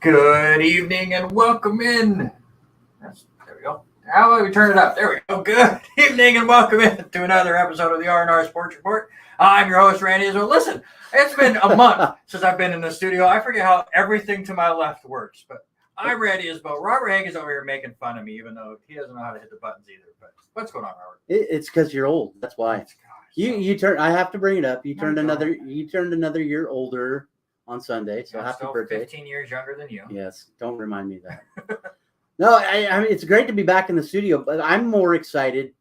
Good evening and welcome in. There we go. How do we turn it up? There we go. Good evening and welcome in to another episode of the R&R Sports Report. I'm your host, Randy Israel. Listen, it's been a month since I've been in the studio. I forget how everything to my left works, but I'm Randy Israel. Robert Hank is over here making fun of me, even though he doesn't know how to hit the buttons either. But what's going on, Robert? It's because you're old. That's why. You turn. I have to bring it up. You turned another year older on Sunday. So happy birthday! 15 years younger than you. Yes. Don't remind me of that. No, I mean it's great to be back in the studio, but I'm more excited.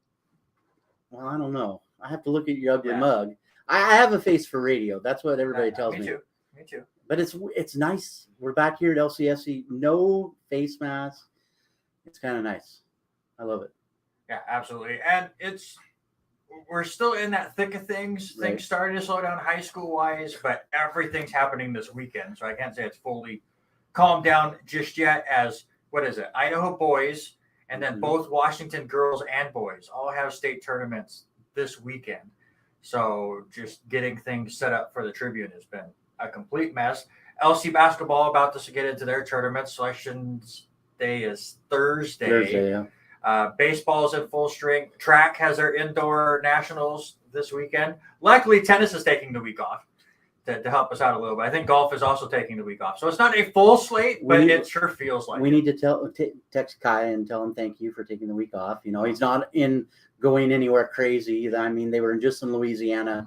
Well, I don't know. I have to look at your ugly mug. I have a face for radio. That's what everybody tells me. Me too. But it's nice. We're back here at LCSC. No face mask. It's kind of nice. I love it. Yeah, absolutely. And we're still in that thick of things. Right. Things started to slow down high school wise, but everything's happening this weekend. So I can't say it's fully calmed down just yet as, what is it? Idaho boys and then both Washington girls and boys all have state tournaments this weekend. So just getting things set up for the Tribune has been a complete mess. LC basketball about to get into their tournament. Selections day is Thursday, yeah. Baseball's in full swing. Track has their indoor nationals this weekend. Luckily, tennis is taking the week off to help us out a little bit. I think golf is also taking the week off. So it's not a full slate, but it sure feels like we need to text Kai and tell him thank you for taking the week off. You know, he's not going anywhere crazy. I mean, they were just in Louisiana,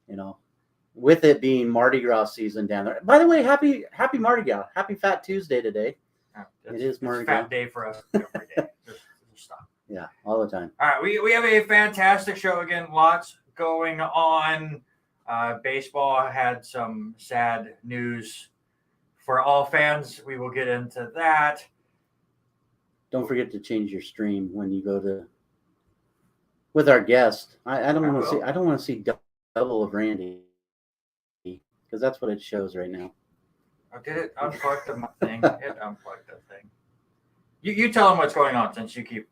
you know, with it being Mardi Gras season down there. By the way, happy Mardi Gras. Happy Fat Tuesday today. It is Mardi Gras. Fat day for us every day. Just stop. Yeah, all the time. All right, we have a fantastic show again. Lots going on. Baseball had some sad news for all fans. We will get into that. Don't forget to change your stream when you go to with our guest. I don't want to see double of Randy because that's what it shows right now. Oh, did it unplug the thing? It unplugged the thing. You tell them what's going on since you keep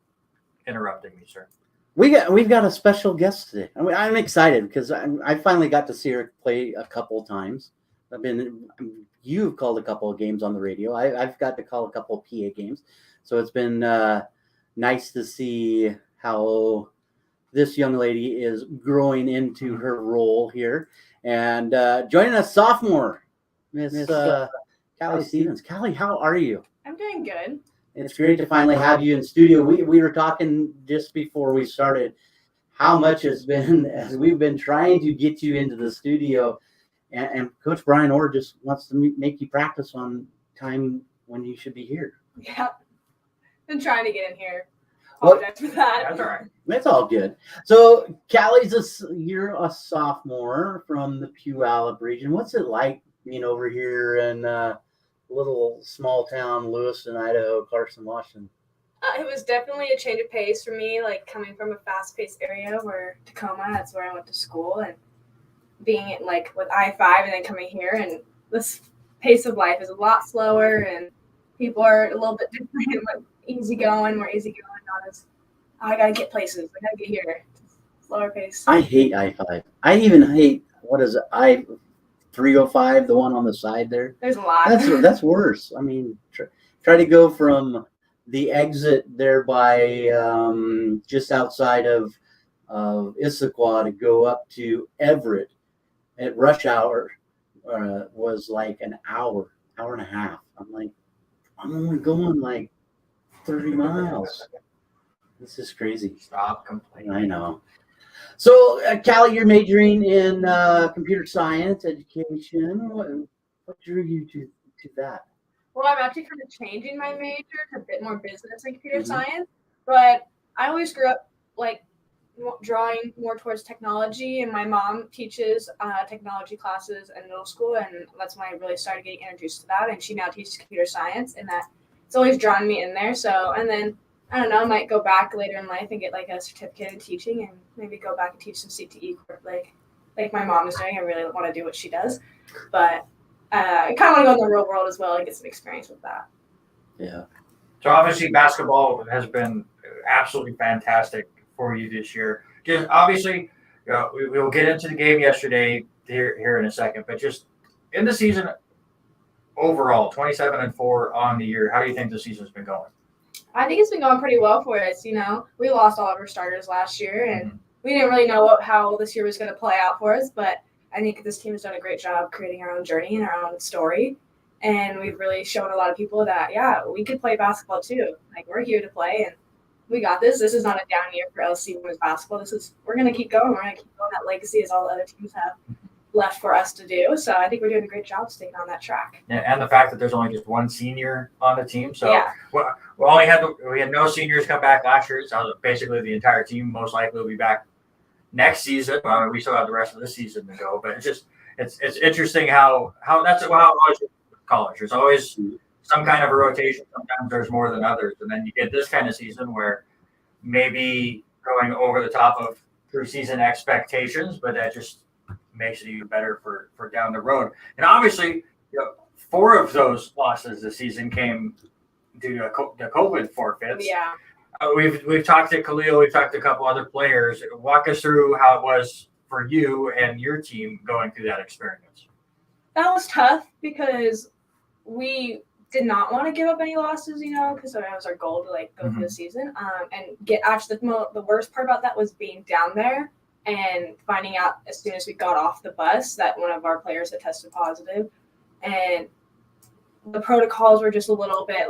interrupting me, sir. We've got a special guest today. I'm excited because I finally got to see her play a couple of times. You've called a couple of games on the radio. I've got to call a couple of PA games. So it's been nice to see how this young lady is growing into her role here. And joining us, sophomore, Miss Callie Stevens. Callie, how are you? I'm doing good. It's great to finally have you in studio. We were talking just before we started how much has been as we've been trying to get you into the studio, and Coach Brian Orr just wants to make you practice on time when you should be here. Yeah, been trying to get in here. Apologize for that. That's all right. That's all good. So, Callie's you're a sophomore from the Puyallup region. What's it like being over here in little small town, Lewiston, Idaho, Carson, Washington? It was definitely a change of pace for me, like coming from a fast-paced area where Tacoma, that's where I went to school, and being at, like with I-5 and then coming here, and this pace of life is a lot slower, and people are a little bit different, like more easygoing, not as, I gotta get places, I gotta get here. Slower pace. I hate I-5. I even hate, what is it, 305, the one on the side there. There's a lot. That's worse. I mean, try to go from the exit there by just outside of Issaquah to go up to Everett at rush hour was like an hour and a half. I'm like, I'm only going like 30 miles. This is crazy. Stop complaining. I know. So, Callie, you're majoring in computer science education. What drew you to that? Well, I'm actually kind of changing my major to a bit more business and computer science, but I always grew up like drawing more towards technology, and my mom teaches technology classes in middle school, and that's when I really started getting introduced to that, and she now teaches computer science, and that it's always drawn me in there. So, and then I don't know, I might go back later in life and get like a certificate in teaching and maybe go back and teach some CTE like my mom is doing. I really want to do what she does, but I kind of want to go in the real world as well and get some experience with that. Yeah. So obviously basketball has been absolutely fantastic for you this year. Just obviously, we will get into the game yesterday here in a second, but just in the season, overall, 27-4 on the year. How do you think the season's been going? I think it's been going pretty well for us. We lost all of our starters last year, and we didn't really know how this year was going to play out for us. But I think this team has done a great job creating our own journey and our own story. And we've really shown a lot of people that, we could play basketball too. Like, we're here to play, and we got this. This is not a down year for LC women's basketball. We're going to keep going. We're going to keep going that legacy as all the other teams have left for us to do. So I think we're doing a great job staying on that track. And the fact that there's only just one senior on the team. So Yeah. we had no seniors come back last year. So basically the entire team most likely will be back next season. We still have the rest of the season to go, but it's interesting how that's how it was with college. There's always some kind of a rotation. Sometimes there's more than others. And then you get this kind of season where maybe going over the top of preseason expectations, but that just makes it even better for down the road. And obviously, 4 of those losses this season came due to the COVID forfeits. Yeah. We've talked to Khalil. We've talked to a couple other players. Walk us through how it was for you and your team going through that experience. That was tough because we did not want to give up any losses, because that was our goal to go through the season. And get actually the worst part about that was being down there and finding out as soon as we got off the bus that one of our players had tested positive. And the protocols were just a little bit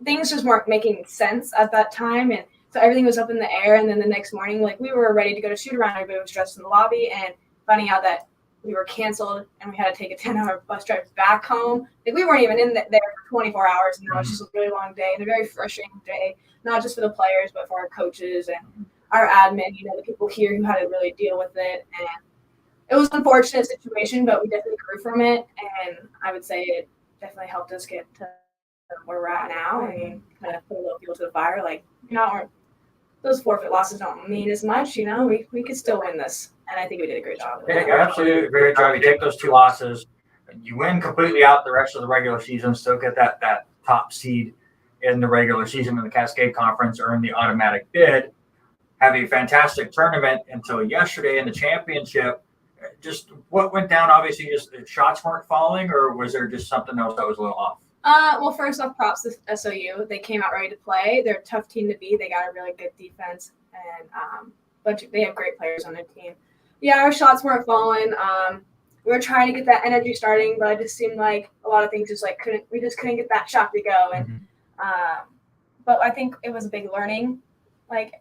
things just weren't making sense at that time. And so everything was up in the air. And then the next morning, we were ready to go to shoot around. Everybody was dressed in the lobby, and finding out that we were canceled and we had to take a 10-hour bus drive back home. We weren't even in there for 24 hours. And that was just a really long day and a very frustrating day, not just for the players, but for our coaches and our admin, the people here who had to really deal with it. And it was an unfortunate situation, but we definitely grew from it. And I would say it definitely helped us get to where we're at now and kind of put a little fuel to the fire. Those forfeit losses don't mean as much, we could still win this. And I think we did a great job. Yeah, absolutely. Great job. You take those 2 losses, you win completely out the rest of the regular season, still get that top seed in the regular season in the Cascade Conference, earn the automatic bid, have a fantastic tournament until yesterday in the championship. Just what went down, obviously, just the shots weren't falling, or was there just something else that was a little off? Well, first off, props to SOU. They came out ready to play. They're a tough team to beat. They got a really good defense, and they have great players on their team. Yeah, our shots weren't falling. We were trying to get that energy starting, but it just seemed like a lot of things we just couldn't get that shot to go. And but I think it was a big learning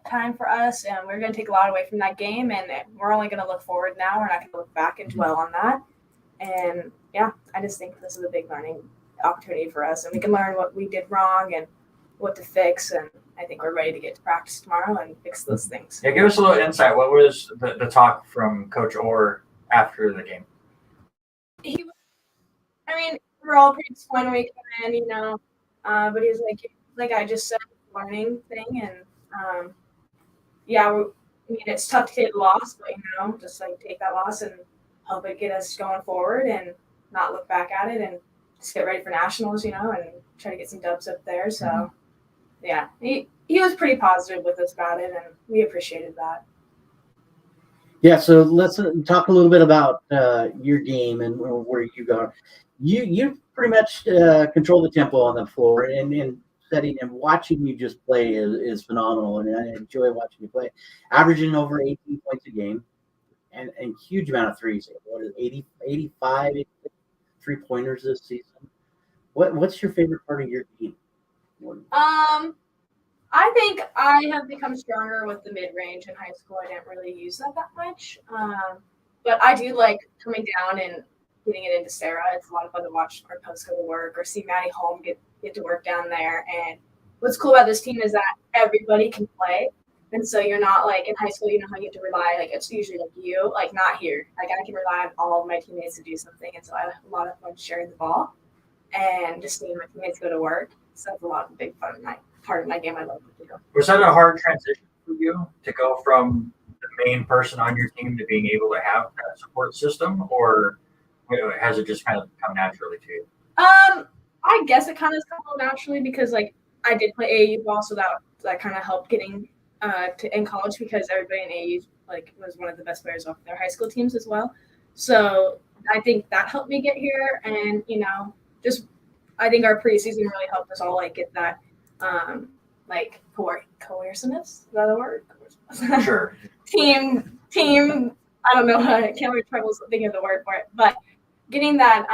time for us, and we're going to take a lot away from that game, and we're only going to look forward now. We're not going to look back and dwell on that. And I just think this is a big learning opportunity for us, and we can learn what we did wrong and what to fix. And I think we're ready to get to practice tomorrow and fix those things. Yeah, give us a little insight. What was the talk from Coach Orr after the game? We're all pretty disappointed when we came in, but he was like I just said, learning thing. And it's tough to take a loss, but just take that loss and help it get us going forward and not look back at it and just get ready for nationals, and try to get some dubs up there. So he was pretty positive with us about it, and we appreciated that. Yeah, so let's talk a little bit about your game and where you go. You pretty much control the tempo on the floor, and setting and watching you just play is phenomenal, and I enjoy watching you play. Averaging over 18 points a game, and huge amount of threes. What is 85 3-pointers this season? What's your favorite part of your game? I think I have become stronger with the mid-range. In high school, I didn't really use that much. But I do like coming down and getting it into Sarah. It's a lot of fun to watch our post go to work or see Maddie home get to work down there. And what's cool about this team is that everybody can play. And so you're not in high school, how you have to rely, it's usually you, not here. I can rely on all of my teammates to do something. And so I have a lot of fun sharing the ball and just seeing my teammates go to work. So that's a lot of big fun part of my game I love to do. Was that a hard transition for you to go from the main person on your team to being able to have that support system, or has it just kind of come naturally to you? I guess it kind of comes naturally because I did play AAU ball, so that kind of helped getting in college because everybody in AAU was one of the best players off their high school teams as well. So I think that helped me get here, and just I think our preseason really helped us all like get that like cohesiveness. Is that a word? Sure. team. I don't know. I can't really trouble thinking of the word for it, but getting that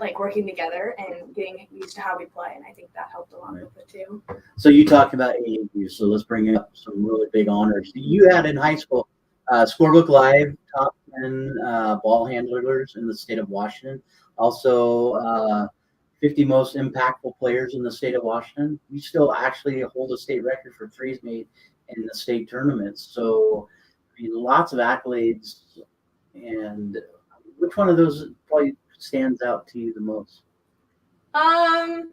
like working together and getting used to how we play, and I think that helped a lot with it too. So you talked about AAU, so let's bring up some really big honors. You had in high school Scorebook Live top 10 ball handlers in the state of Washington. Also 50 most impactful players in the state of Washington. You still actually hold a state record for threes made in the state tournaments. So I mean, lots of accolades. And which one of those probably stands out to you the most? I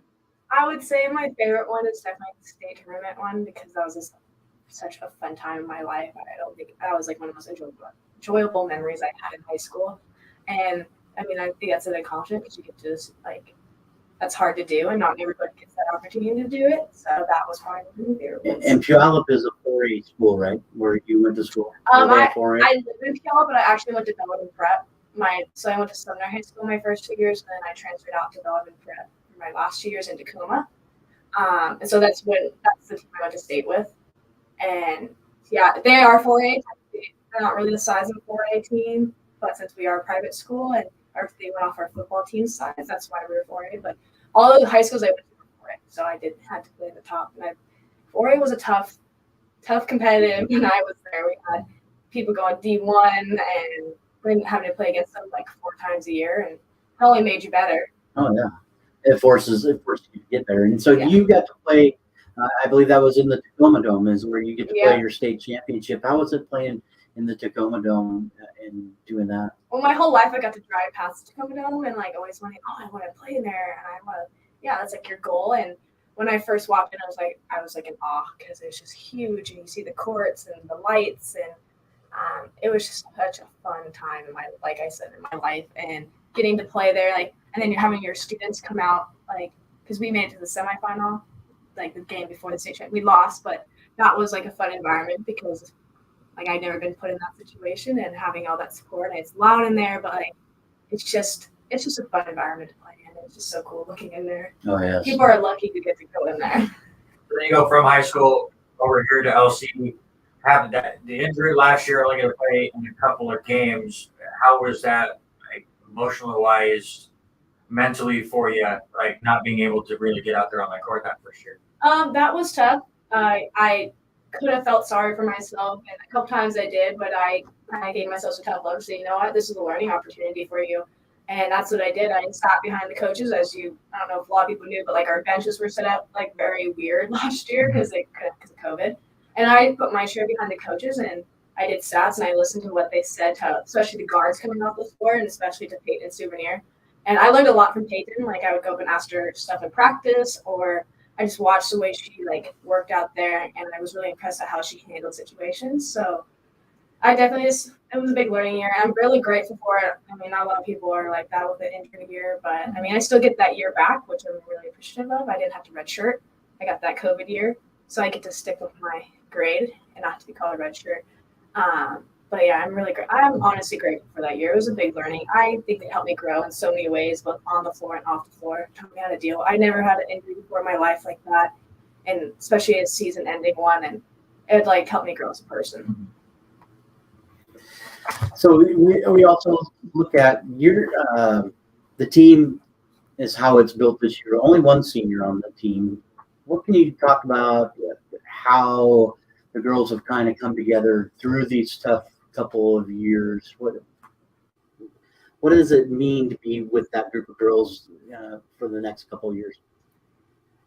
would say my favorite one is definitely the state tournament one because that was just such a fun time in my life. I don't think that was like one of the most enjoyable memories I had in high school. And I mean, I think that's an accomplishment because you get to just like, that's hard to do and not everybody gets that opportunity to do it. So that was probably one of my favorite ones. And Puyallup is a 4A school, right? Where you went to school? I live in Puyallup, but I actually went to Bellevue Prep. So I went to Sumner High School my first 2 years, and then I transferred out to Bellevue Prep for my last 2 years in Tacoma. And so that's the team I went to state with. And yeah, they are 4A. They're not really the size of a 4A team, but since we are a private school and they went off our football team size, that's why we were 4A. But all of the high schools I went to were 4A, so I had to play at the top. And 4A was a tough competitive. When I was there, we had people going D1 and having to play against them like 4 times a year, and it only made you better. Oh yeah, it forces you to get better. And so you got to play. I believe that was in the Tacoma Dome, is where you get to play your state championship. How was it playing in the Tacoma Dome and doing that? Well, my whole life I got to drive past the Tacoma Dome and like always wanting, I want to play in there, and I want to, that's like your goal. And when I first walked in, I was like in awe because it was just huge, and you see the courts and the lights, and it was just such a fun time in like I said, in my life, and getting to play there, like, and then you're having your students come out, like, because we made it to the semifinal, like the game before the state championship. We lost, but that was like a fun environment because like I'd never been put in that situation, and having all that support, and it's loud in there, but like it's just a fun environment to play in. It's just so cool looking in there. Oh yes. People are lucky to get to go in there. Then you go from high school over here to LC. Have that the injury last year, only going to play in a couple of games. How was that, like, emotionally wise, mentally for you, like not being able to really get out there on the court that first year? That was tough. I could have felt sorry for myself, and a couple times I did, but I gave myself some tough love, saying, you know what, this is a learning opportunity for you. And that's what I did. I sat behind the coaches, I don't know if a lot of people knew, but like our benches were set up like very weird last year because of COVID. And I put my chair behind the coaches, and I did stats, and I listened to what they said, especially the guards coming off the floor, and especially to Peyton Souvenir. And I learned a lot from Peyton. Like I would go up and ask her stuff in practice, or I just watched the way she like worked out there, and I was really impressed at how she handled situations. So I definitely it was a big learning year. I'm really grateful for it. I mean, not a lot of people are like that with an injury year, but I mean, I still get that year back, which I'm really appreciative of. I didn't have to redshirt. I got that COVID year, so I get to stick with my grade and not have to be called a redshirt. But yeah, I'm honestly grateful for that year. It was a big learning. I think it helped me grow in so many ways, both on the floor and off the floor. Taught me how to deal. I never had an injury before in my life like that, and especially a season-ending one, and it like helped me grow as a person. So we also look at the team is how it's built this year. Only one senior on the team. What can you talk about how the girls have kind of come together through these tough couple of years? What does it mean to be with that group of girls for the next couple of years?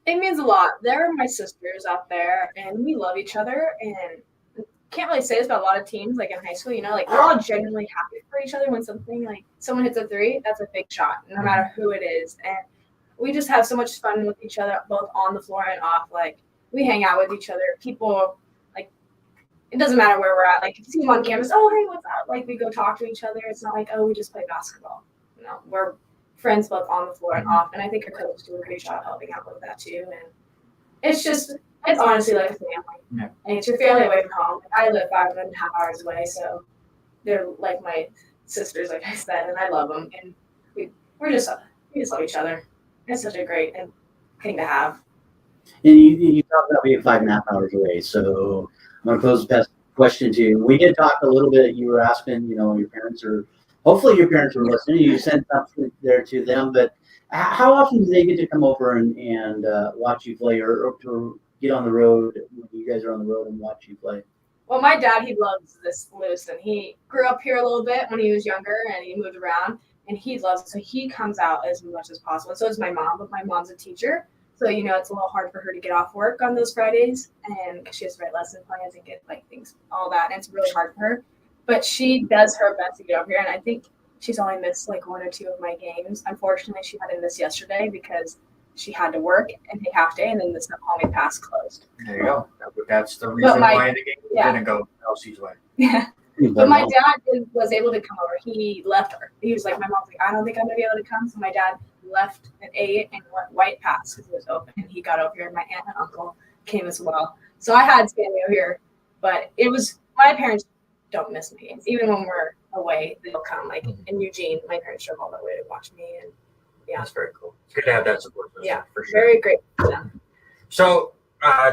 It means a lot. They're my sisters out there, and we love each other, and can't really say this about a lot of teams like in high school, like we're all genuinely happy for each other when like someone hits a 3, that's a big shot, no matter who it is. And we just have so much fun with each other, both on the floor and off. Like we hang out with each other. People, like, it doesn't matter where we're at. Like if you see them on campus, oh hey, what's up? Like we go talk to each other. It's not like, oh, we just play basketball. No, we're friends both on the floor and off. And I think our coaches do a great job helping out with that too. And it's honestly like a family. Yeah. And it's your family away from home. I live 5.5 hours away, so they're like my sisters, like I said, and I love them. And we just love each other. It's such a great thing to have. And you talked about being 5.5 hours away. So I'm going to pose the best question to you. We did talk a little bit. You were asking, your parents are, hopefully your parents were listening. You sent something there to them. But how often do they get to come over and watch you play or get on the road when you guys are on the road and watch you play? Well, my dad, he loves this loose, and he grew up here a little bit when he was younger, and he moved around, and he loves it. So he comes out as much as possible. And so is my mom, but my mom's a teacher. So, it's a little hard for her to get off work on those Fridays, and because she has to write lesson plans and get things, all that, and it's really hard for her. But she does her best to get over here, and I think she's only missed 1 or 2 of my games. Unfortunately, she had to miss yesterday because she had to work and take half day, and then the Snoqualmie Pass closed. There you go. That's the reason why the game didn't go LC's way. Yeah. But my dad was able to come over. He left her. He was like, my mom's like, I don't think I'm going to be able to come. So my dad left at 8 and went White Pass because it was open. And he got over here. And my aunt and uncle came as well. So I had family over here. But it was, my parents don't miss my games. Even when we're away, they'll come. In Eugene, my parents drove all the way to watch me. And yeah. That's very cool. It's good to have that support system, yeah, for sure. Very great for them. So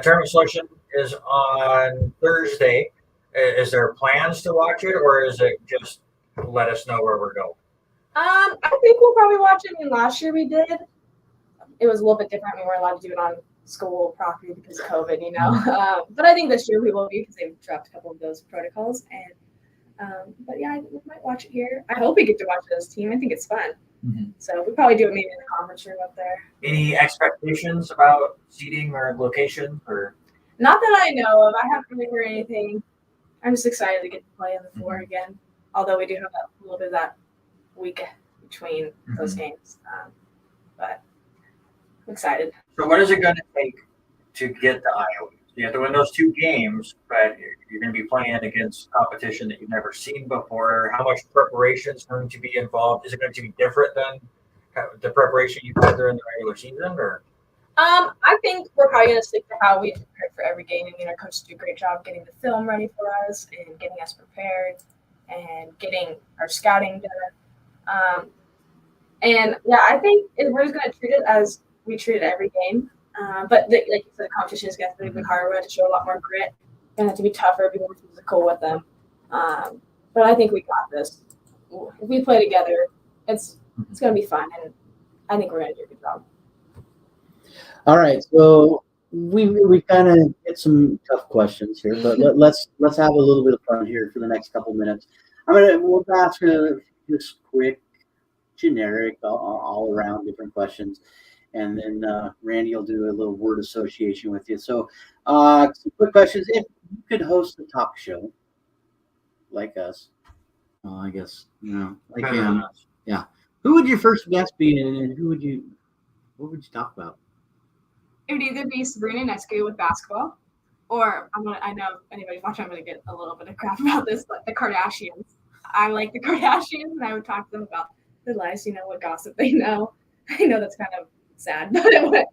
tournament selection is on Thursday. Is there plans to watch it, or is it just let us know where we're going? I think we'll probably watch it. I mean, last year we did. It was a little bit different. We weren't allowed to do it on school property because of COVID, But I think this year we will be because they've dropped a couple of those protocols. And but yeah, we might watch it here. I hope we get to watch it as a team. I think it's fun. Mm-hmm. So we probably do it maybe in the conference room up there. Any expectations about seating or location, or? Not that I know of. I haven't really heard anything. I'm just excited to get to play on the floor again. Although we do have a little bit of that week between those games, but I'm excited. So what is it going to take to get to Iowa? You have to win those 2 games, but you're going to be playing against competition that you've never seen before. How much preparation is going to be involved? Is it going to be different than the preparation you've had during the regular season, or? I think we're probably going to stick to how we prepared for every game. I mean, our coaches do a great job getting the film ready for us and getting us prepared and getting our scouting done. And yeah, I think we're just going to treat it as we treated every game. But like you said, the competition is going to have to be harder. We have to show a lot more grit. Going to have to be tougher, be more physical with them. But I think we got this. If we play together, it's going to be fun, and I think we're going to do a good job. All right, so we kind of get some tough questions here, but let's have a little bit of fun here for the next couple minutes. We'll ask just quick, generic, all around different questions, and then Randy will do a little word association with you. So, some quick questions. If you could host a talk show like us, I guess like him, yeah. Who would your first guest be, and what would you talk about? It would either be Sabrina Ionescu with basketball, or I know if anybody's watching, I'm going to get a little bit of crap about this, but the Kardashians. I like the Kardashians, and I would talk to them about their lives, what gossip they know. I know that's kind of sad, but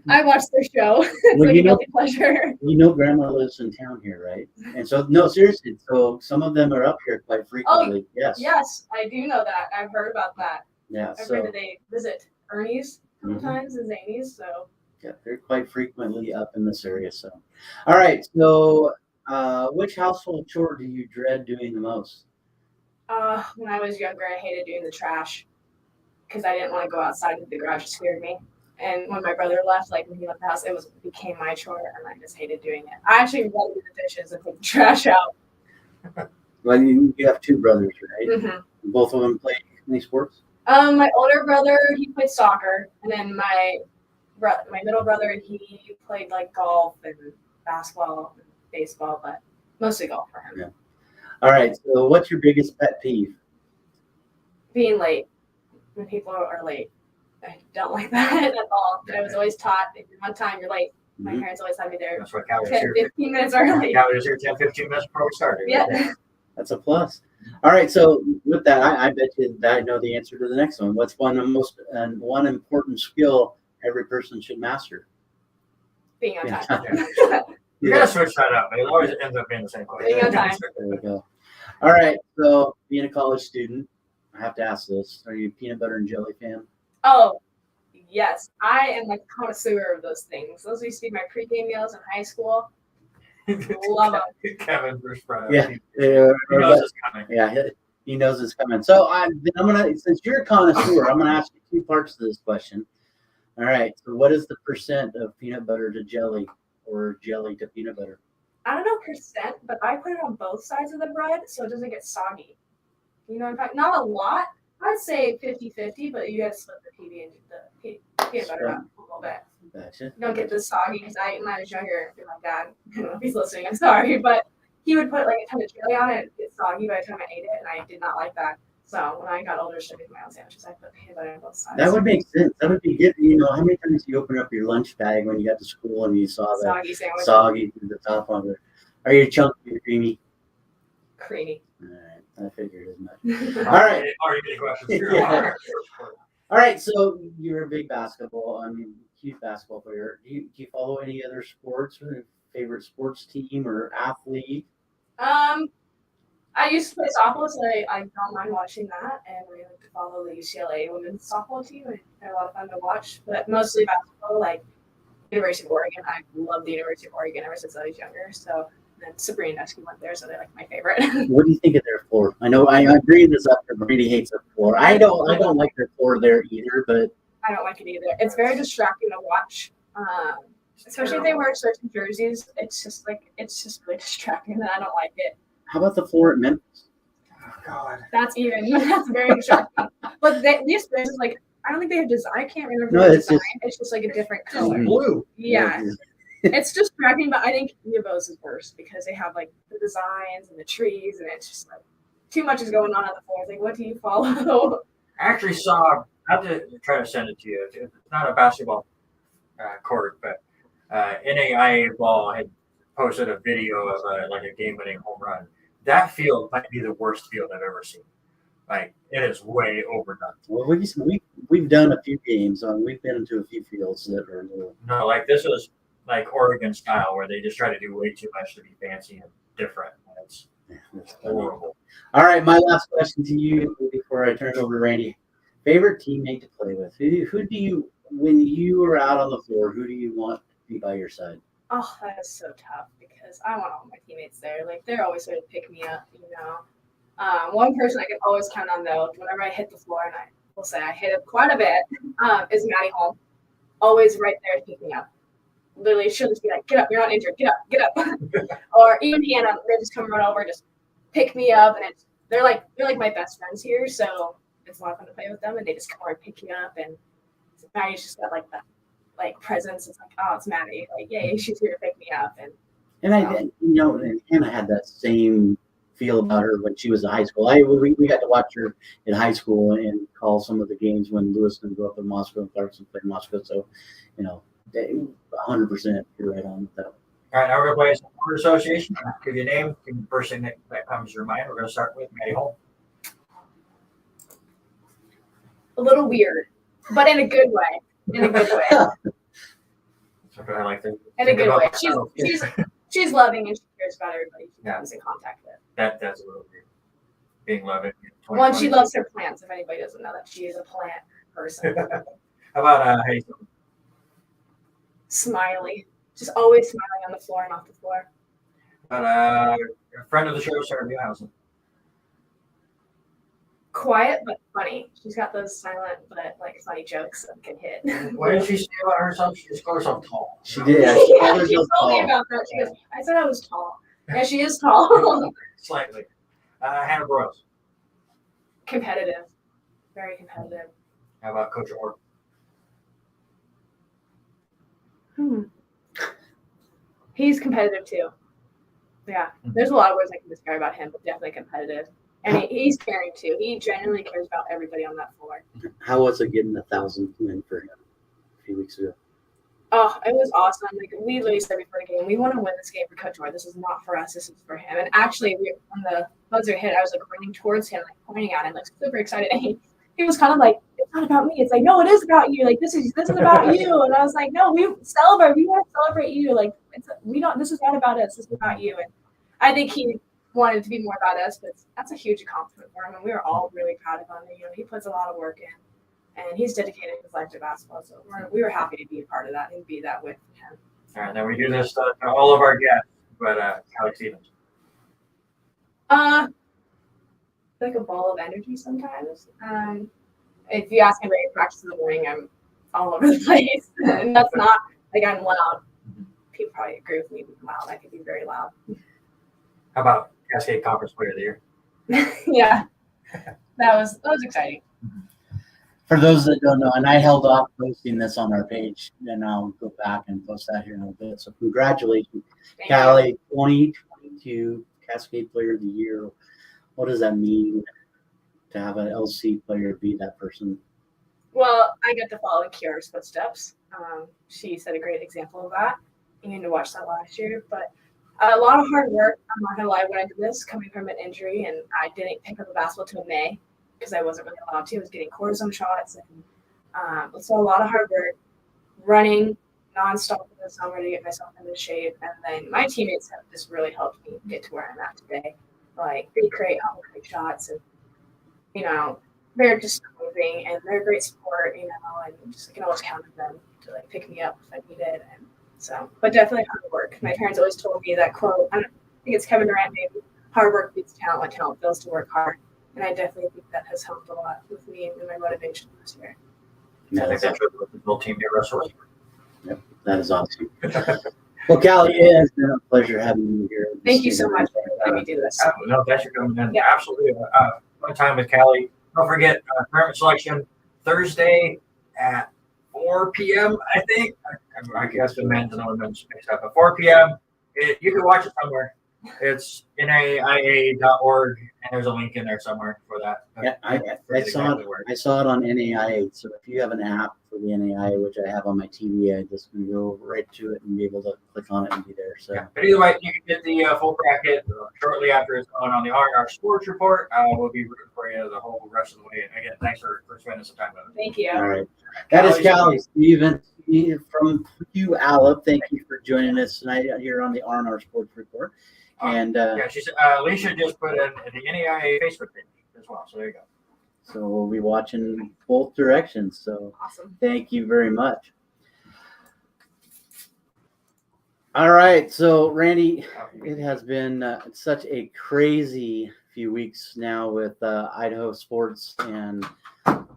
I watched their show. It's well, like a guilty pleasure. Grandma lives in town here, right? And so, no, seriously, so some of them are up here quite frequently. Yes, I do know that. I've heard about that. Yeah, I've heard that they visit Ernie's sometimes and Zany's, so. Yeah, they're quite frequently up in this area. So, all right. So, which household chore do you dread doing the most? When I was younger, I hated doing the trash because I didn't want to go outside into the garage. It scared me. And when my brother left, when he left the house, became my chore, and I just hated doing it. I actually wanted to do the dishes and take the trash out. Well, you have 2 brothers, right? Mm-hmm. Both of them play any sports? My older brother, he played soccer, and then my middle brother, he played golf and basketball and baseball, but mostly golf for him. Yeah. All right. So what's your biggest pet peeve? Being late. When people are late. I don't like that at all. I was always taught if you're on time, you're late. My parents always had me there. That's what Calvin's 10, here. 15 minutes early. Calvin's here 10, 15 minutes before we started. Yeah. That's a plus. All right. So with that, I bet you that I know the answer to the next one. What's one important skill every person should master? Being on time. You gotta switch that up. It always ends up being the same question. Being on time. There we go. All right. So being a college student, I have to ask this: are you a peanut butter and jelly fan? Oh, Yes, I am like a connoisseur of those things. Those used to be my pregame meals in high school. Love them. Kevin first brought up. Yeah, He knows it's coming. yeah, he knows it's coming. So I'm gonna, since you're a connoisseur, I'm gonna ask you 2 parts to this question. All right. So what is the percent of peanut butter to jelly or jelly to peanut butter? I don't know percent, but I put it on both sides of the bread so it doesn't get soggy. You know, in fact, not a lot. I'd say 50-50, but you gotta split the peanut butter up a little bit. Gotcha. You don't get this soggy because when I was younger, my dad, I don't know if he's listening, I'm sorry, but he would put like a ton of jelly on it and get soggy by the time I ate it, and I did not like that. So when I got older, started making my own sandwiches, I put peanut butter on both sides. That would make sense. That would be good. You know, how many times you open up your lunch bag when you got to school and you saw that Soggy sandwich. soggy through the top of it? Are you chunky or creamy? Creamy. All right, I figured as much. All right. Are you getting questions? Yeah. All right, so you're a big huge basketball player. Do you follow any other sports or favorite sports team or athlete? I used to play softball, so I don't mind watching that, and I like to follow the UCLA women's softball team. They're a lot of fun to watch, but mostly basketball, like University of Oregon. I love the University of Oregon ever since I was younger. So then Sabrina Nesky went there, so they're like my favorite. What do you think of their floor? I know I agree this up. Brady hates their floor. I don't like their floor there either, but I don't like it either. It's very distracting to watch. Especially if they wear certain jerseys. It's just really distracting, and I don't like it. how about the floor at Memphis? Oh, God. That's very distracting. But these jerseys, like, I don't think they have design. I can't remember No, the it's design. It's just like a different color. Blue. Yeah. It's distracting, but I think U of O's is worse because they have like the designs and the trees, and it's just like too much is going on the floor. It's like, what do you follow? I actually saw, not to try to send it to you, it's not a basketball court, but NAIA ball had posted a video of like a game-winning home run. That field might be the worst field I've ever seen. Like, it is way overdone. Well, we've done a few games. We've been into a few fields that are a little. No, like this was like Oregon style, where they just try to do way too much to be fancy and different. It's horrible. All right, my last question to you before I turn it over to Randy. Favorite teammate to play with? Who do you, when you are out on the floor, who do you want to be by your side? Oh, that is so tough because I want all my teammates there. Like, they're always there to pick me up, you know. One person I can always count on, though, whenever I hit the floor, and I will say I hit it quite a bit, is Maddie Holm. Always right there to pick me up. Literally, she'll just be like, get up, you're not injured, get up. Or even Hannah, they just come run over, just pick me up, and they're like my best friends here, so it's a lot of fun to play with them, and they just come over and pick you up, and Maddie's just got like that presence. It's like, oh, it's Maddie, like, yay, she's here to pick me up. And And Hannah had that same feel about her when she was in high school. We got to watch her in high school and call some of the games when Lewiston grew up in Moscow and Clarkson played in Moscow. So, 100% you're right on with that. All right, now we're going to play some word association. I'll give you a name. Give me the first thing that comes to your mind. We're going to start with Maddie Holm. a little weird, but in a good way. In a good way. That's what I like to In a good way. myself. She's loving and she cares about everybody she Yeah. comes in contact with. That's a little weird. Being loving. One, she loves her plants. If anybody doesn't know that, she is a plant person. How about Hazel? Smiley, just always smiling on the floor and off the floor. But a friend of the show, Sarah Newhausen. Quiet but funny. She's got those silent but funny jokes that can hit. What did she say about herself? She just called herself tall. She did. Yeah, She called she herself told me tall. about that. She goes, I said I was tall. Yeah, she is tall. Slightly. Hannah Brooks. Competitive. Very competitive. How about Coach Orr? He's competitive too. Yeah. There's a lot of words I can describe about him, but definitely competitive. And he's caring too. He genuinely cares about everybody on that floor. How was it getting 1,000 win for him a few weeks ago? Oh, it was awesome. We literally said before the game, we want to win this game for Coach Orr. This is not for us. This is for him. And actually, when the buzzer hit, I was running towards him, pointing at him, super excited. And he was kind of like, it's not about me. It's like, no, it is about you. This is about you. And I was like, no, we celebrate. We want to celebrate you. This is not about us. This is about you. And I think he wanted it to be more about us, but that's a huge accomplishment for him. And we were all really proud of him. He puts a lot of work in. and he's dedicated his life to basketball. So we were happy to be a part of that and be that with him. And then we do this to all of our guests, but Callie Stevens. Like a ball of energy sometimes. If you ask anybody to practice in the morning, I'm all over the place, and that's not like I'm loud. People probably agree with me being loud. I can be very loud. How about Cascade Conference Player of the Year? Yeah, that was exciting. For those that don't know, and I held off posting this on our page, and I'll go back and post that here in a bit. So congratulations, Callie, 2022 Cascade Player of the Year. What does that mean to have an LC player be that person? Well, I got to follow Kiara's footsteps. She set a great example of that. You need to watch that last year, but a lot of hard work. I'm not gonna lie, when I did this, coming from an injury, and I didn't pick up a basketball till May because I wasn't really allowed to. I was getting cortisone shots, and so a lot of hard work, running nonstop in the summer to get myself into shape, and then my teammates have just really helped me get to where I'm at today. Like they create shots, and they're just amazing, and they're great support, and just I can always count on them to like pick me up if I need it. And so, but definitely hard work. My parents always told me that quote. I think it's Kevin Durant, maybe, hard work beats talent when talent fails to work hard. And I definitely think that has helped a lot with me and my motivation this year. I think that's what the whole team here wrestles. Yep, that is awesome. Well, Callie, it has been a pleasure having you here. Thank you so much for letting me do this. No, thanks for coming in. Yeah. Absolutely. Fun time with Callie. Don't forget, tournament selection Thursday at 4 p.m., I think. I guess the men's and women's mixed up. At 4 p.m., you can watch it somewhere. It's naia.org, and there's a link in there somewhere for that. Yeah, I saw it on NAIA. So if you have an app for the NAIA, which I have on my TV, I just can go right to it and be able to click on it and be there. So, yeah. But either way, you can get the full bracket shortly after it's on the R&R Sports Report. We'll be rooting for you the whole rest of the way. And again, thanks for spending some time with us. Thank you. All right. That is Callie Stevens from Puyallup. Thank you for joining us tonight here on the R&R Sports Report. And she's Alicia just put in the NAIA Facebook page as well. So there you go. So we'll be watching both directions. So awesome. Thank you very much. All right. So Randy, it has been such a crazy few weeks now with Idaho sports and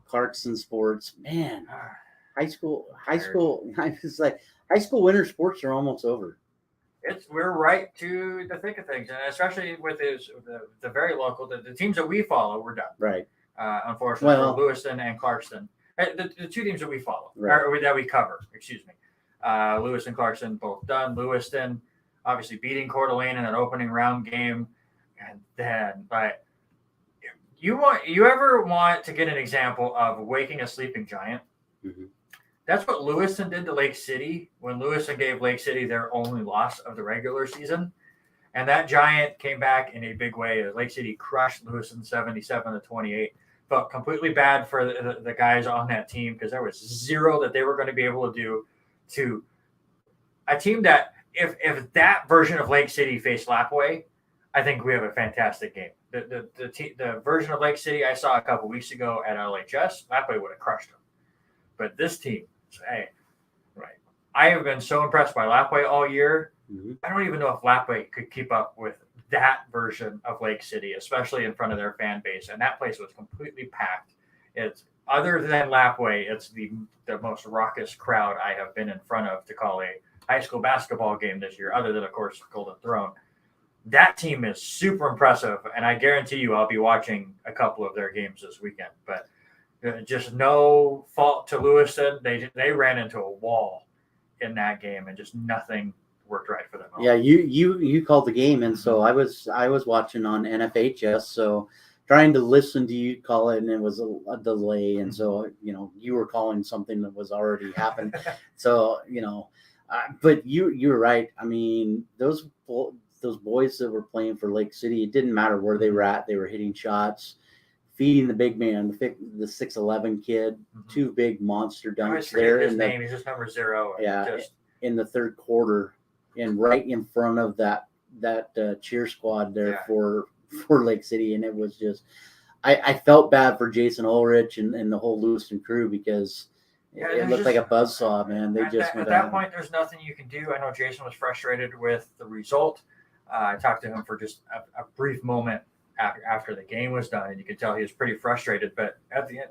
Clarkson sports. Man, high school. I was like, high school winter sports are almost over. We're right to the thick of things, and especially with the very local, the teams that we follow, we're done. Right. Unfortunately, for Lewiston and Clarkston, the two teams that we follow, or that we cover, excuse me. Lewis and Clarkston both done. Lewiston obviously beating Coeur d'Alene in an opening round game, and then, but you ever want to get an example of waking a sleeping giant? Mm-hmm. That's what Lewiston did to Lake City when Lewiston gave Lake City their only loss of the regular season. And that giant came back in a big way. Lake City crushed Lewiston 77-28. Felt completely bad for the guys on that team because there was zero that they were going to be able to do to a team that if that version of Lake City faced Lapwai, I think we have a fantastic game. The version of Lake City I saw a couple weeks ago at LHS, Lapwai would have crushed them. But this team, hey, right. I have been so impressed by Lapwai all year. Mm-hmm. I don't even know if Lapwai could keep up with that version of Lake City, especially in front of their fan base. And that place was completely packed. It's other than Lapwai, it's the most raucous crowd I have been in front of to call a high school basketball game this year, other than, of course, Golden Throne. That team is super impressive, and I guarantee you I'll be watching a couple of their games this weekend. But just no fault to Lewiston. They ran into a wall in that game, and just nothing worked right for them. Yeah, you called the game, and so I was watching on NFHS, so trying to listen to you call it, and it was a delay, and so you were calling something that was already happened. So but you were right. I mean, those boys that were playing for Lake City, it didn't matter where they were at. They were hitting shots, feeding the big man, the 6'11" kid, mm-hmm. Two big monster dunks there. His name, he's just number 0. Yeah, in the third quarter, and right in front of that cheer squad there for Lake City, and it was just I felt bad for Jason Ulrich and the whole Lewiston crew because it looked like a buzzsaw, man. They just at that point, there's nothing you can do. I know Jason was frustrated with the result. I talked to him for just a brief moment after the game was done, and you could tell he was pretty frustrated. But at the end,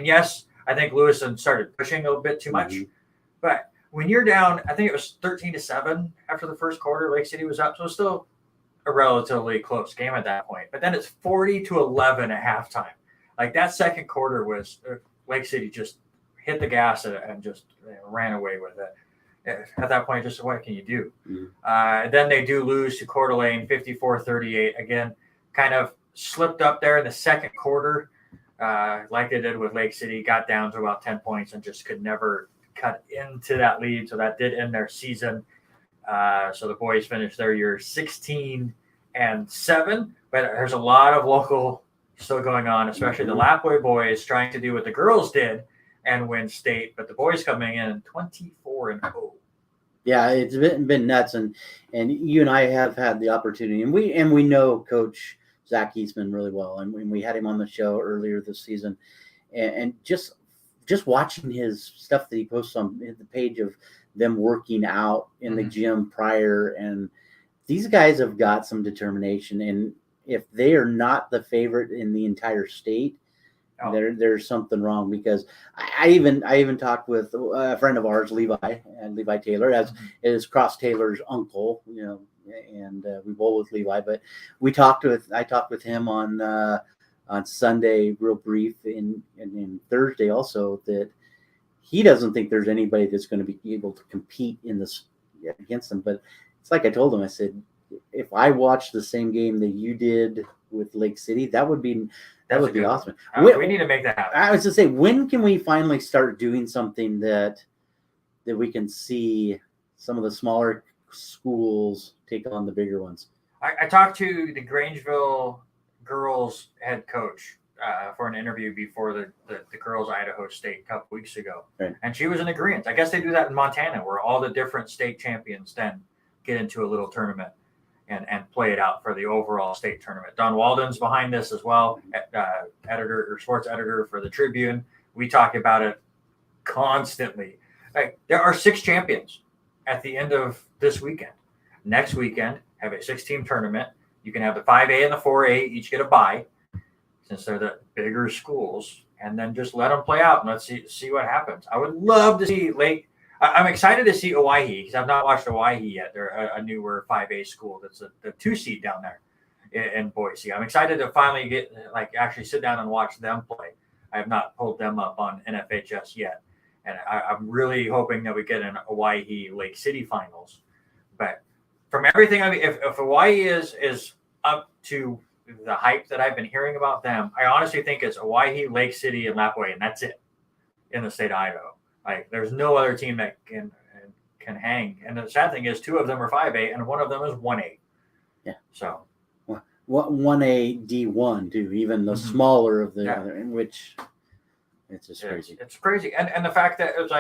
yes, I think Lewiston started pushing a little bit too much, but when you're down, I think it was 13-7 after the first quarter. Lake City was up, so it was still a relatively close game at that point. But then it's 40-11 at halftime. Like that second quarter was Lake City just hit the gas and just ran away with it. At that point, just what can you do? Then they do lose to Coeur d'Alene 54-38. Again, kind of slipped up there in the second quarter, like they did with Lake City, got down to about 10 points and just could never cut into that lead. So that did end their season. So the boys finished their year 16-7, but there's a lot of local still going on, especially the Lapwai boys trying to do what the girls did and win state, but the boys coming in 24-0. Yeah, it's been nuts, and you and I have had the opportunity, and we know Coach Zach Eastman really well, and we had him on the show earlier this season, and just watching his stuff that he posts on the page of them working out in the gym prior, and these guys have got some determination, and if they are not the favorite in the entire state, there's something wrong, because I even talked with a friend of ours, Levi Taylor, as is Cross Taylor's uncle, and we bowl with Levi, but I talked with him on Sunday, real brief, and Thursday also, that he doesn't think there's anybody that's going to be able to compete in this against them. But it's like I told him, I said, if I watched the same game that you did with Lake City, that would be awesome. We need to make that happen. I was to say, when can we finally start doing something that we can see some of the smaller schools take on the bigger ones? I talked to the Grangeville girls head coach for an interview before the girls Idaho State a couple weeks ago, right, and she was in agreement. I guess they do that in Montana, where all the different state champions then get into a little tournament and play it out for the overall state tournament. Don Walden's behind this as well, sports editor for the Tribune. We talk about it constantly. There are 6 champions at the end of this weekend. Next weekend, have a 6-team tournament. You can have the 5A and the 4A each get a bye, since they're the bigger schools, and then just let them play out and let's see what happens. I would love to see Lake. I'm excited to see Owyhee, because I've not watched Owyhee yet. They're a newer 5A school that's the 2 seed down there in Boise. I'm excited to finally actually sit down and watch them play. I have not pulled them up on NFHS yet, and I'm really hoping that we get an Owyhee Lake City finals. But from everything, if Owyhee is up to the hype that I've been hearing about them, I honestly think it's Owyhee, Lake City, and Lapwai, and that's it in the state of Idaho. There's no other team that can hang. And the sad thing is, 2 of them are 5A, and 1 of them is 1A. Yeah. So 1A D1 too, even the smaller of the other, in which it's just crazy. It's crazy, and the fact that it's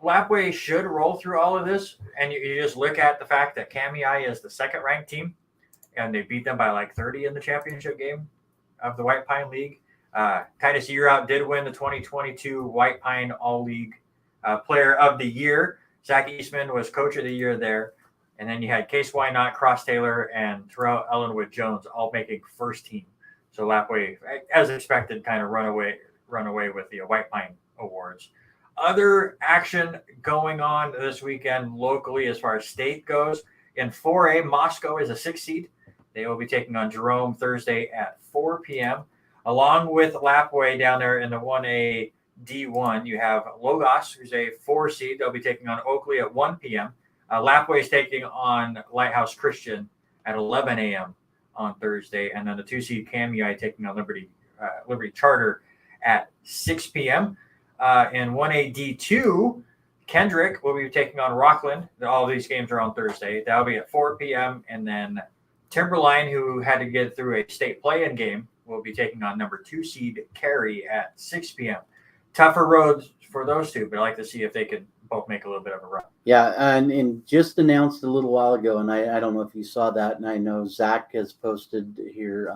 Lapwai should roll through all of this, and you just look at the fact that Kamei is the 2nd ranked team, and they beat them by 30 in the championship game of the White Pine League. Titus Yearout did win the 2022 White Pine All-League Player of the Year. Zach Eastman was Coach of the Year there. And then you had Case Wynot, Cross Taylor, and Terrell Ellenwood Jones all making first team. So Lapwai, as expected, kind of run away with the White Pine Awards. Other action going on this weekend locally as far as state goes. In 4A, Moscow is a 6 seed. They will be taking on Jerome Thursday at 4 p.m. Along with Lapwai down there in the 1A D1, you have Logos, who's a 4 seed. They'll be taking on Oakley at 1 p.m. Lapwai is taking on Lighthouse Christian at 11 a.m. on Thursday. And then the 2 seed Kamei taking on Liberty Charter at 6 p.m. In 1A D2, Kendrick will be taking on Rockland. All these games are on Thursday. That'll be at 4 p.m. And then Timberline, who had to get through a state play-in game, will be taking on number 2 seed Cary at 6 p.m. Tougher roads for those two, but I'd like to see if they could both make a little bit of a run. Yeah, and just announced a little while ago, and I don't know if you saw that, and I know Zach has posted here.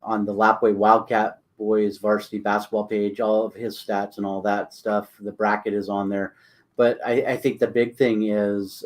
on the Lapway Wildcat boys varsity basketball page, all of his stats and all that stuff. The bracket is on there. But I think the big thing is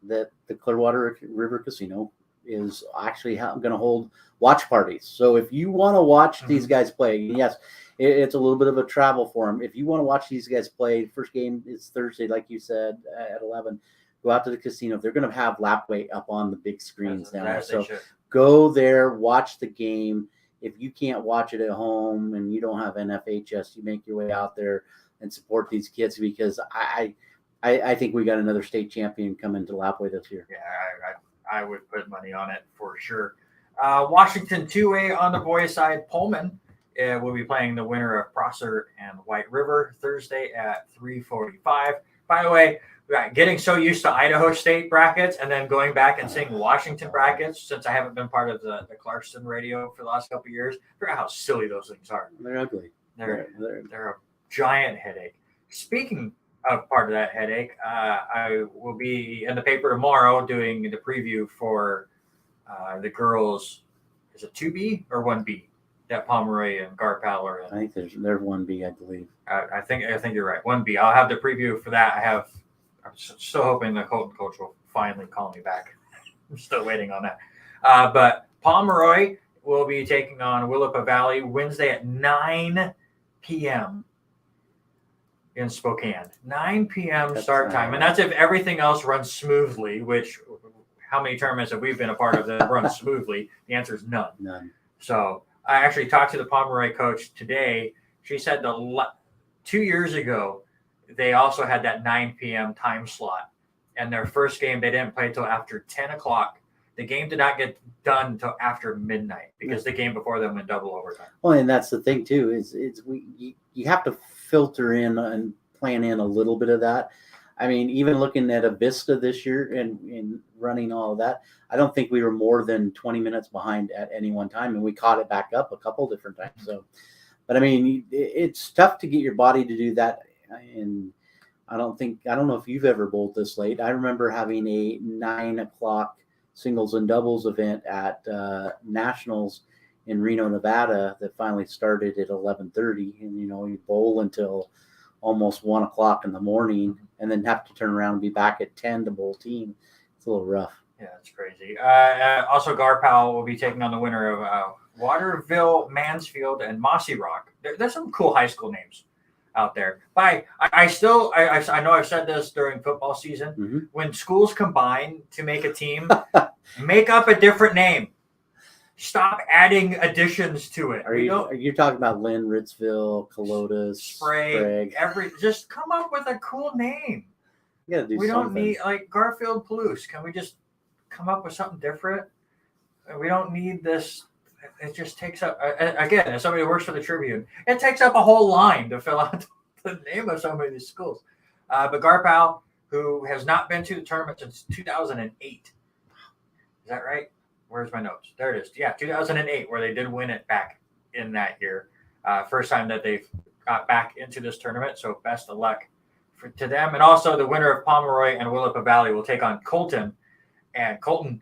that the Clearwater River Casino is actually going to hold watch parties. So if you want to watch these guys play, yes, it's a little bit of a travel for them. If you want to watch these guys play, first game is Thursday, like you said, at 11. Go out to the casino. They're going to have Lapway up on the big screens now. So go there, watch the game. If you can't watch it at home and you don't have NFHS, you make your way out there and support these kids, because I think we got another state champion coming to Lapway this year. Yeah, I would put money on it for sure. Washington 2A on the boys' side. Pullman will be playing the winner of Prosser and White River Thursday at 3:45. By the way, getting so used to Idaho State brackets and then going back and seeing Washington brackets, since I haven't been part of the Clarkston radio for the last couple of years, I forgot how silly those things are. They're ugly. They're a giant headache. Speaking of part of that headache, I will be in the paper tomorrow doing the preview for the girls. Is it 2B or 1B? That Pomeroy and Garpal are in. I think they're 1B, I believe. I think you're right. 1B. I'll have the preview for that. I'm still hoping the Colton coach will finally call me back. I'm still waiting on that. But Pomeroy will be taking on Willapa Valley Wednesday at 9 p.m. in Spokane. 9 p.m. start time. And that's if everything else runs smoothly, which how many tournaments have we been a part of that run smoothly? The answer is none. None. So I actually talked to the Pomeroy coach today. She said 2 years ago, they also had that 9 p.m. time slot. And their first game, they didn't play until after 10 o'clock. The game did not get done until after midnight because the game before them went double overtime. Well, and that's the thing too, you have to filter in and plan in a little bit of that. I mean, even looking at a Vista this year and running all of that, I don't think we were more than 20 minutes behind at any one time, and we caught it back up a couple different times. So, but I mean, it's tough to get your body to do that. And I don't know if you've ever bowled this late. I remember having a 9 o'clock singles and doubles event at Nationals in Reno, Nevada that finally started at 11:30, and you bowl until almost 1 o'clock in the morning, and then have to turn around and be back at 10 to bowl team. It's a little rough. Yeah, it's crazy. Also, Garpal will be taking on the winner of Waterville, Mansfield, and Mossy Rock. There's some cool high school names out there. But I know I've said this during football season. Mm-hmm. When schools combine to make a team, make up a different name. Stop adding additions to it. Are you talking about Lynn, Ritzville, Calotas, Sprague? Just come up with a cool name. You gotta do we something. Don't need like Garfield Palouse. Can we just come up with something different? We don't need this. It just takes up, again, as somebody who works for the Tribune, it takes up a whole line to fill out the name of some of these schools. But Garpal, who has not been to the tournament since 2008. Is that right? Where's my notes? There it is. Yeah, 2008, where they did win it back in that year. First time that they've got back into this tournament. So best of luck to them. And also the winner of Pomeroy and Willapa Valley will take on Colton. And Colton,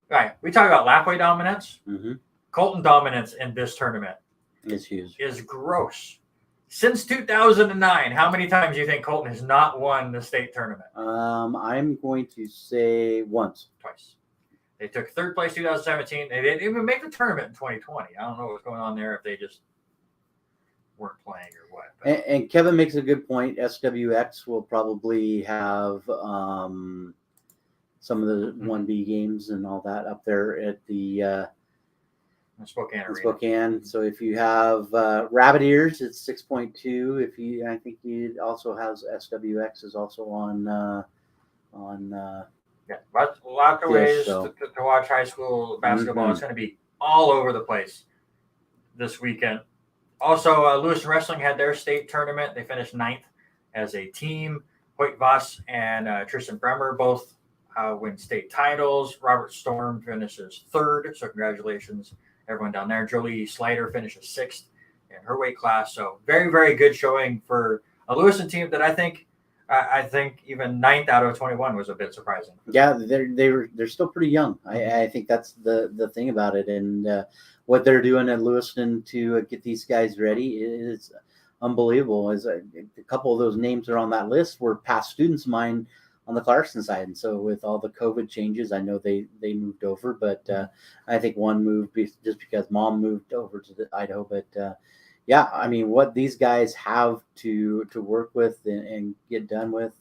right, we talk about Lapway dominance. Mm-hmm. Colton dominance in this tournament is huge. Is gross. Since 2009, how many times do you think Colton has not won the state tournament? I'm going to say once. Twice. They took third place 2017. They didn't even make the tournament in 2020. I don't know what's going on there, if they just weren't playing or what. And Kevin makes a good point. SWX will probably have some of the 1B games and all that up there at the Spokane. So if you have Rabbit Ears, it's 6.2. I think he also has SWX is also on. Yeah, lots of ways to watch high school basketball. Mm-hmm. It's going to be all over the place this weekend. Also, Lewiston Wrestling had their state tournament. They finished 9th as a team. Hoyt Voss and Tristan Bremer both win state titles. Robert Storm finishes 3rd, so congratulations everyone down there. Jolie Slider finishes 6th in her weight class. So very, very good showing for a Lewiston team that I think even 9th out of 21 was a bit surprising. Yeah, they're still pretty young. I think that's the thing about it. And what they're doing at Lewiston to get these guys ready is unbelievable. As a couple of those names are on that list were past students of mine on the Clarkson side, and so with all the COVID changes, I know they moved over, but I think one moved just because mom moved over to the Idaho. But yeah, I mean, what these guys have to work with and get done with,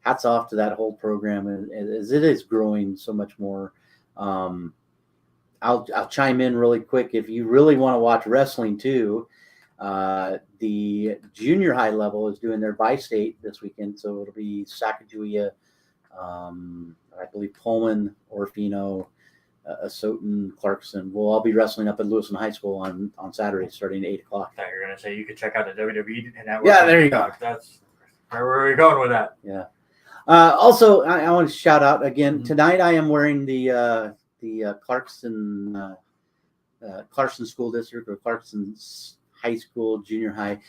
hats off to that whole program, as it is growing so much more. I'll chime in really quick. If you really want to watch wrestling too, the junior high level is doing their bi-state this weekend, so it'll be Sacagawea, I believe Pullman, Orfino, Asotin, Clarkson. We'll all be wrestling up at Lewiston High School on Saturday, starting at 8:00. I thought you were going to say you could check out the WWE network. Yeah, there you go. That's where are we going with that? Yeah. Also, I want to shout out again tonight. I am wearing the Clarkson School District, or Clarkson High School, junior high.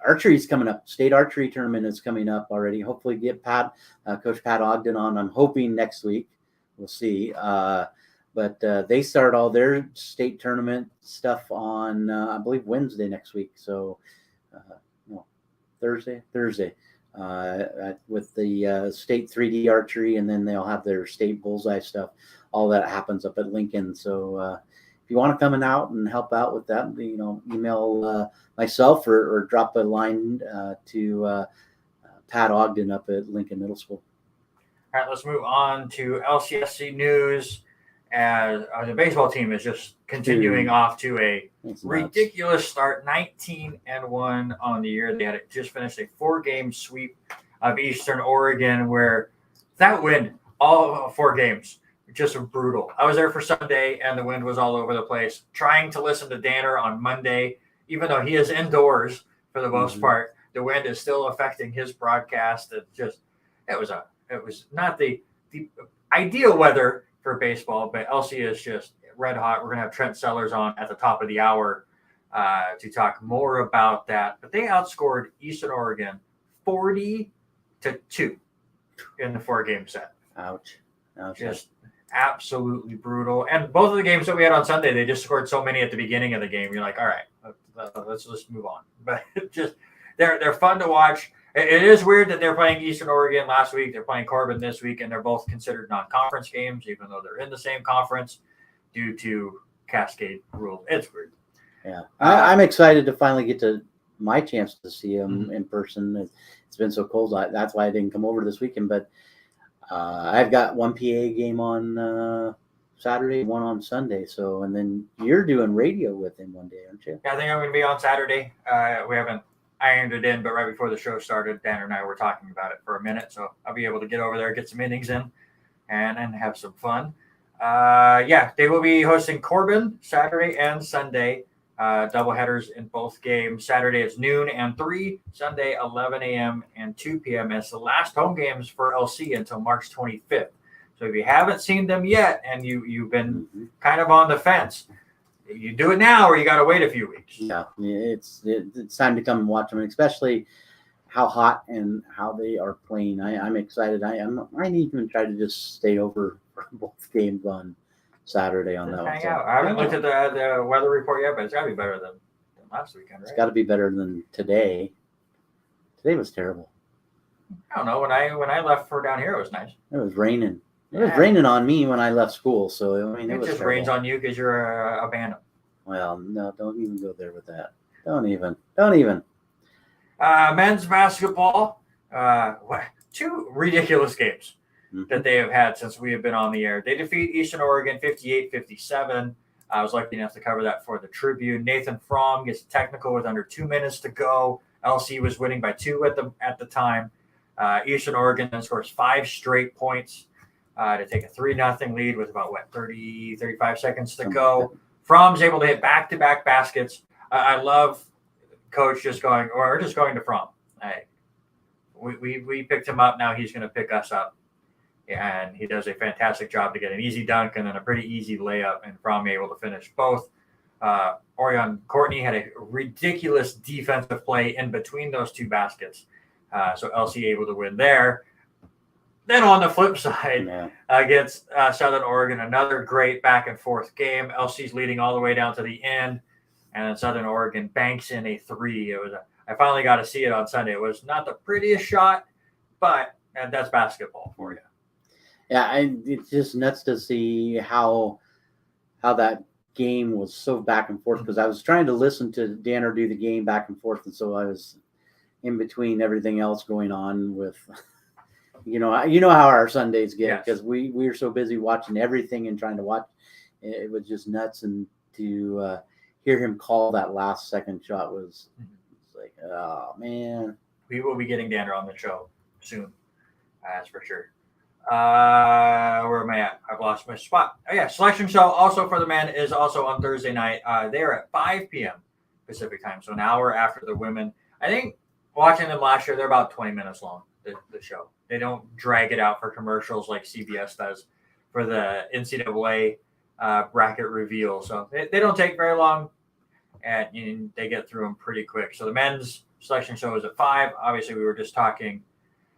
Archery is coming up. State archery tournament is coming up already. Hopefully get Coach Pat Ogden on. I'm hoping next week. We'll see. But they start all their state tournament stuff on, I believe, Wednesday next week. So, Thursday. With the state 3D archery, and then they'll have their state bullseye stuff. All that happens up at Lincoln. So if you want to come out and help out with that, email myself or drop a line to Pat Ogden up at Lincoln Middle School. All right, let's move on to LCSC news. As the baseball team is just continuing off to a ridiculous start, 19-1 on the year. They had just finished a 4-game sweep of Eastern Oregon, where that wind, all 4 games, just brutal. I was there for Sunday, and the wind was all over the place. Trying to listen to Danner on Monday, even though he is indoors for the most part, the wind is still affecting his broadcast. It was not the ideal weather for baseball, but LC is just red hot. We're going to have Trent Sellers on at the top of the hour to talk more about that. But they outscored Eastern Oregon 40-2 in the 4-game set. Ouch. Just absolutely brutal. And both of the games that we had on Sunday, they just scored so many at the beginning of the game. You're like, all right, let's just move on. But just they're fun to watch. It is weird that they're playing Eastern Oregon last week. They're playing Corbin this week, and they're both considered non-conference games, even though they're in the same conference due to Cascade rules. It's weird. Yeah, I'm excited to finally get to my chance to see them in person. It's been so cold. That's why I didn't come over this weekend. But I've got one PA game on Saturday, one on Sunday. So, and then you're doing radio with him one day, aren't you? Yeah, I think I'm going to be on Saturday. We haven't ironed it in, but right before the show started, Danner and I were talking about it for a minute. So I'll be able to get over there, get some innings in, and have some fun. They will be hosting Corbin Saturday and Sunday, doubleheaders in both games. Saturday it's noon and 3, Sunday 11 a.m. and 2 p.m. It's the last home games for LC until March 25th. So if you haven't seen them yet and you've been kind of on the fence, you do it now or you got to wait a few weeks. Yeah, it's time to come and watch them, especially how hot and how they are playing. I'm excited. I need to even try to just stay over for both games on Saturday on that one. Hang out. I haven't looked at the weather report yet, but it's got to be better than last weekend, right? It's got to be better than today. Today was terrible. I don't know. When I left for down here, it was nice. It was raining. It was raining on me when I left school, so I mean, it was just terrible. rains on you because you're a bandit. Well, no, don't even go there with that. Don't even. Men's basketball, 2 ridiculous games that they have had since we have been on the air. They defeat Eastern Oregon 58-57. I was lucky enough to cover that for the Tribune. Nathan Fromm gets technical with under 2 minutes to go. LC was winning by 2 at the time. Eastern Oregon then scores 5 straight points to take a 3-0 lead with about 35 seconds to go. Fromm's able to hit back-to-back baskets. I love Coach just going to Fromm. We picked him up. Now he's going to pick us up. And he does a fantastic job to get an easy dunk and then a pretty easy layup. And Fromm able to finish both. Orion Courtney had a ridiculous defensive play in between those 2 baskets. So LC able to win there. Then on the flip side, Yeah. against Southern Oregon, another great back and forth game. LC's leading all the way down to the end, and then Southern Oregon banks in a 3. I finally got to see it on Sunday. It was not the prettiest shot, but that's basketball for you. Yeah, it's just nuts to see how that game was so back and forth, because I was trying to listen to Danner do the game back and forth, and so I was in between everything else going on with, you know how our Sundays get, because we were so busy watching everything and trying to watch. It was just nuts, and to hear him call that last second shot was like, oh man. We will be getting Danner on the show soon, that's for sure. Where am I at? I've lost my spot. Oh yeah, selection show also for the men is also on Thursday night. They're at 5 p.m. Pacific time, so an hour after the women. I think watching them last year, they're about 20 minutes long, the show. They don't drag it out for commercials like CBS does for the NCAA bracket reveal. So they don't take very long, and they get through them pretty quick. So the men's selection show is at 5. Obviously, we were just talking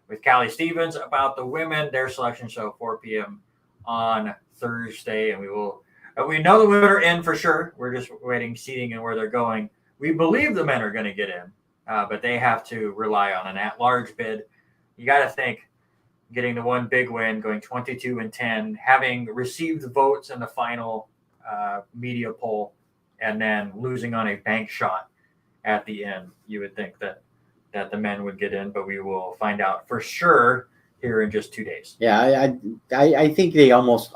with Callie Stevens about the women, their selection show 4 p.m. on Thursday, and we know the women are in for sure. We're just waiting seating and where they're going. We believe the men are going to get in, but they have to rely on an at-large bid. You got to think getting the one big win, going 22-10, having received the votes in the final media poll, and then losing on a bank shot at the end. You would think that the men would get in, but we will find out for sure here in just 2 days. Yeah, I think they almost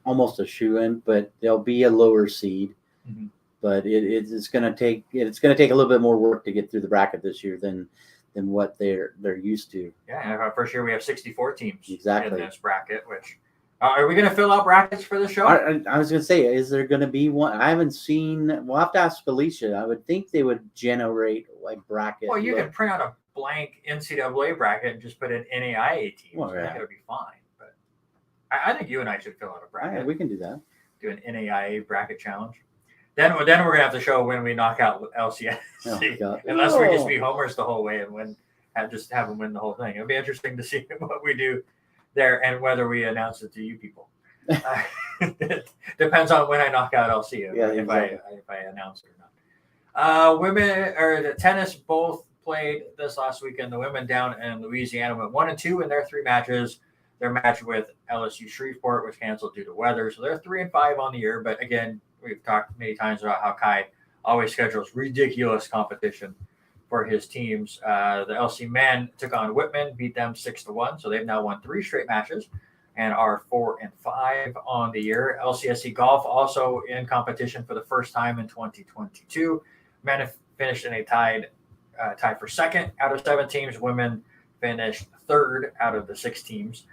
a shoe-in, but they'll be a lower seed. Mm-hmm. But it's going to take a little bit more work to get through the bracket this year than what they're used to. Yeah, and our first year we have 64 teams exactly in this bracket. Which are we going to fill out brackets for the show? I was going to say, is there going to be one? I haven't seen. We'll have to ask Felicia. I would think they would generate like bracket. Well, you can print out a blank NCAA bracket and just put in NAIA teams. Well, I think it'll be fine. But I think you and I should fill out a bracket. Right, we can do that. Do an NAIA bracket challenge. Then we're gonna have to show when we knock out LCSC. Oh, Unless we just be homers the whole way and win, just have them win the whole thing. It'll be interesting to see what we do there and whether we announce it to you people. It depends on when I knock out LC. If I announce it or not. Women or the tennis both played this last weekend. The women down in Louisiana went 1-2 in their 3 matches. Their match with LSU Shreveport was canceled due to weather, so they're 3-5 on the year. But again, we've talked many times about how Kai always schedules ridiculous competition for his teams. The LC men took on Whitman, beat them 6-1, so they've now won 3 straight matches and are 4-5 on the year. LCSC golf also in competition for the first time in 2022. Men have finished in a tie for second out of 7 teams. Women finished third out of the 6 teams.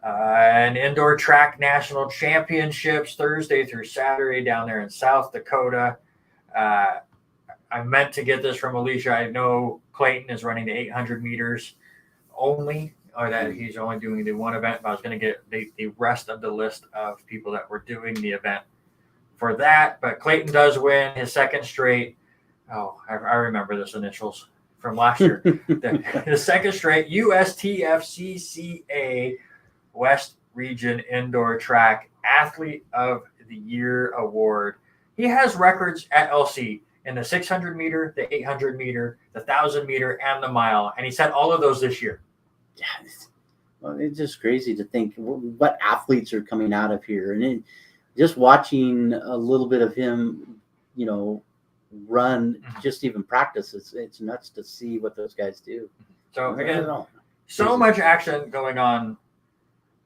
And indoor track national championships Thursday through Saturday down there in South Dakota. I meant to get this from Alicia. I know Clayton is running the 800 meters only, or that he's only doing the one event, but I was going to get the rest of the list of people that were doing the event for that. But Clayton does win his second straight. Oh, I remember this initials from last year. the second straight USTFCCA West Region Indoor Track Athlete of the Year Award. He has records at LC in the 600 meter, the 800 meter, the 1,000 meter, and the mile. And he set all of those this year. Yeah, well, it's just crazy to think what athletes are coming out of here. And just watching a little bit of him, run, just even practice, it's nuts to see what those guys do. So again, so much action going on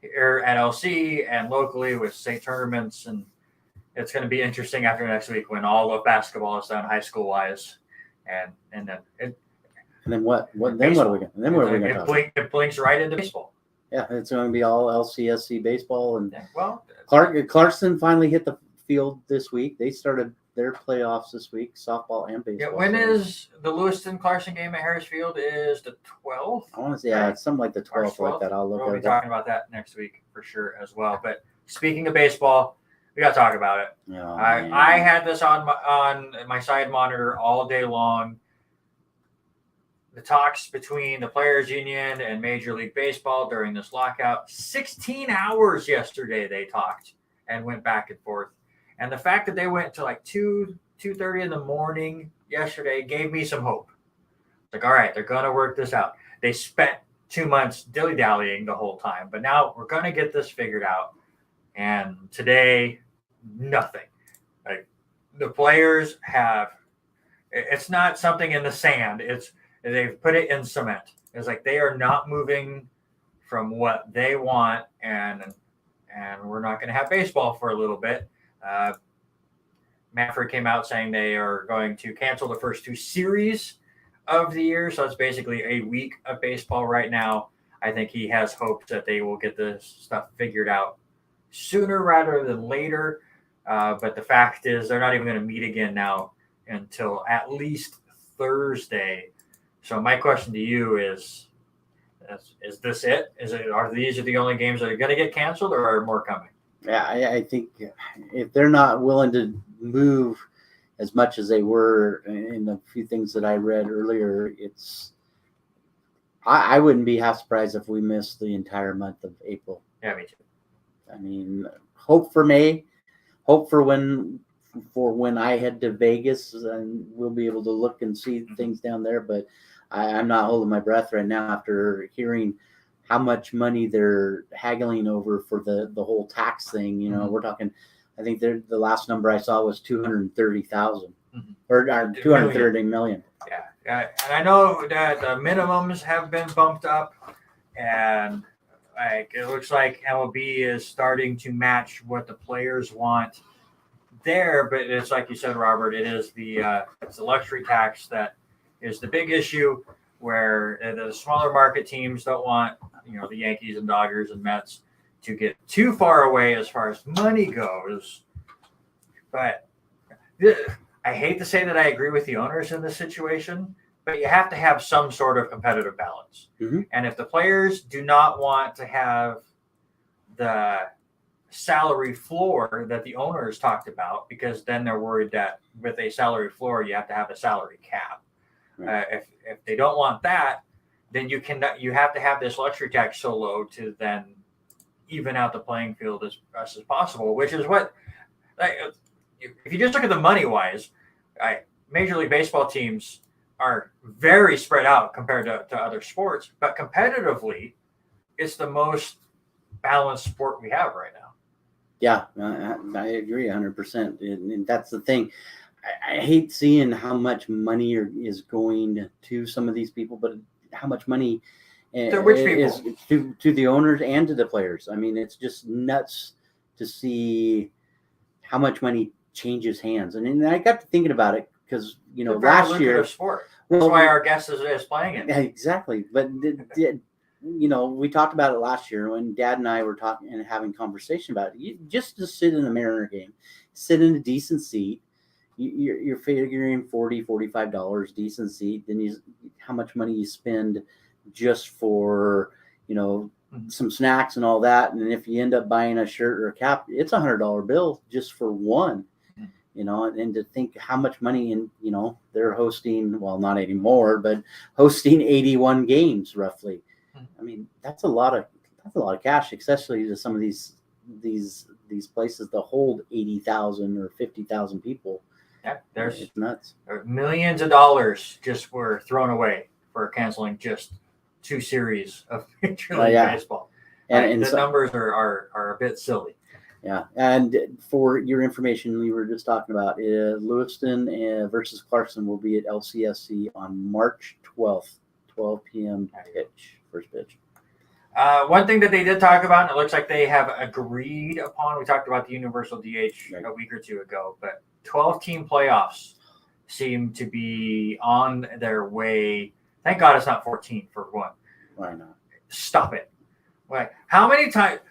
here at LC and locally with state tournaments, and it's going to be interesting after next week when all of basketball is done high school wise, and then what are we going to talk about? It blinks right into baseball. Yeah, it's going to be all LCSC baseball, and well, Clarkson finally hit the field this week. They started their playoffs this week, softball and baseball. Yeah, when is the Lewiston-Clarkson game at Harris Field? Is the 12th? I want to say, it's something like the 12th, like that. We'll be talking about that next week for sure as well. But speaking of baseball, we got to talk about it. Oh, I had this on my side monitor all day long. the talks between the Players Union and Major League Baseball during this lockout. 16 hours yesterday they talked and went back and forth. And the fact that they went to like 2:30 in the morning yesterday gave me some hope. Like, all right, they're going to work this out. They spent 2 months dilly-dallying the whole time, but now we're going to get this figured out. And today, nothing. Like, the players have, it's not something in the sand. They've put it in cement. It's like they are not moving from what they want, and we're not going to have baseball for a little bit. Manfred came out saying they are going to cancel the first 2 series of the year. So it's basically a week of baseball right now. I think he has hopes that they will get this stuff figured out sooner rather than later. But the fact is they're not even going to meet again now until at least Thursday. So my question to you is this it? Are these the only games that are going to get canceled, or are more coming? Yeah, I think if they're not willing to move as much as they were in the few things that I read earlier, I wouldn't be half surprised if we missed the entire month of April. Yeah, me too. I mean, hope for May, hope for when I head to Vegas, and we'll be able to look and see things down there. But I'm not holding my breath right now after hearing how much money they're haggling over for the whole tax thing. You know, we're talking, I think the last number I saw was 230,000 or 230 million. Yeah. And I know that the minimums have been bumped up, and like it looks like MLB is starting to match what the players want there. But it's like you said, Robert, it's the luxury tax that is the big issue, where the smaller market teams don't want, the Yankees and Dodgers and Mets to get too far away as far as money goes. But I hate to say that I agree with the owners in this situation, but you have to have some sort of competitive balance. And if the players do not want to have the salary floor that the owners talked about, because then they're worried that with a salary floor, you have to have a salary cap. If they don't want that, then you have to have this luxury tax so low to then even out the playing field as best as possible, which is what, if you just look at the money wise, Major League Baseball teams are very spread out compared to other sports, but competitively, it's the most balanced sport we have right now. Yeah, I agree 100%. And that's the thing. I hate seeing how much money is going to some of these people, but how much money is to the owners and to the players. I mean, it's just nuts to see how much money changes hands. And I got to thinking about it because, last year, sport. That's why our guest is playing it. Exactly. But we talked about it last year when Dad and I were talking and having conversation about it. Just to sit in a Mariner game, sit in a decent seat. You're figuring $40, $45 decent seat. Then how much money you spend just for, some snacks and all that. And if you end up buying a shirt or a cap, it's $100 bill just for one, and to think how much money they're hosting, well, not anymore, but hosting 81 games roughly. I mean, that's a lot of cash, especially to some of these places that hold 80,000 or 50,000 people. Yeah, it's nuts. Millions of dollars just were thrown away for canceling just 2 series of Major League Baseball. And the numbers are a bit silly. Yeah, and for your information, we were just talking about Lewiston versus Clarkson will be at LCSC on March 12th, 12 p.m. first pitch. One thing that they did talk about, and it looks like they have agreed upon, we talked about the universal DH a week or two ago, but 12-team playoffs seem to be on their way. Thank God it's not 14 for one. Why not? Stop it. How many times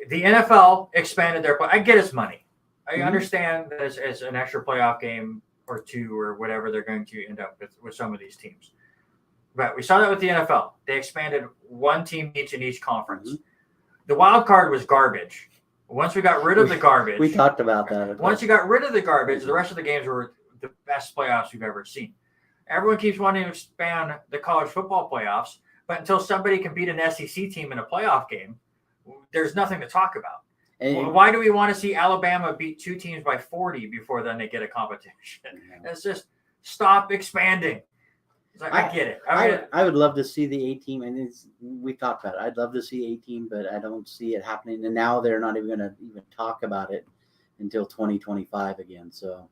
the NFL expanded their play? I get it's money. I understand that it's an extra playoff game or two or whatever they're going to end up with some of these teams. But we saw that with the NFL. They expanded one team each in each conference. The wild card was garbage. Once we got rid of the garbage. We talked about that. Once you got rid of the garbage, the rest of the games were the best playoffs we've ever seen. Everyone keeps wanting to expand the college football playoffs, but until somebody can beat an SEC team in a playoff game, there's nothing to talk about. And Why do we want to see Alabama beat 2 teams by 40 before then they get a competition? It's just stop expanding. It's like, I get it. I would love to see the A-team, and we talked about it. I'd love to see A-team, but I don't see it happening. And now they're not even going to even talk about it until 2025 again. So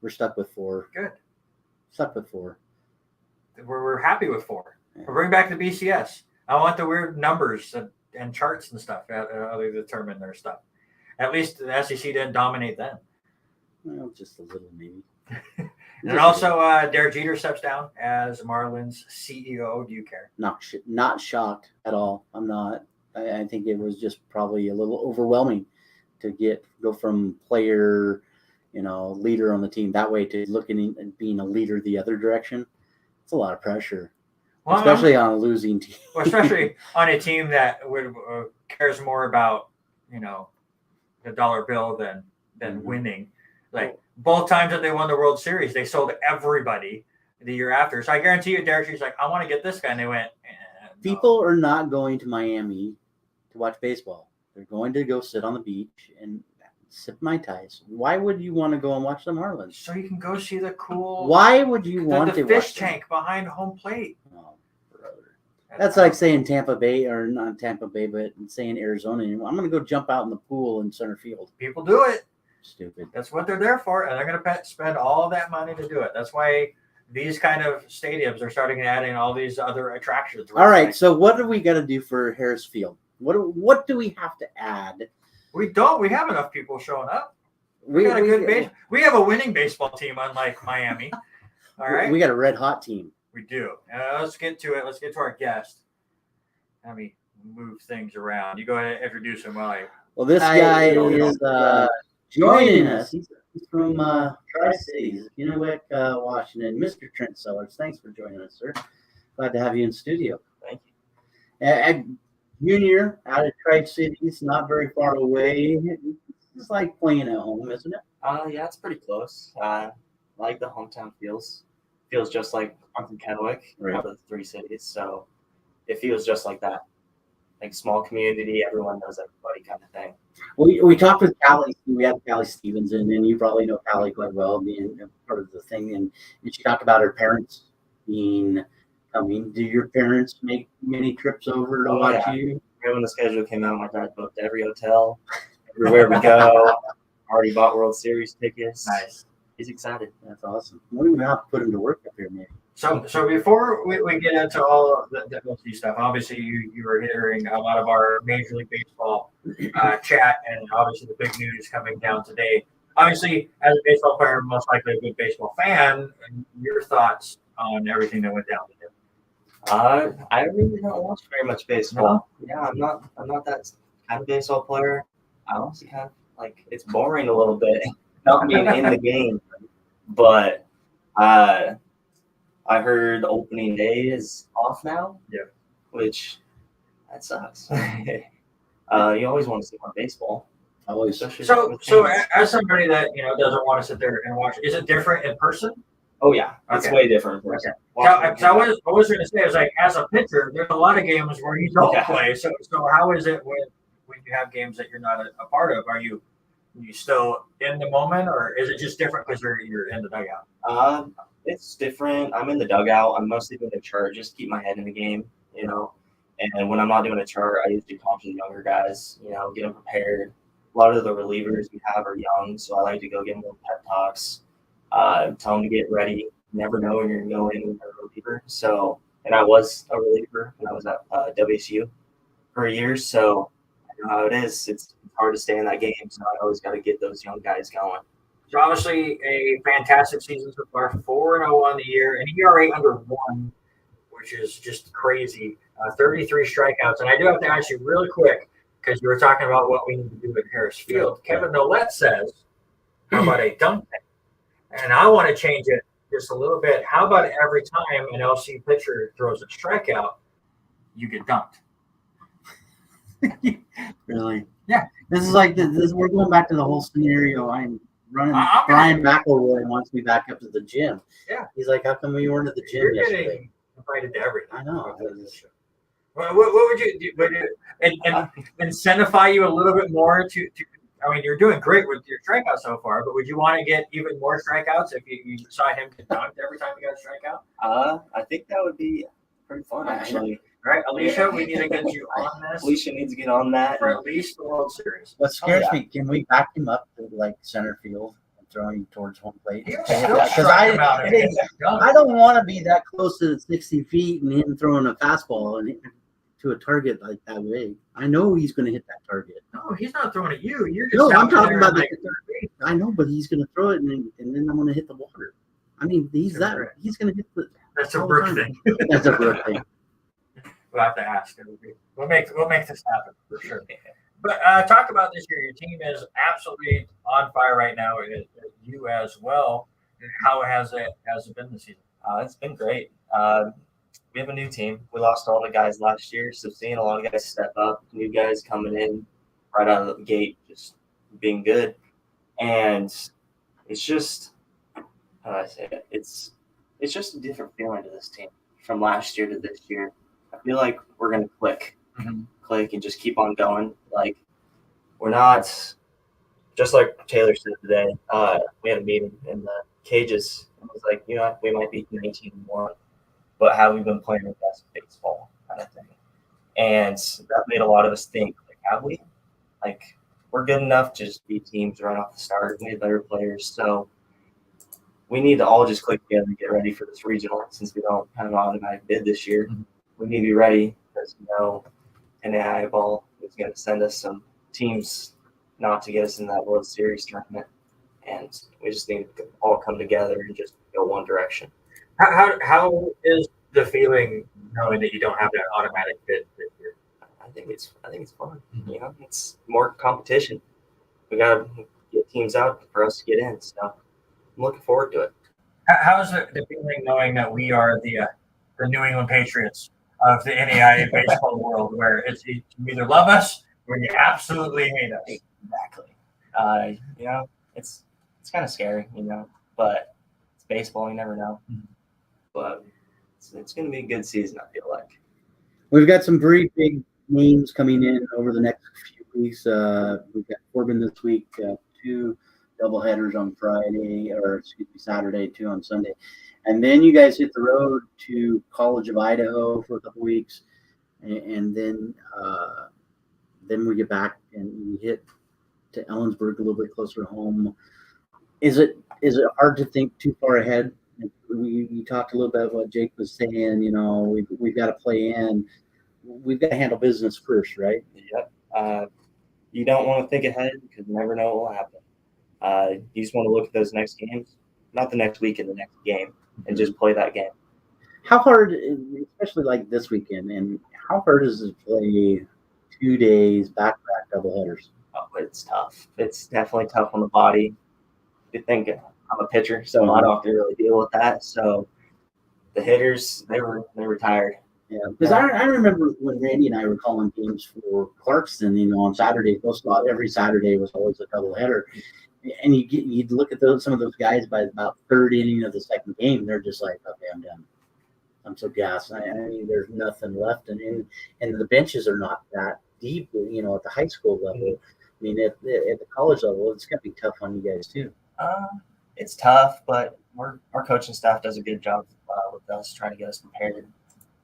we're stuck with 4. Good. Stuck with 4. We're happy with 4. Yeah. We'll bring back the BCS. I want the weird numbers and charts and stuff how they determine their stuff. At least the SEC didn't dominate then. Well, just a little maybe. And also, Derek Jeter steps down as Marlins CEO. Do you care? Not shocked at all. I'm not. I think it was just probably a little overwhelming to go from player, leader on the team that way to looking and being a leader the other direction. It's a lot of pressure, especially on a losing team. Well, especially on a team that cares more about the dollar bill than winning. Like both times that they won the World Series, they sold everybody the year after. So I guarantee you, Derek Jeter's like, I want to get this guy, and they went. People are not going to Miami to watch baseball. They're going to go sit on the beach and sip Mai Tais. Why would you want to go and watch the Marlins? So you can go see the cool. Why would you want the to fish watch tank behind home plate? Oh, brother. That's like saying Tampa Bay, or not Tampa Bay, but saying Arizona. I'm going to go jump out in the pool in center field. People do it. Stupid. That's what they're there for, and they're going to spend all that money to do it. That's why these kind of stadiums are starting to add in all these other attractions. All right, so what do we got to do for Harris Field? What do we have to add? We don't. We have enough people showing up. We got a good base. We have a winning baseball team, unlike Miami. All right. We got a red hot team. We do. Let's get to it. Let's get to our guest. Let me move things around. You go ahead and introduce him. Well, this guy is joining us. He's from Tri-Cities, Kennewick, Washington. Mr. Trent Sellers, thanks for joining us, sir. Glad to have you in studio. Thank you. Junior out of Tri-Cities, not very far away. It's like playing at home, isn't it? Yeah, it's pretty close. I like the hometown feels. Feels just like I'm from Kennewick, out of the 3 cities, so it feels just like that. Like small community, everyone knows everybody kind of thing. We talked with Callie. We had Callie Stevens in, and you probably know Callie quite well, being part of the thing. And she talked about her parents coming. Do your parents make many trips over to watch you? Right when the schedule came out, my dad booked every hotel, everywhere we go. Already bought World Series tickets. Nice. He's excited. That's awesome. We have to put him to work up here, maybe. So before we get into all of the LC stuff, obviously you were hearing a lot of our Major League Baseball chat, and obviously the big news coming down today. Obviously, as a baseball player, most likely a good baseball fan, your thoughts on everything that went down today? I really don't watch very much baseball. No? Yeah, I'm not that kind of baseball player. I honestly kind of like it's boring a little bit, not being in the game. But I heard opening day is off now. Yeah. Which that sucks. You always want to see more baseball. Always. So as somebody that doesn't want to sit there and watch, is it different in person? Oh yeah, it's way different. Okay. So I was going to say, I was like, as a pitcher, there's a lot of games where you don't play. So how is it when you have games that you're not a part of? Are you still in the moment, or is it just different because you're in the dugout? It's different. I'm in the dugout. I'm mostly doing a chart, just keep my head in the game, And when I'm not doing a chart, I usually talk to the younger guys, get them prepared. A lot of the relievers we have are young, so I like to go give them little pep talks, tell them to get ready. You never know when you're going to go in with a reliever. So, and I was a reliever when I was at WSU for a year, so I know how it is. It's hard to stay in that game, so I always got to get those young guys going. So obviously a fantastic season so far, 4-0 on the year, an ERA under 1, which is just crazy. 33 strikeouts. And I do have to ask you really quick, because you were talking about what we need to do at Harris Field. Kevin Nolet says, how about a dunk tank? And I want to change it just a little bit. How about every time an LC pitcher throws a strikeout, you get dunked? Really? Yeah. This is like we're going back to the whole scenario. Brian McElroy wants me back up to the gym. Yeah. He's like, how come we weren't at the gym You're yesterday? getting invited to everything. I know. What would you do? And incentivize you a little bit more to I mean, you're doing great with your strikeouts so far, but would you want to get even more strikeouts if you saw him get dunked every time you got a strikeout? I think that would be pretty fun, actually. Right, Alicia, we need to get you on this Alicia needs to get on that. for at least the World Series. What scares yeah. me, can we back him up to like center field and throw him towards home plate? He'll Because still strike him out if he gets dunked. I don't want to be that close to the 60 feet and him throwing a fastball and to a target like that way. I know he's going to hit that target. No, he's not throwing at you. You're just No, I'm out talking there about like the- third base. I know, but he's going to throw it and then I'm going to hit the water. I mean, he's going to hit the. That's a all the Brooke time. thing. That's a Brooke thing. We'll have to ask. We'll make this happen for sure. But talk about this year. Your team is absolutely on fire right now. You as well. How has it been this season? It's been great. We have a new team. We lost all the guys last year, so seeing a lot of guys step up, new guys coming in right out of the gate, just being good. And it's just, how do I say it? It's just a different feeling to this team from last year to this year. I feel like we're going to click and just keep on going. Like, we're not, just like Taylor said today, we had a meeting in the cages. And it was like, you know, we might be 19-1, but have we been playing the best baseball kind of thing? And that made a lot of us think, like, have we? Like, we're good enough to just beat teams right off the start. We have better players. So we need to all just click together and get ready for this regional since we don't have an automatic bid this year. We need to be ready because, you know, NAIA ball is going to send us some teams not to get us in that World Series tournament. And we just need to all come together and just go one direction. How is the feeling knowing that you don't have that automatic bid this year? I think it's fun. You know, it's more competition. We got to get teams out for us to get in. So I'm looking forward to it. How is the feeling knowing that we are the New England Patriots of the NAIA baseball world, where you either love us or you absolutely hate us? Exactly. You know, it's kind of scary, you know, but it's baseball. You never know. But it's going to be a good season, I feel like. We've got some pretty big names coming in over the next few weeks. We've got Corbin this week, 2 doubleheaders on Saturday, 2 on Sunday. And then you guys hit the road to College of Idaho for a couple weeks. And then we get back and we hit to Ellensburg a little bit closer to home. Is it hard to think too far ahead? We talked a little bit about what Jake was saying. You know, we've got to play in. We've got to handle business first, right? Yep. You don't want to think ahead because you never know what will happen. You just want to look at those next games, not the next week and the next game, and just play that game. How hard, especially like this weekend, and how hard is it to play 2 days back-to-back doubleheaders? Oh, it's tough. It's definitely tough on the body. You think I'm a pitcher, so I don't have to really deal with that. So the hitters, they were tired. Yeah, because I remember when Randy and I were calling games for Clarkston, you know, on Saturday. Every Saturday was always a doubleheader, and you'd look at some of those guys by about third inning of the second game, they're just like, okay, I'm done. I'm so gassed. I mean, there's nothing left, and the benches are not that deep, you know, at the high school level. I mean, at the college level, it's gonna be tough on you guys too. It's tough, but our coaching staff does a good job with us trying to get us prepared.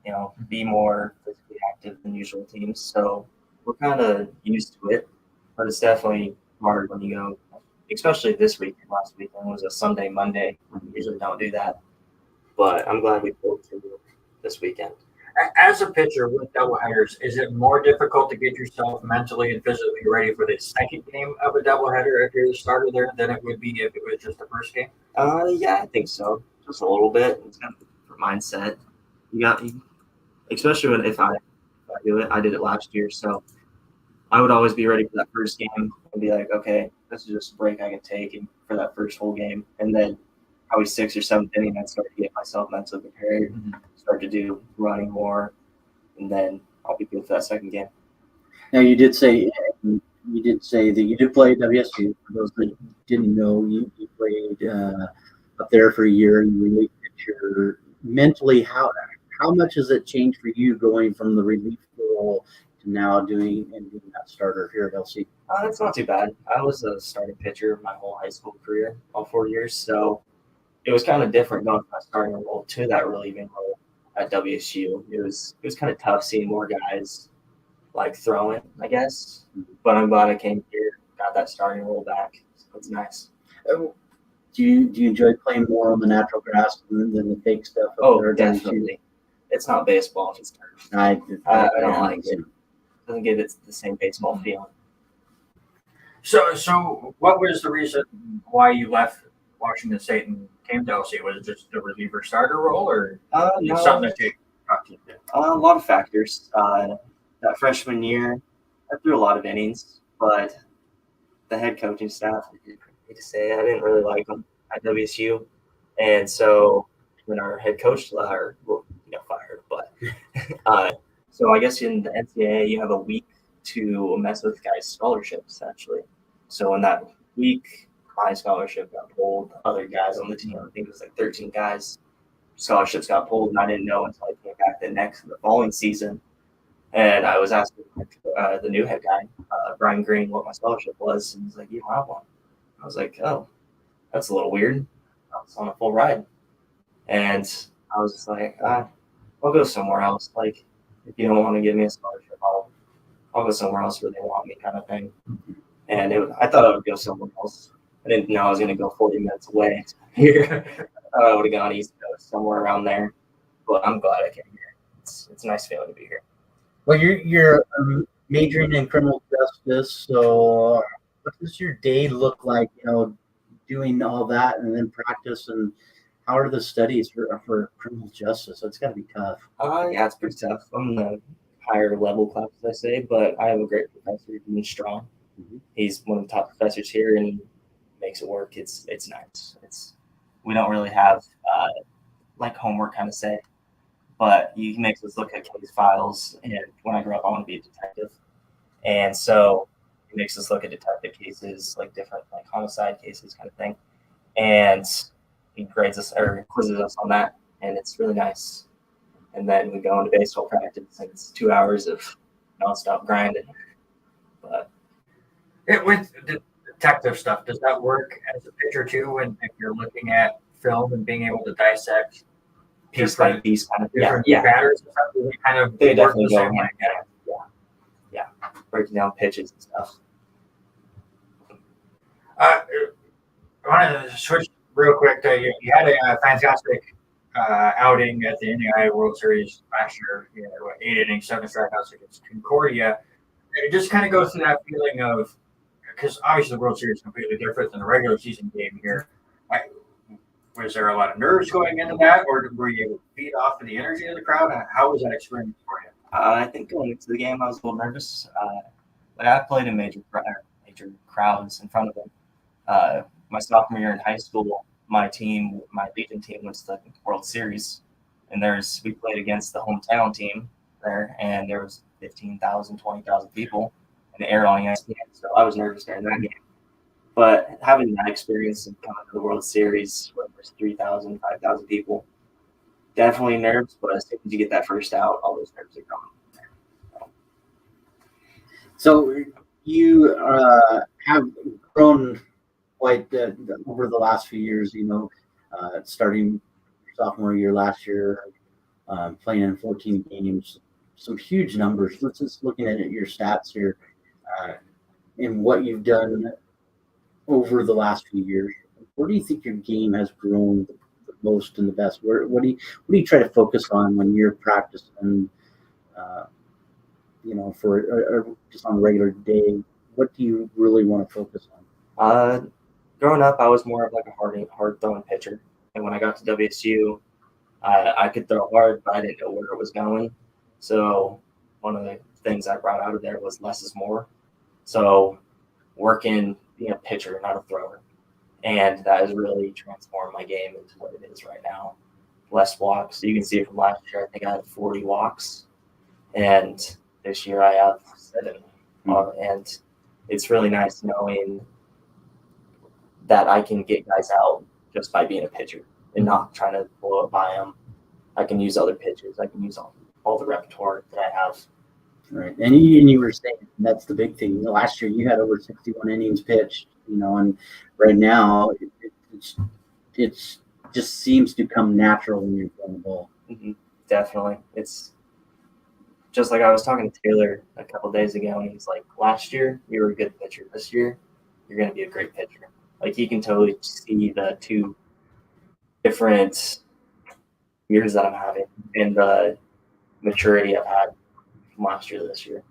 You know, be more physically active than usual teams. So we're kind of used to it, but it's definitely hard when you go, especially this week. Last weekend was a Sunday, Monday. We usually don't do that, but I'm glad we pulled through this weekend. As a pitcher with doubleheaders, is it more difficult to get yourself mentally and physically ready for the second game of a doubleheader if you're the starter there than it would be if it was just the first game? Yeah, I think so. Just a little bit. It's kind of a mindset. Especially if I do it. I did it last year, so I would always be ready for that first game and be like, okay, this is just a break I can take and for that first whole game. And then probably 6th or 7th inning, I'd start to get myself mentally prepared, start to do running more, and then I'll be good for that second game. Now, you did say you did say that you did play at WSU. For those that didn't know, you played up there for a year. You relief pitcher. Mentally, how much has it changed for you going from the relief role to now doing that starter here at LC? That's not too bad. I was a starting pitcher my whole high school career, all 4 years. So it was kind of different going from a starting role to that relieving role at WSU. It was kind of tough seeing more guys like throwing, I guess. But I'm glad I came here, got that starting role back. So it's nice. Do you enjoy playing more on the natural grass than the fake stuff? Oh, definitely. It's not baseball. It's turf. I don't like it. It doesn't give it the same baseball feeling. So what was the reason why you left Washington State and came to LC? Was it just the reliever starter role, or No, something that Jake talked to you about? a lot of factors. That freshman year, I threw a lot of innings, but the head coaching staff, I hate to say it, I didn't really like them at WSU. And so when our head coach fired, but so I guess in the NCAA, you have a week to mess with guys' scholarships, actually. So in that week, my scholarship got pulled. Other guys on the team, I think it was like 13 guys, scholarships got pulled, and I didn't know until I came back the following season. And I was asking the new head guy, Brian Green, what my scholarship was, and he's like, "You don't have one." I was like, "Oh, that's a little weird." I was on a full ride, and I was just like, "I'll go somewhere else. Like, if you don't want to give me a scholarship, I'll go somewhere else where they want me," kind of thing. And I thought I would go somewhere else. I didn't know I was going to go 40 minutes away here. I thought I would have gone East Coast, somewhere around there. But I'm glad I came here. It's a nice feeling to be here. Well, you're majoring in criminal justice, so what does your day look like? Doing all that and then practice, and how are the studies for criminal justice? It's got to be tough. Yeah, it's pretty tough. I'm in the higher level class, as I say, but I have a great professor, Dean Strong. Mm-hmm. He's one of the top professors here, and he makes it work. It's nice. We don't really have like homework kind of say. But he makes us look at case files, and when I grow up, I want to be a detective. And so he makes us look at detective cases, like different like homicide cases kind of thing. And he grades us or quizzes us on that, and it's really nice. And then we go into baseball practice, and it's 2 hours of nonstop grinding. But with the detective stuff, does that work as a pitcher too? And if you're looking at film and being able to dissect piece by piece, kind of different batters and stuff, they definitely go hand in hand. Yeah, breaking down pitches and stuff. I want to switch real quick. You had a fantastic outing at the Indiana World Series last year. 8 innings, 7 strikeouts against Concordia. It just kind of goes through that feeling of, because obviously the World Series is completely different than the regular season game here. Was there a lot of nerves going into that, or were you able to feed off of the energy of the crowd? How was that experience for you? I think going into the game, I was a little nervous. I played in major crowds in front of them. My sophomore year in high school, my Legion team went to the World Series, and we played against the hometown team there, and there was 15,000, 20,000 people, and the air on ESPN. So I was nervous during that game. But having that experience and coming to the World Series where there's 3,000, 5,000 people, definitely nerves. But as soon as you get that first out, all those nerves are gone. So you have grown quite over the last few years. Starting sophomore year last year, playing in 14 games, some huge numbers. Let's just looking at your stats here and what you've done over the last few years. Where do you think your game has grown the most and the best? What do you try to focus on when you're practicing? For just on a regular day, what do you really want to focus on? Growing up, I was more of like a hard throwing pitcher, and when I got to WSU, I could throw hard, but I didn't know where it was going. So one of the things I brought out of there was less is more. So working being a pitcher, not a thrower. And that has really transformed my game into what it is right now. Less walks. You can see it from last year. I think I had 40 walks. And this year I have 7. And it's really nice knowing that I can get guys out just by being a pitcher and not trying to blow it by them. I can use other pitches. I can use all the repertoire that I have. Right, and you were saying that's the big thing. Last year you had over 61 innings pitched, and right now it's just seems to come natural when you're throwing the ball. Mm-hmm. Definitely, it's just like I was talking to Taylor a couple days ago, and he's like, "Last year you were a good pitcher. This year you're going to be a great pitcher." Like he can totally see the two different years that I'm having and the maturity I've had from last year to this year.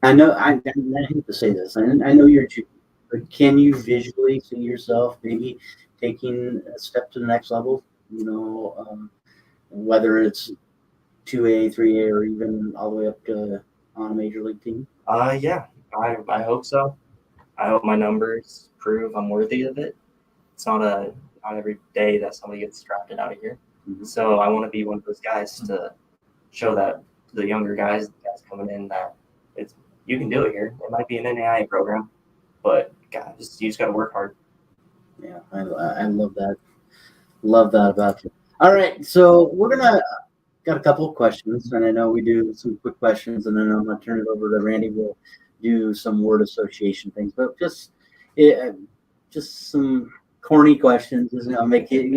I know. I hate to say this. I know you're junior, but can you visually see yourself maybe taking a step to the next level? Whether it's 2A, 3A, or even all the way up to on a major league team. Yeah, I hope so. I hope my numbers prove I'm worthy of it. It's not every day that somebody gets drafted out of here. Mm-hmm. So I want to be one of those guys to show that to the younger guys, the guys coming in, that you can do it here. It might be an NAIA program, but God, you just got to work hard. Yeah, I love that. Love that about you. All right, so we're got a couple of questions, and I know we do some quick questions, and then I'm gonna turn it over to Randy. We'll do some word association things, but just some corny questions, make it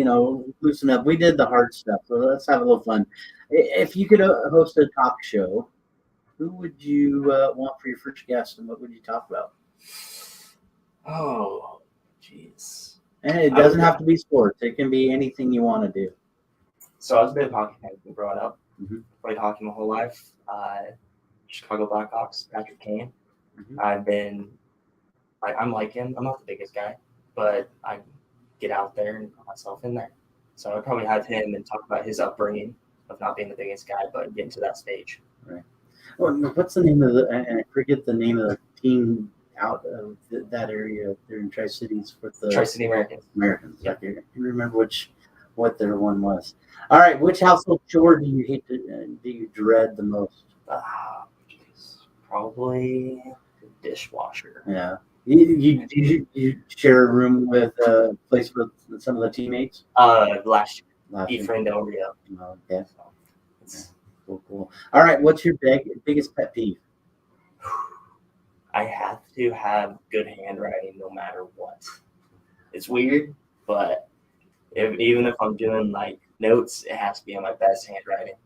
loosen up. We did the hard stuff, so let's have a little fun. If you could host a talk show, who would you want for your first guest, and what would you talk about? Oh, jeez. And it doesn't have to be sports. It can be anything you want to do. So I was a big hockey fan growing up. Mm-hmm. Played hockey my whole life. Chicago Blackhawks, Patrick Kane. Mm-hmm. I'm like him. I'm not the biggest guy, but I get out there and put myself in there. So I'd probably have him and talk about his upbringing of not being the biggest guy, but getting to that stage. Right. Well, what's the name of and I forget the name of the team out of that area there in Tri-Cities with the Tri-City Americans. Yeah. I can remember what their one was. All right, which household chore do you dread the most? Probably the dishwasher. Yeah. You share a room with place with some of the teammates? Last year. Efrain Del Rio. Oh, okay. Cool. All right, what's your biggest pet peeve? I have to have good handwriting no matter what. It's weird, but even if I'm doing like notes, it has to be on my best handwriting.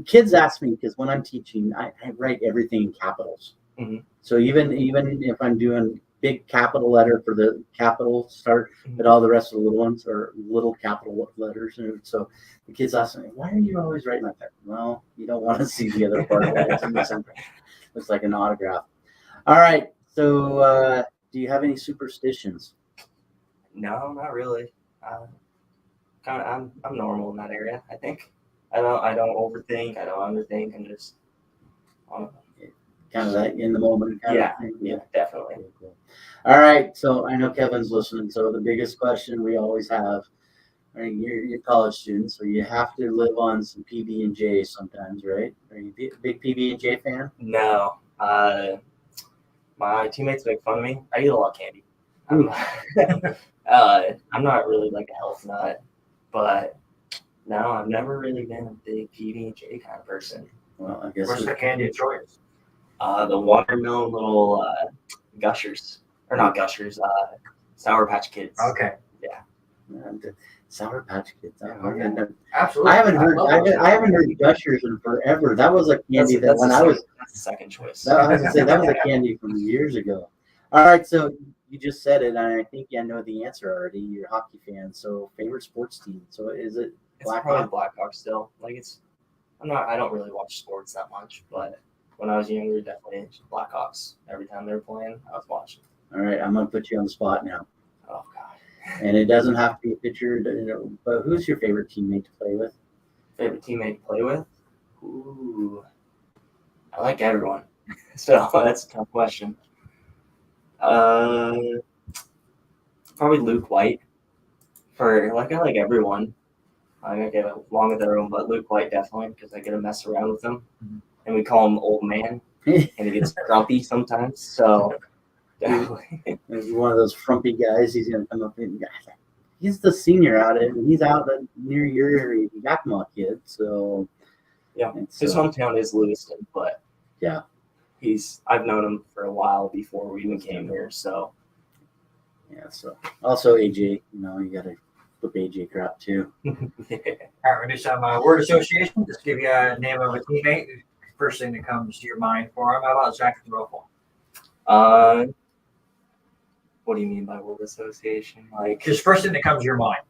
Kids ask me because when I'm teaching, I write everything in capitals. Mm-hmm. So even if I'm doing big capital letter for the capital start, but all the rest of the little ones are little capital letters. And so the kids ask me, "Why are you always writing like that?" Well, you don't want to see the other part of it. Looks like an autograph. All right. So do you have any superstitions? No, not really. I'm normal in that area. I think I don't overthink. I don't underthink. I'm just kind of that in the moment kind of thing. Yeah, definitely. Cool. All right. So I know Kevin's listening. So the biggest question we always have. I mean, you're a college student, so you have to live on some PB&J sometimes, right? Are you a big PB&J fan? No. My teammates make fun of me. I eat a lot of candy. I'm not really like a health nut, but no, I've never really been a big PB&J kind of person. Well, I guess. What's the candy of choice? The watermelon little gushers, or not gushers, Sour Patch Kids. Okay. Yeah. Sour Patch Kids. Absolutely. I haven't heard gushers in forever. That was a candy that's the second choice. I was gonna say that was a candy from years ago. All right, so you just said it, and I think I know the answer already. You're a hockey fan, so favorite sports team. So is it Blackhawks? Blackhawks still. Like I don't really watch sports that much, but when I was younger, definitely Blackhawks. Every time they were playing, I was watching. All right, I'm gonna put you on the spot now. Oh God. And it doesn't have to be a pitcher, but who's your favorite teammate to play with? Favorite teammate to play with? Ooh, I like everyone. So that's a tough question. Probably Luke White. I like everyone. I get along with everyone, but Luke White definitely because I get to mess around with him, and we call him Old Man and he gets grumpy sometimes. So definitely. He's one of those frumpy guys. He's gonna come up and he's the senior out of it, and he's out near your Yakima kid. So Yeah, his hometown is Lewiston, but yeah, I've known him for a while before we even came here. So yeah. So also AJ, you got to flip AJ crap too. All right, we're gonna do some word association. Just give you a name of a teammate. First thing that comes to your mind for him. How about Zach Throfel? What do you mean by word association? Like, Just first thing that comes to your mind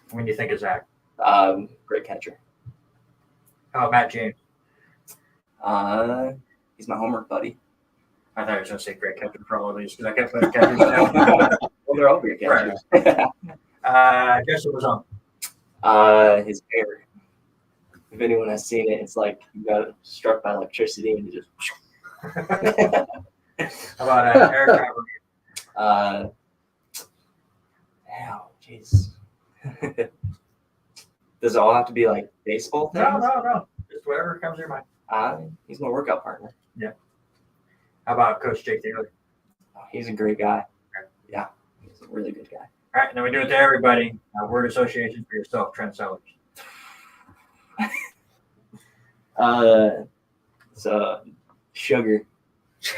when you think of Zach. great catcher. How about Matt James? He's my homework buddy. I thought I was going to say great catcher for all of these because I kept putting catchers down. Well, they're all great catchers. Justin was on. His hair. If anyone has seen it, it's like you got struck by electricity and you just. How about Eric Trevor? Jeez. Does it all have to be like baseball things? No. Just whatever comes to your mind. He's my workout partner. Yeah. How about Coach Jake Taylor? Oh, he's a great guy. Yeah, he's a really good guy. All right, and then we do it to everybody. Word association for yourself, Trent Sellers. So sugar.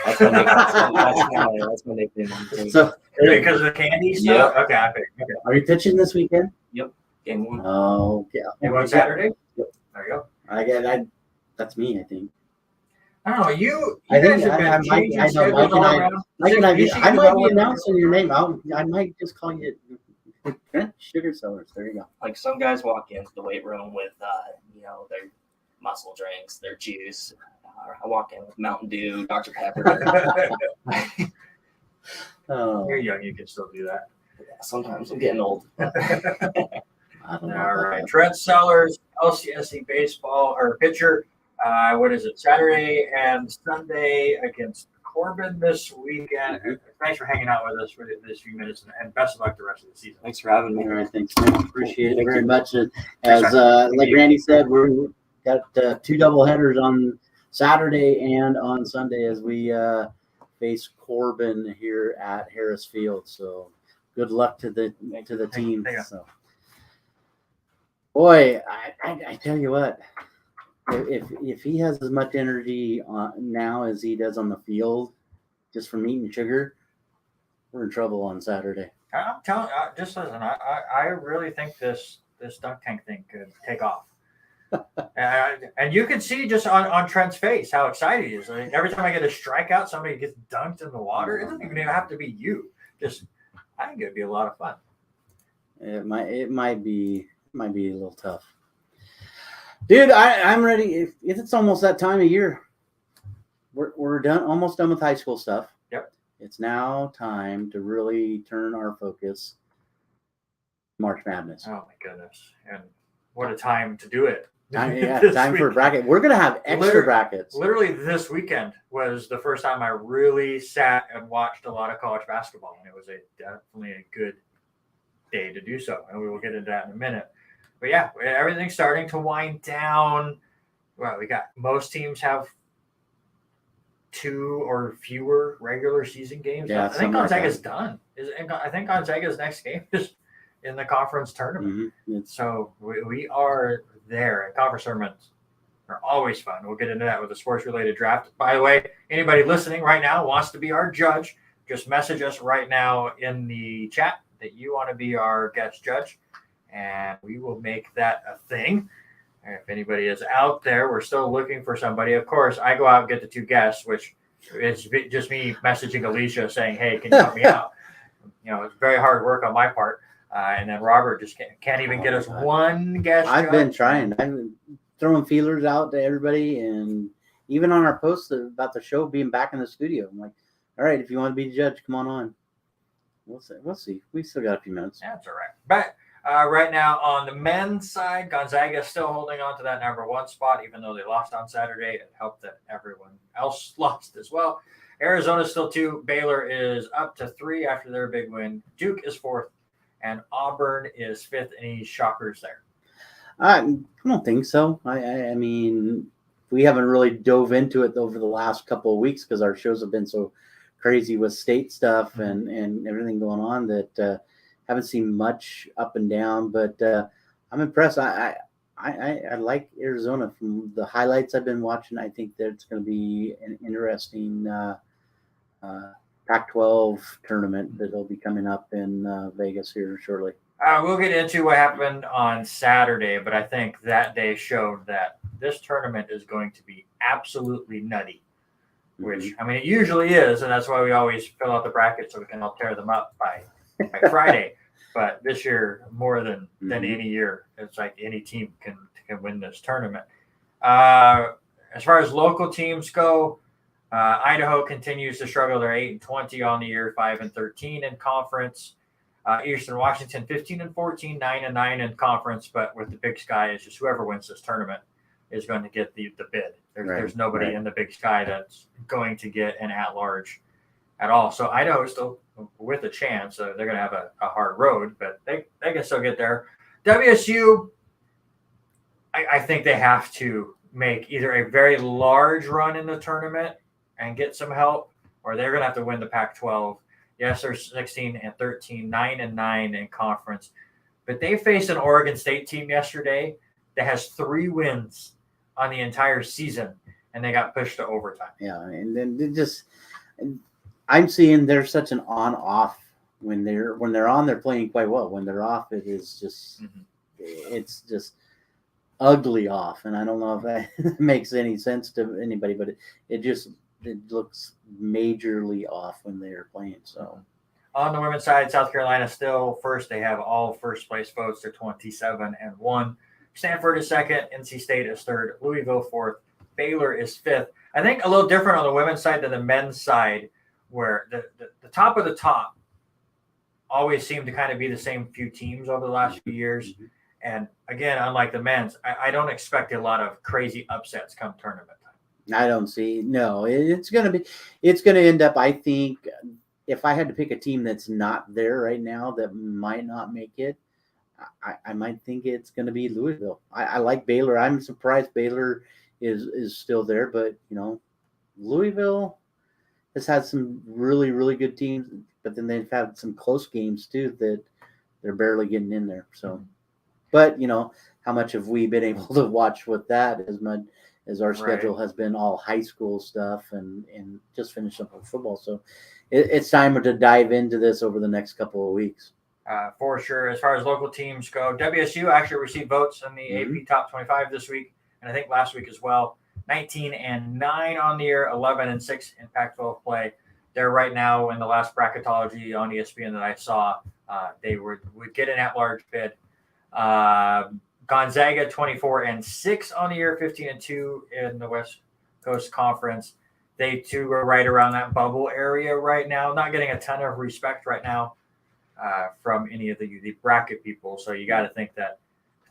That's my nickname. That's my nickname on the team. So Because of the candy stuff? Yeah. Okay, I figured. Okay. are you pitching this weekend? Game one. Oh, yeah. You on Saturday? Yep. There you go. That's me, I think. I don't know. You I guys think have been changing I know schedules Mike and all I- around. Mike and You should I go might out be with- announcing your name. I might just call you Trent Sugar Sellers. There you go. Like some guys walk into the weight room with, their muscle drinks, their juice. I walk in with Mountain Dew, Dr. Pepper. Oh, You're young. You can still do that. Sometimes I'm getting old. I don't know. All about right. that. Trent Sellers, LCSC baseball or pitcher. What is it? Saturday and Sunday against Corbin this weekend. Thanks for hanging out with us for this few minutes, and best of luck the rest of the season. Thanks for having me. All right, thanks. Man. Appreciate it very much. And as like Randy said, we're got two double headers on Saturday and on Sunday as we face Corbin here at Harris Field. So good luck to the team. Thank you. So, boy, I tell you what, if he has as much energy now as he does on the field, just from eating sugar, we're in trouble on Saturday. I'm telling. Just listen. I really think this dunk tank thing could take off. And you can see just on Trent's face how excited he is. I mean, every time I get a strikeout, somebody gets dunked in the water. It doesn't even have to be you. I think it'd be a lot of fun. It might be a little tough, dude. I'm ready. If it's almost that time of year, we're almost done with high school stuff. Yep. It's now time to really turn our focus March Madness. Oh my goodness! And what a time to do it. Time for a bracket. We're gonna have extra brackets. Literally, this weekend was the first time I really sat and watched a lot of college basketball, and it was definitely a good day to do so. And we will get into that in a minute. But yeah, everything's starting to wind down. Well, most teams have 2 or fewer regular season games. Yeah, I think something like Gonzaga's that. done. I think Gonzaga's next game is in the conference tournament. Mm-hmm. So we are there, and conference tournaments are always fun. We'll get into that with the sports-related draft. By the way, anybody listening right now wants to be our judge, just message us right now in the chat that you want to be our guest judge, and we will make that a thing. And if anybody is out there, we're still looking for somebody. Of course, I go out and get the 2 guests, which is just me messaging Alicia saying, hey, can you help me out? It's very hard work on my part. And then Robert just can't even get us one guest. I've been trying. I've been throwing feelers out to everybody, and even on our posts about the show being back in the studio, I'm like, all right, if you want to be the judge, come on. We'll see. We still got a few minutes. That's all right. But right now on the men's side, Gonzaga is still holding on to that number 1 spot, even though they lost on Saturday. It helped that everyone else lost as well. Arizona's still 2. Baylor is up to 3 after their big win. Duke is 4th. And Auburn is 5th. Any shockers there? I don't think so. I mean, we haven't really dove into it over the last couple of weeks because our shows have been so crazy with state stuff and everything going on that haven't seen much up and down. But I'm impressed. I like Arizona from the highlights I've been watching. I think that it's going to be an interesting Pac-12 tournament that'll be coming up in Vegas here shortly. We'll get into what happened on Saturday, but I think that day showed that this tournament is going to be absolutely nutty, which, I mean, it usually is, and that's why we always fill out the brackets so we can all tear them up by Friday. But this year, more than any year, it's like any team can win this tournament. As far as local teams go, Idaho continues to struggle. They're 8-20 on the year, 5-13 in conference. Eastern Washington 15-14, 9-9 in conference. But with the Big Sky, it's just whoever wins this tournament is going to get the bid. There's nobody in the Big Sky that's going to get an at-large at all. So Idaho is still with a chance. They're going to have a hard road, but they can still get there. WSU, I think they have to make either a very large run in the tournament and get some help, or they're going to have to win the Pac-12. Yes, they're 16-13, 9-9 in conference, but they faced an Oregon State team yesterday that has 3 wins on the entire season, and they got pushed to overtime. Yeah, and then I'm seeing there's such an on-off. When they're on, they're playing quite well. When they're off, it is just it's just ugly off, and I don't know if that makes any sense to anybody, but it looks majorly off when they are playing. So on the women's side, South Carolina still first. They have all first place votes. They're 27-1. Stanford is second. NC State is third. Louisville fourth. Baylor is fifth. I think a little different on the women's side than the men's side, where the top of the top always seem to kind of be the same few teams over the last few years. And again, unlike the men's, I don't expect a lot of crazy upsets come tournament time. I don't see. No, it's going to end up, I think, if I had to pick a team that's not there right now that might not make it, I might think it's going to be Louisville. I like Baylor. I'm surprised Baylor is still there, but Louisville has had some really, really good teams, but then they've had some close games too that they're barely getting in there. So, but how much have we been able to watch with that as our schedule has been all high school stuff and just finished up with football. So it's time to dive into this over the next couple of weeks. For sure. As far as local teams go, WSU actually received votes in the AP Top 25 this week, and I think last week as well. 19-9 on the year, 11-6 in Pac-12 play. They're right now in the last bracketology on ESPN that I saw. They would get an at-large bid. Gonzaga 24-6 on the year, 15-2 in the West Coast Conference. They too are right around that bubble area right now. Not getting a ton of respect right now from any of the bracket people. So you got to think that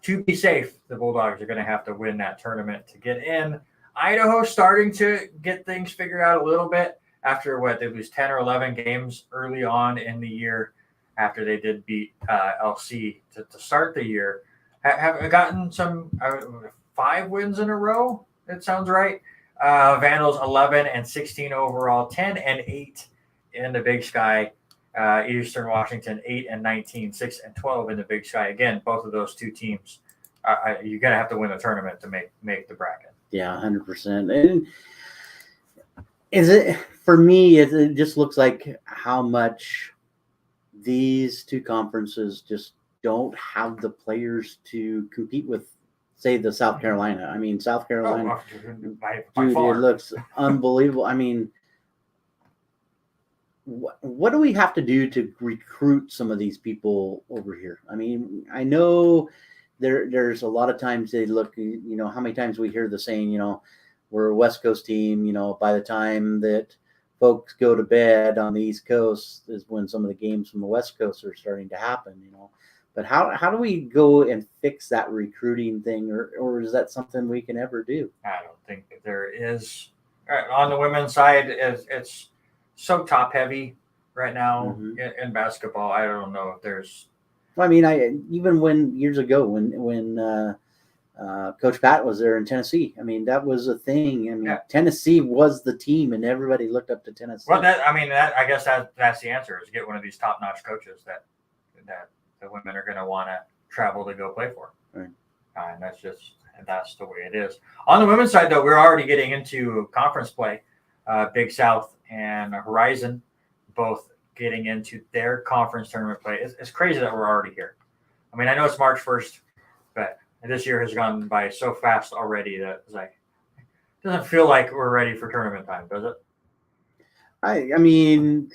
to be safe, the Bulldogs are going to have to win that tournament to get in. Idaho starting to get things figured out a little bit after they lose 10 or 11 games early on in the year after they did beat LC to start the year. Have gotten some 5 wins in a row. That sounds right. Vandals 11-16 overall, 10-8 in the Big Sky. Eastern Washington 8-19, 6-12 in the Big Sky. Again, both of those two teams, you're gonna have to win a tournament to make the bracket. Yeah, 100%. And is it for me? It just looks like how much these two conferences just don't have the players to compete with, say, the South Carolina. I mean, South Carolina, by dude, far. it looks unbelievable. I mean, what do we have to do to recruit some of these people over here? I mean, I know there's a lot of times they look, how many times we hear the saying, we're a West Coast team, by the time that folks go to bed on the East Coast is when some of the games from the West Coast are starting to happen, But how do we go and fix that recruiting thing, or is that something we can ever do? I don't think there is. On the women's side, it's so top heavy right now in basketball. I don't know if there's. Well, I mean, even when years ago when Coach Pat was there in Tennessee. I mean, that was a thing. I mean, Yeah. Tennessee was the team, and everybody looked up to Tennessee. Well, I guess that's the answer, is get one of these top-notch coaches that the women are going to want to travel to go play for. Right. And that's the way it is. On the women's side, though, we're already getting into conference play. Big South and Horizon both getting into their conference tournament play. It's crazy that we're already here. I mean, I know it's March 1st, but this year has gone by so fast already that it's like, it doesn't feel like we're ready for tournament time, does it? I mean,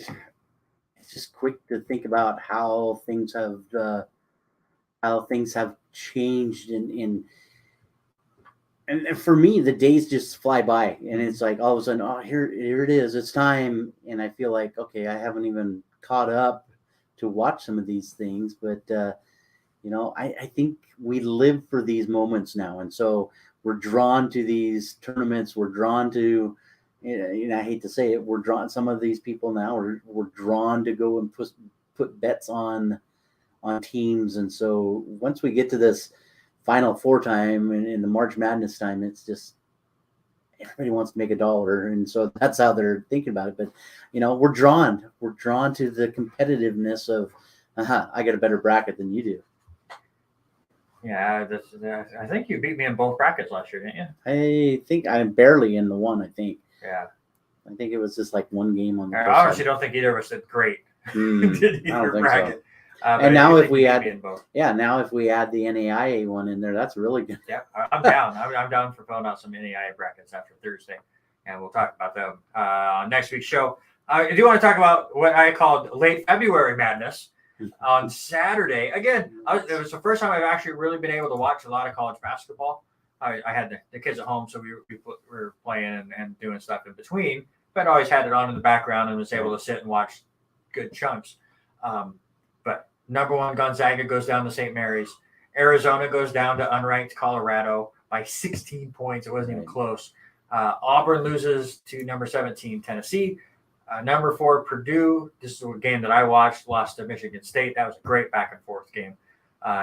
it's just quick to think about how things have changed, and for me, the days just fly by, and it's like all of a sudden, oh, here it is, it's time, and I feel like, okay, I haven't even caught up to watch some of these things, but I think we live for these moments now, and so we're drawn to these tournaments. We're drawn to, I hate to say it, we're drawn. Some of these people now we're drawn to go and put bets on teams, and so once we get to this Final Four time and in the March Madness time, it's just everybody wants to make $1, and so that's how they're thinking about it. But we're drawn to the competitiveness of, I got a better bracket than you do. Yeah, I think you beat me in both brackets last year, didn't you? I think I'm barely in the one. I think Yeah. I think it was just like one game on the. I honestly don't think either of us did great. Did I don't think bracket. so. But And I now do if think we you beat add, me in both. now if we add the NAIA one in there, that's really good. Yeah, I'm down. I'm down for filling out some NAIA brackets after Thursday, and we'll talk about them on next week's show. I do want to talk about what I called late February madness on Saturday. Again, it was the first time I've actually really been able to watch a lot of college basketball. I had the kids at home, so we were playing and doing stuff in between, but I always had it on in the background and was able to sit and watch good chunks. But number one, Gonzaga goes down to St. Mary's. Arizona goes down to unranked Colorado by 16 points. It wasn't even close. Auburn loses to number 17, Tennessee. Number 4, Purdue. This is a game that I watched, lost to Michigan State. That was a great back and forth game.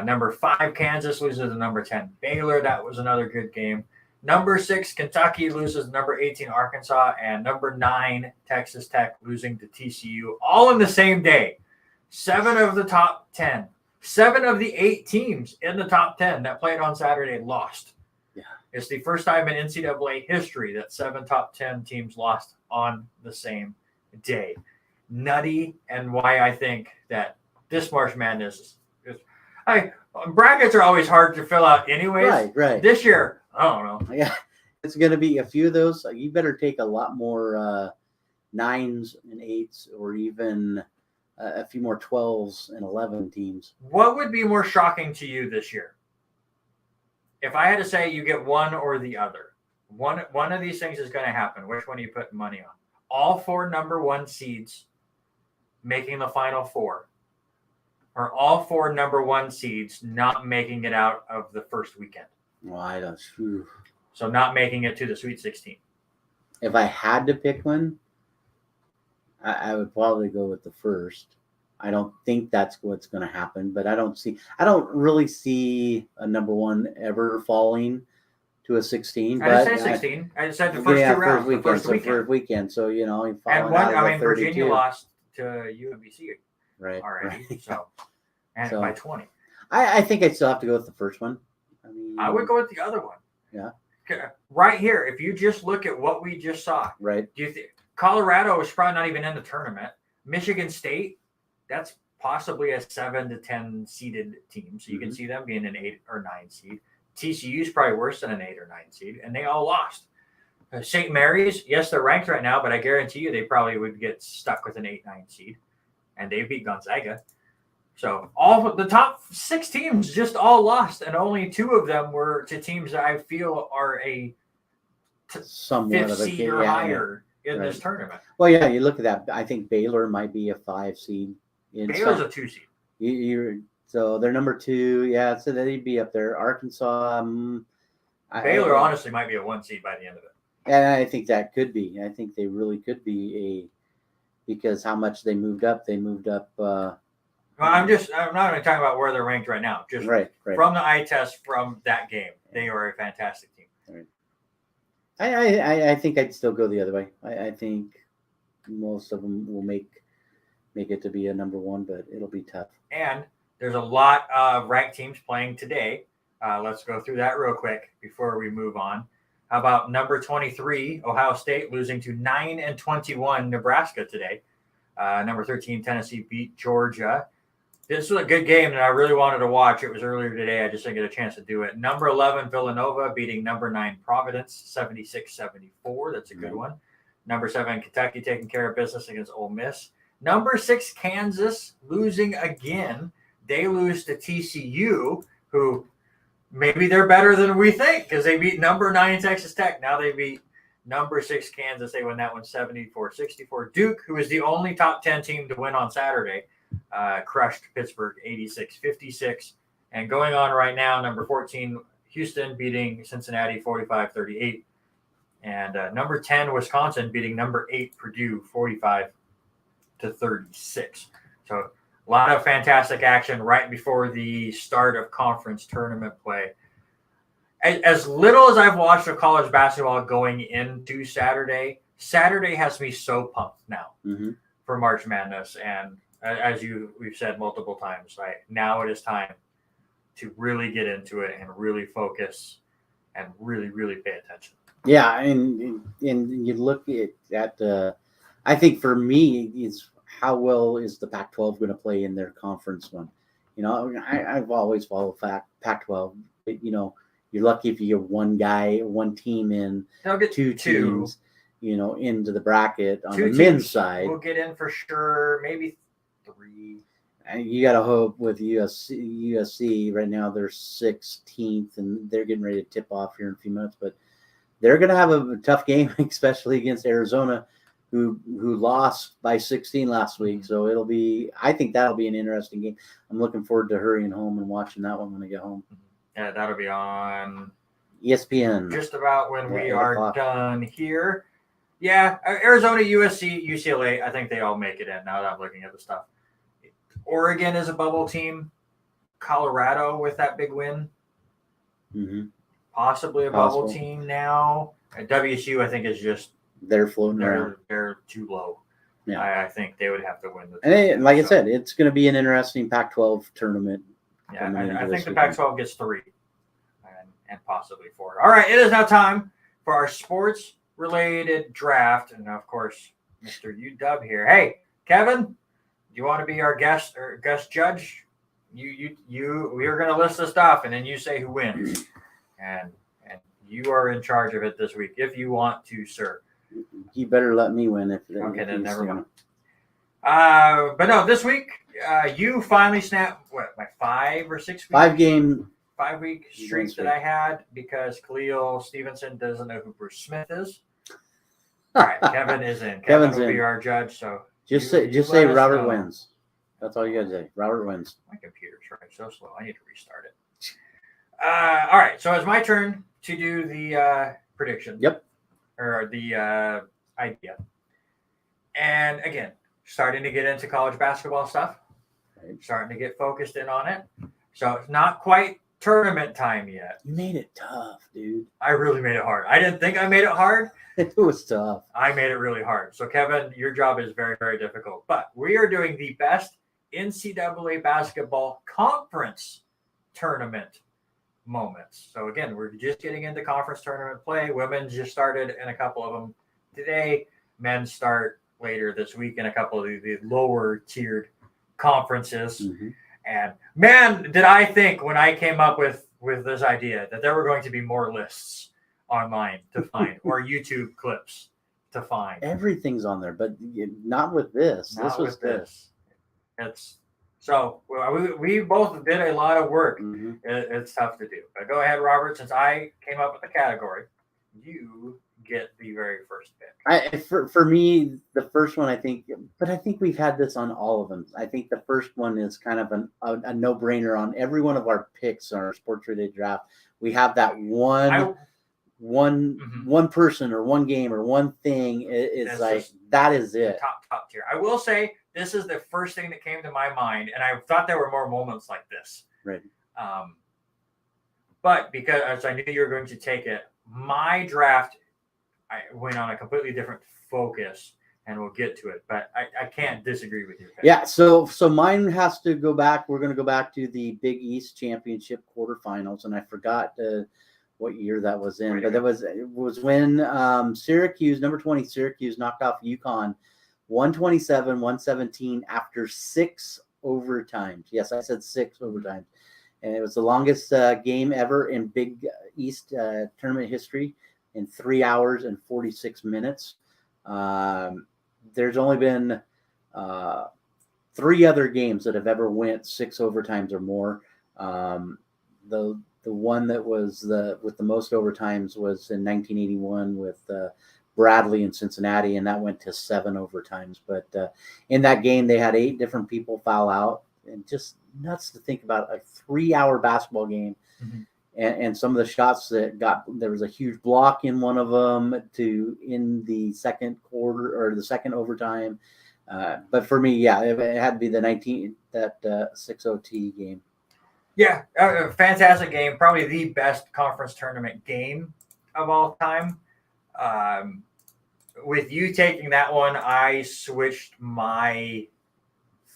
Number 5, Kansas loses to number 10, Baylor. That was another good game. Number 6, Kentucky loses to number 18, Arkansas. And number 9, Texas Tech losing to TCU, all in the same day. 7 of the top 10. 7 of the 8 teams in the top 10 that played on Saturday lost. Yeah. It's the first time in NCAA history that 7 top 10 teams lost on the same day. Nutty, and why I think that this March Madness is brackets are always hard to fill out anyways. Right. This year, I don't know. Yeah, it's going to be a few of those. You better take a lot more 9s and 8s, or even a few more 12s and 11 teams. What would be more shocking to you this year? If I had to say you get one or the other, one of these things is going to happen. Which one are you putting money on? All 4 number 1 seeds making the Final Four, or all 4 number 1 seeds not making it out of the first weekend? Well, I don't. So not making it to the Sweet 16. If I had to pick one, I would probably go with the first. I don't think that's what's going to happen, but I don't really see a number 1 ever falling to a 16. I didn't say 16. I said the first 2 rounds. First weekend. So, and one, Virginia lost to UMBC right already. Right. So, by 20. I think I'd still have to go with the first one. I would go with the other one. Yeah. Right here, if you just look at what we just saw, right? Do you think Colorado is probably not even in the tournament? Michigan State, that's possibly a 7 to 10 seeded team, so you can see them being an 8 or 9 seed. TCU is probably worse than an 8 or 9 seed, and they all lost. St. Mary's, yes, they're ranked right now, but I guarantee you they probably would get stuck with an 8-9 seed, and they beat Gonzaga. So all the top 6 teams just all lost, and only 2 of them were to teams that I feel are a somewhat 5th of a seed or higher in this tournament. Well, yeah, you look at that. I think Baylor might be a 5 seed. Baylor's a 2 seed. So they're number 2. Yeah, so they'd be up there. Arkansas. Baylor honestly might be a 1 seed by the end of it. And I think that could be. I think they really could be because how much they moved up. They moved up. Well, I'm not even talking about where they're ranked right now. Just right. from the eye test from that game, they are a fantastic team. I think I'd still go the other way. I think most of them will make it to be a number one, but it'll be tough. And there's a lot of ranked teams playing today. Let's go through that real quick before we move on. How about number 23, Ohio State, losing to 9-21 Nebraska today. Number 13, Tennessee beat Georgia. This was a good game that I really wanted to watch. It was earlier today. I just didn't get a chance to do it. Number 11, Villanova, beating number 9, Providence, 76-74. That's a good one. Number 7, Kentucky, taking care of business against Ole Miss. Number 6, Kansas, losing again. They lose to TCU, who maybe they're better than we think because they beat number 9 Texas Tech. Now they beat number 6 Kansas. They win that one 74-64. Duke, who is the only top 10 team to win on Saturday, crushed Pittsburgh 86-56. And going on right now, number 14, Houston, beating Cincinnati 45-38. And number 10, Wisconsin, beating number 8, Purdue 45-36. So a lot of fantastic action right before the start of conference tournament play. As little as I've watched of college basketball going into Saturday has me so pumped now for March Madness. And as we've said multiple times, right now it is time to really get into it and really focus and really, really pay attention. Yeah, and you look at I think for me is how well is the Pac-12 going to play in their conference one? You know, I've always followed Pac-12, but you're lucky if you get one team in. They'll get two teams, into the bracket on the teams men's side. We'll get in for sure, maybe 3. And you got to hope with USC right now they're 16th and they're getting ready to tip off here in a few minutes, but they're going to have a tough game, especially against Arizona, who lost by 16 last week. So I think that'll be an interesting game. I'm looking forward to hurrying home and watching that one when I get home. Yeah, that'll be on ESPN. Just about when we are done here. Yeah, Arizona, USC, UCLA, I think they all make it in now that I'm looking at the stuff. Oregon is a bubble team. Colorado with that big win. Possibly a bubble team now. WSU, I think, is just they're floating around. They're too low. Yeah, I think they would have to win. I said, it's going to be an interesting Pac-12 tournament. Yeah, I think the Pac-12 gets 3 and possibly 4. All right, it is now time for our sports-related draft, and of course, Mr. UW here. Hey, Kevin, do you want to be our guest judge? We are going to list the stuff, and then you say who wins, and you are in charge of it this week if you want to, sir. You better let me win. Okay, then never mind. But no, this week you finally snapped my 5 or 6 week 5-week streak that I had because Khalil Stevenson doesn't know who Bruce Smith is. All right, Kevin is in. Kevin will be our judge. So just say Robert wins. That's all you gotta say. Robert wins. My computer's running so slow. I need to restart it. All right, so it's my turn to do the prediction. Yep. Or the idea. And again, starting to get into college basketball stuff. Right. Starting to get focused in on it. So it's not quite tournament time yet. You made it tough, dude. I really made it hard. I didn't think I made it hard. It was tough. I made it really hard. So, Kevin, your job is very, very difficult. But we are doing the best NCAA basketball conference tournament moments. So, again, we're just getting into conference tournament play. Women just started in a couple of them today. Men start later this week in a couple of the lower tiered conferences. And man, did I think when I came up with this idea that there were going to be more lists online to find or YouTube clips to find. Everything's on there, but not with this. Not with this. It's so we both did a lot of work. It's tough to do. But go ahead, Robert. Since I came up with the category, you get the very first pick. For me, the first one, I think we've had this on all of them. I think the first one is kind of a no-brainer on every one of our picks on our sports-related draft. We have that one person or one game or one thing is like that is it. Top tier. I will say this is the first thing that came to my mind, and I thought there were more moments like this. Right. But because I knew you were going to take it, my draft, I went on a completely different focus, and we'll get to it. But I can't disagree with you. Yeah. So mine has to go back. We're going to go back to the Big East Championship quarterfinals, and I forgot what year that was in, but it was when Syracuse, number 20, Syracuse knocked off UConn 127-117 after 6 overtimes. Yes, I said 6 overtimes. And it was the longest game ever in Big East tournament history in 3 hours and 46 minutes. There's only been 3 other games that have ever went 6 overtimes or more. The one that was with the most overtimes was in 1981 with Bradley in Cincinnati, and that went to 7 overtimes. But in that game, they had 8 different people foul out, and just nuts to think about a 3-hour basketball game. Mm-hmm. And some of the shots that there was a huge block in one of them in the second quarter or the second overtime. But for me, yeah, it had to be that 6 OT game. Yeah, a fantastic game. Probably the best conference tournament game of all time. With you taking that one, I switched my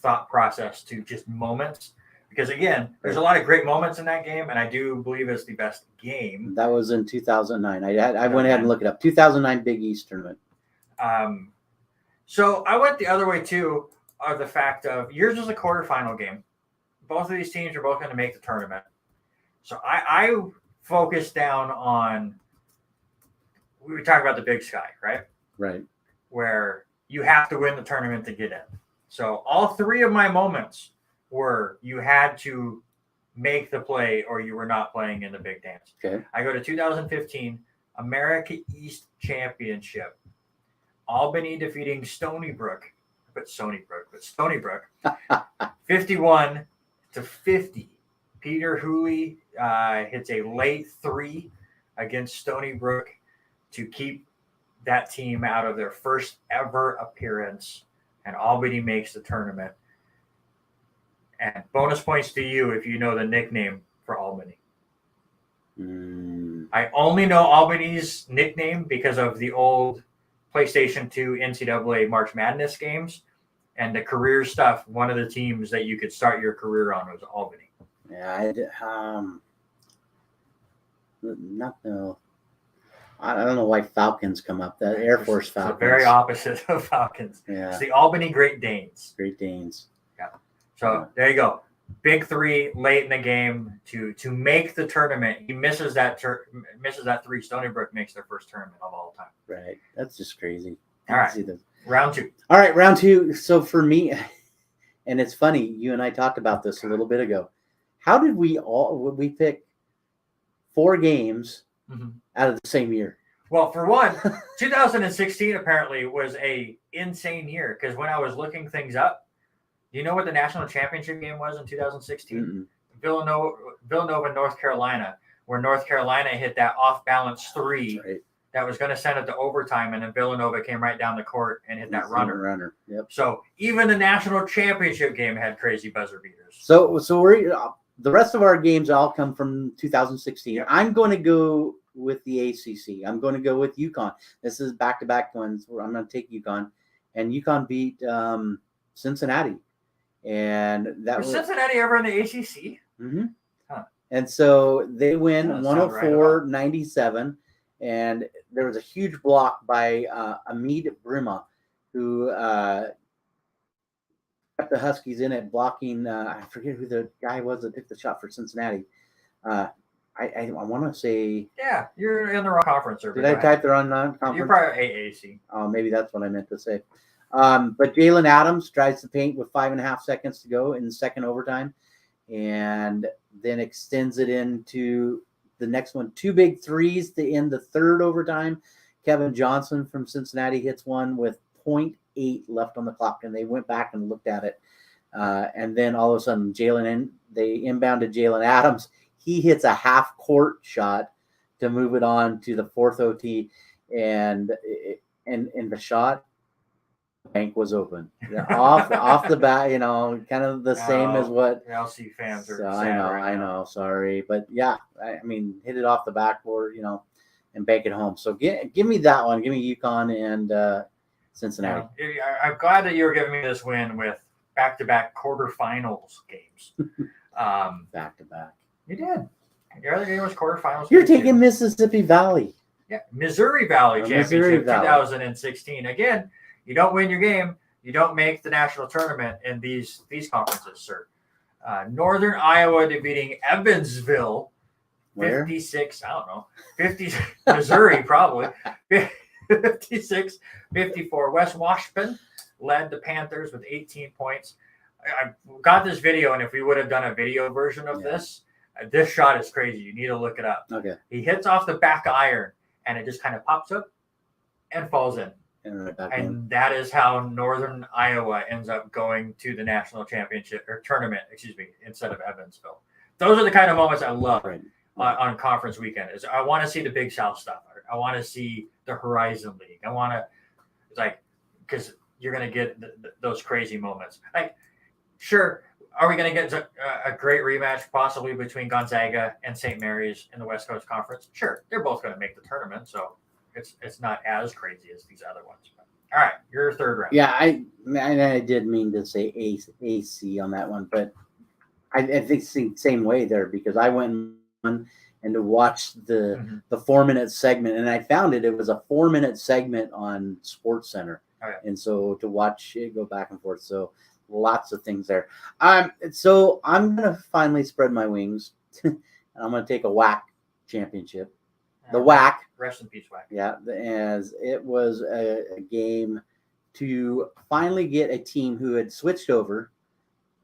thought process to just moments. Because, again, there's a lot of great moments in that game, and I do believe it's the best game. That was in 2009. I went ahead and looked it up. 2009 Big East tournament. So I went the other way, too, of the fact of yours was a quarterfinal game. Both of these teams are both going to make the tournament. So I focused down on – we were talking about the Big Sky, right? Right. Where you have to win the tournament to get in. So all 3 of my moments – were you had to make the play or you were not playing in the big dance. Okay. I go to 2015 America East Championship. Albany defeating Stony Brook 51-50. Peter Hooley hits a late 3 against Stony Brook to keep that team out of their first ever appearance, and Albany makes the tournament. And bonus points to you if you know the nickname for Albany. I only know Albany's nickname because of the old PlayStation 2 NCAA March Madness games and the career stuff. One of the teams that you could start your career on was Albany. Yeah, I don't know why Falcons come up. That Air Force Falcons. It's the very opposite of Falcons. Yeah. It's the Albany Great Danes. Great Danes. Yeah. So there you go. Big 3 late in the game to make the tournament. He misses that 3. Stony Brook makes their first tournament of all time. Right. That's just crazy. All right. Round 2. All right, round 2. So for me, and it's funny, you and I talked about this a little bit ago. How did we pick 4 games out of the same year? Well, for one, 2016 apparently was a insane year because when I was looking things up, do you know what the national championship game was in 2016? Villanova, North Carolina, where North Carolina hit that off-balance 3 that was going to send it to overtime, and then Villanova came right down the court and hit that runner. Yep. So even the national championship game had crazy buzzer beaters. So we're the rest of our games all come from 2016. Yep. I'm going to go with the ACC. I'm going to go with UConn. This is back-to-back ones where I'm going to take UConn, and UConn beat Cincinnati. And that was Cincinnati ever in the ACC? Mm-hmm. Huh. And so they win 104-97, and there was a huge block by Amid Brima, who kept the Huskies in it, blocking. I forget who the guy was that took the shot for Cincinnati. I want to say. Yeah, you're in the wrong conference. Did I type the wrong conference? You're probably AAC. Oh, maybe that's what I meant to say. But Jalen Adams tries to paint with 5.5 seconds to go in the second overtime, and then extends it into the next one. 2 big threes to end the third overtime. Kevin Johnson from Cincinnati hits one with 0.8 left on the clock, and they went back and looked at it. And then all of a sudden, they inbounded Jalen Adams. He hits a half-court shot to move it on to the fourth OT, and the shot. bank was open. Yeah, off the bat, kind of the same as what. The LC fans are. So sad I right now. know. Sorry, but yeah, I mean, hit it off the backboard, and bank it home. So give me that one. Give me UConn and Cincinnati. Yeah, I'm glad that you were giving me this win with back-to-back quarterfinals games. Back to back. You did. Your other game was quarterfinals. You're game taking too. Mississippi Valley. Yeah, Missouri Valley Championship Missouri Valley. 2016. Again, you don't win your game, you don't make the national tournament in these conferences, sir. Northern Iowa defeating Evansville, Where? 56. I don't know, 50. Missouri probably 56-54. West Washington led the Panthers with 18 points. I got this video, and if we would have done a video version of this shot is crazy. You need to look it up. Okay. He hits off the back iron, and it just kind of pops up and falls in. And right back And in. that is how Northern Iowa ends up going to the national championship or tournament, instead of Evansville. Those are the kind of moments I love Right. on conference weekend. Is I want to see the Big South stuff. I want to see the Horizon League. I want to, because you're going to get those crazy moments. Sure, are we going to get a great rematch possibly between Gonzaga and St. Mary's in the West Coast Conference? Sure, they're both going to make the tournament, so it's not as crazy as these other ones. But, all right, your third round. Yeah, I did mean to say AC on that one, but I think it's the same way there because I went and to watch the 4-minute segment, and I found it was a 4-minute segment on Sports Center, and so to watch it go back and forth, so lots of things there. So I'm gonna finally spread my wings, and I'm gonna take a WAC championship. The WAC. Rest in peace, WAC. Yeah, as it was a game to finally get a team who had switched over,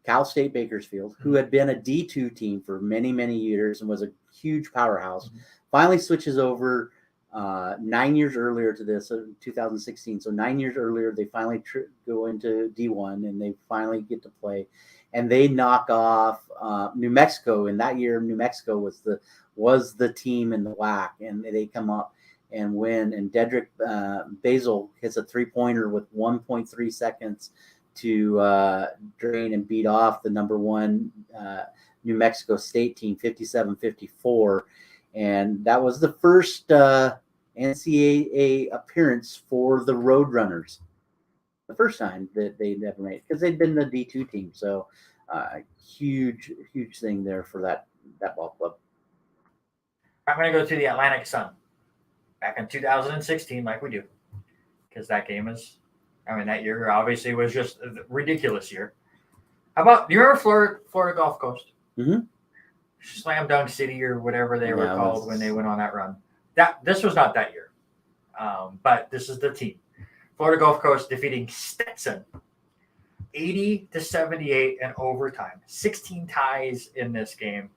Cal State Bakersfield, who had been a D2 team for many, many years and was a huge powerhouse, finally switches over 9 years earlier to this, 2016. So 9 years earlier, they finally go into D1 and they finally get to play. And they knock off New Mexico. And that year, New Mexico was the team in the WAC, and they come up and win. And Dedrick Basil hits a 3-pointer with 1.3 seconds to drain and beat off the number one New Mexico State team, 57-54. And that was the first NCAA appearance for the Roadrunners. The first time that they'd ever made, because they'd been the D2 team. So huge thing there for that ball club. I'm going to go to the Atlantic Sun back in 2016, like we do, because that game that year obviously was just a ridiculous year. How about, do you remember Florida Gulf Coast? Mm-hmm. Slam Dunk City or whatever they were called when they went on that run. This was not that year, but this is the team. Florida Gulf Coast defeating Stetson 80-78 in overtime. 16 ties in this game.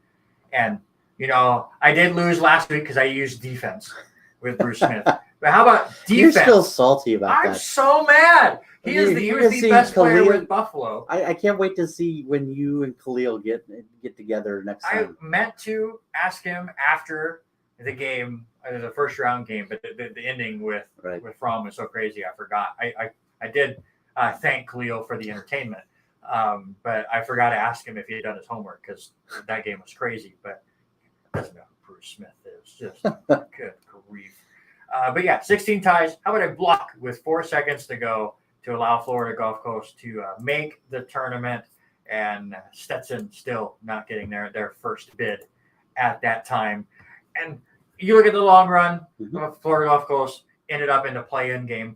And, I did lose last week because I used defense with Bruce Smith. But how about defense? You're still salty about that. I'm so mad. He was the best player with Buffalo. I can't wait to see when you and Khalil get together next time. I meant to ask him after the game, the first round game, but the ending with Fromm was so crazy. I forgot. I did thank Khalil for the entertainment, but I forgot to ask him if he had done his homework because that game was crazy. But doesn't know who Bruce Smith is. Just good grief. But yeah, 16 ties. How about a block with 4 seconds to go to allow Florida Gulf Coast to make the tournament, and Stetson still not getting their first bid at that time. And you look at the long run, Florida Gulf Coast ended up in the play-in game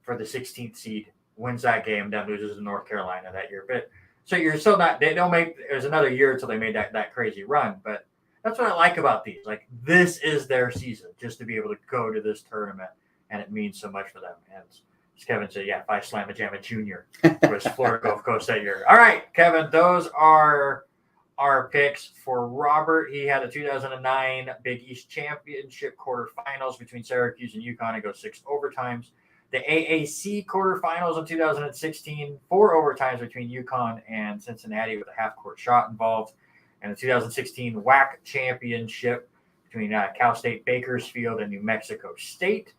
for the 16th seed, wins that game, then loses to North Carolina that year. But so you're still not, they don't make, it was another year until they made that crazy run. But that's what I like about these. Like, this is their season, just to be able to go to this tournament, and it means so much for them. And as Kevin said, yeah, if Slamma Jamma Jr. was Florida Gulf Coast that year. All right, Kevin, those are our picks for Robert. He had a 2009 Big East Championship quarterfinals between Syracuse and UConn. It goes 6 overtimes. The AAC quarterfinals in 2016, 4 overtimes between UConn and Cincinnati with a half-court shot involved. And the 2016 WAC championship between Cal State Bakersfield and New Mexico State.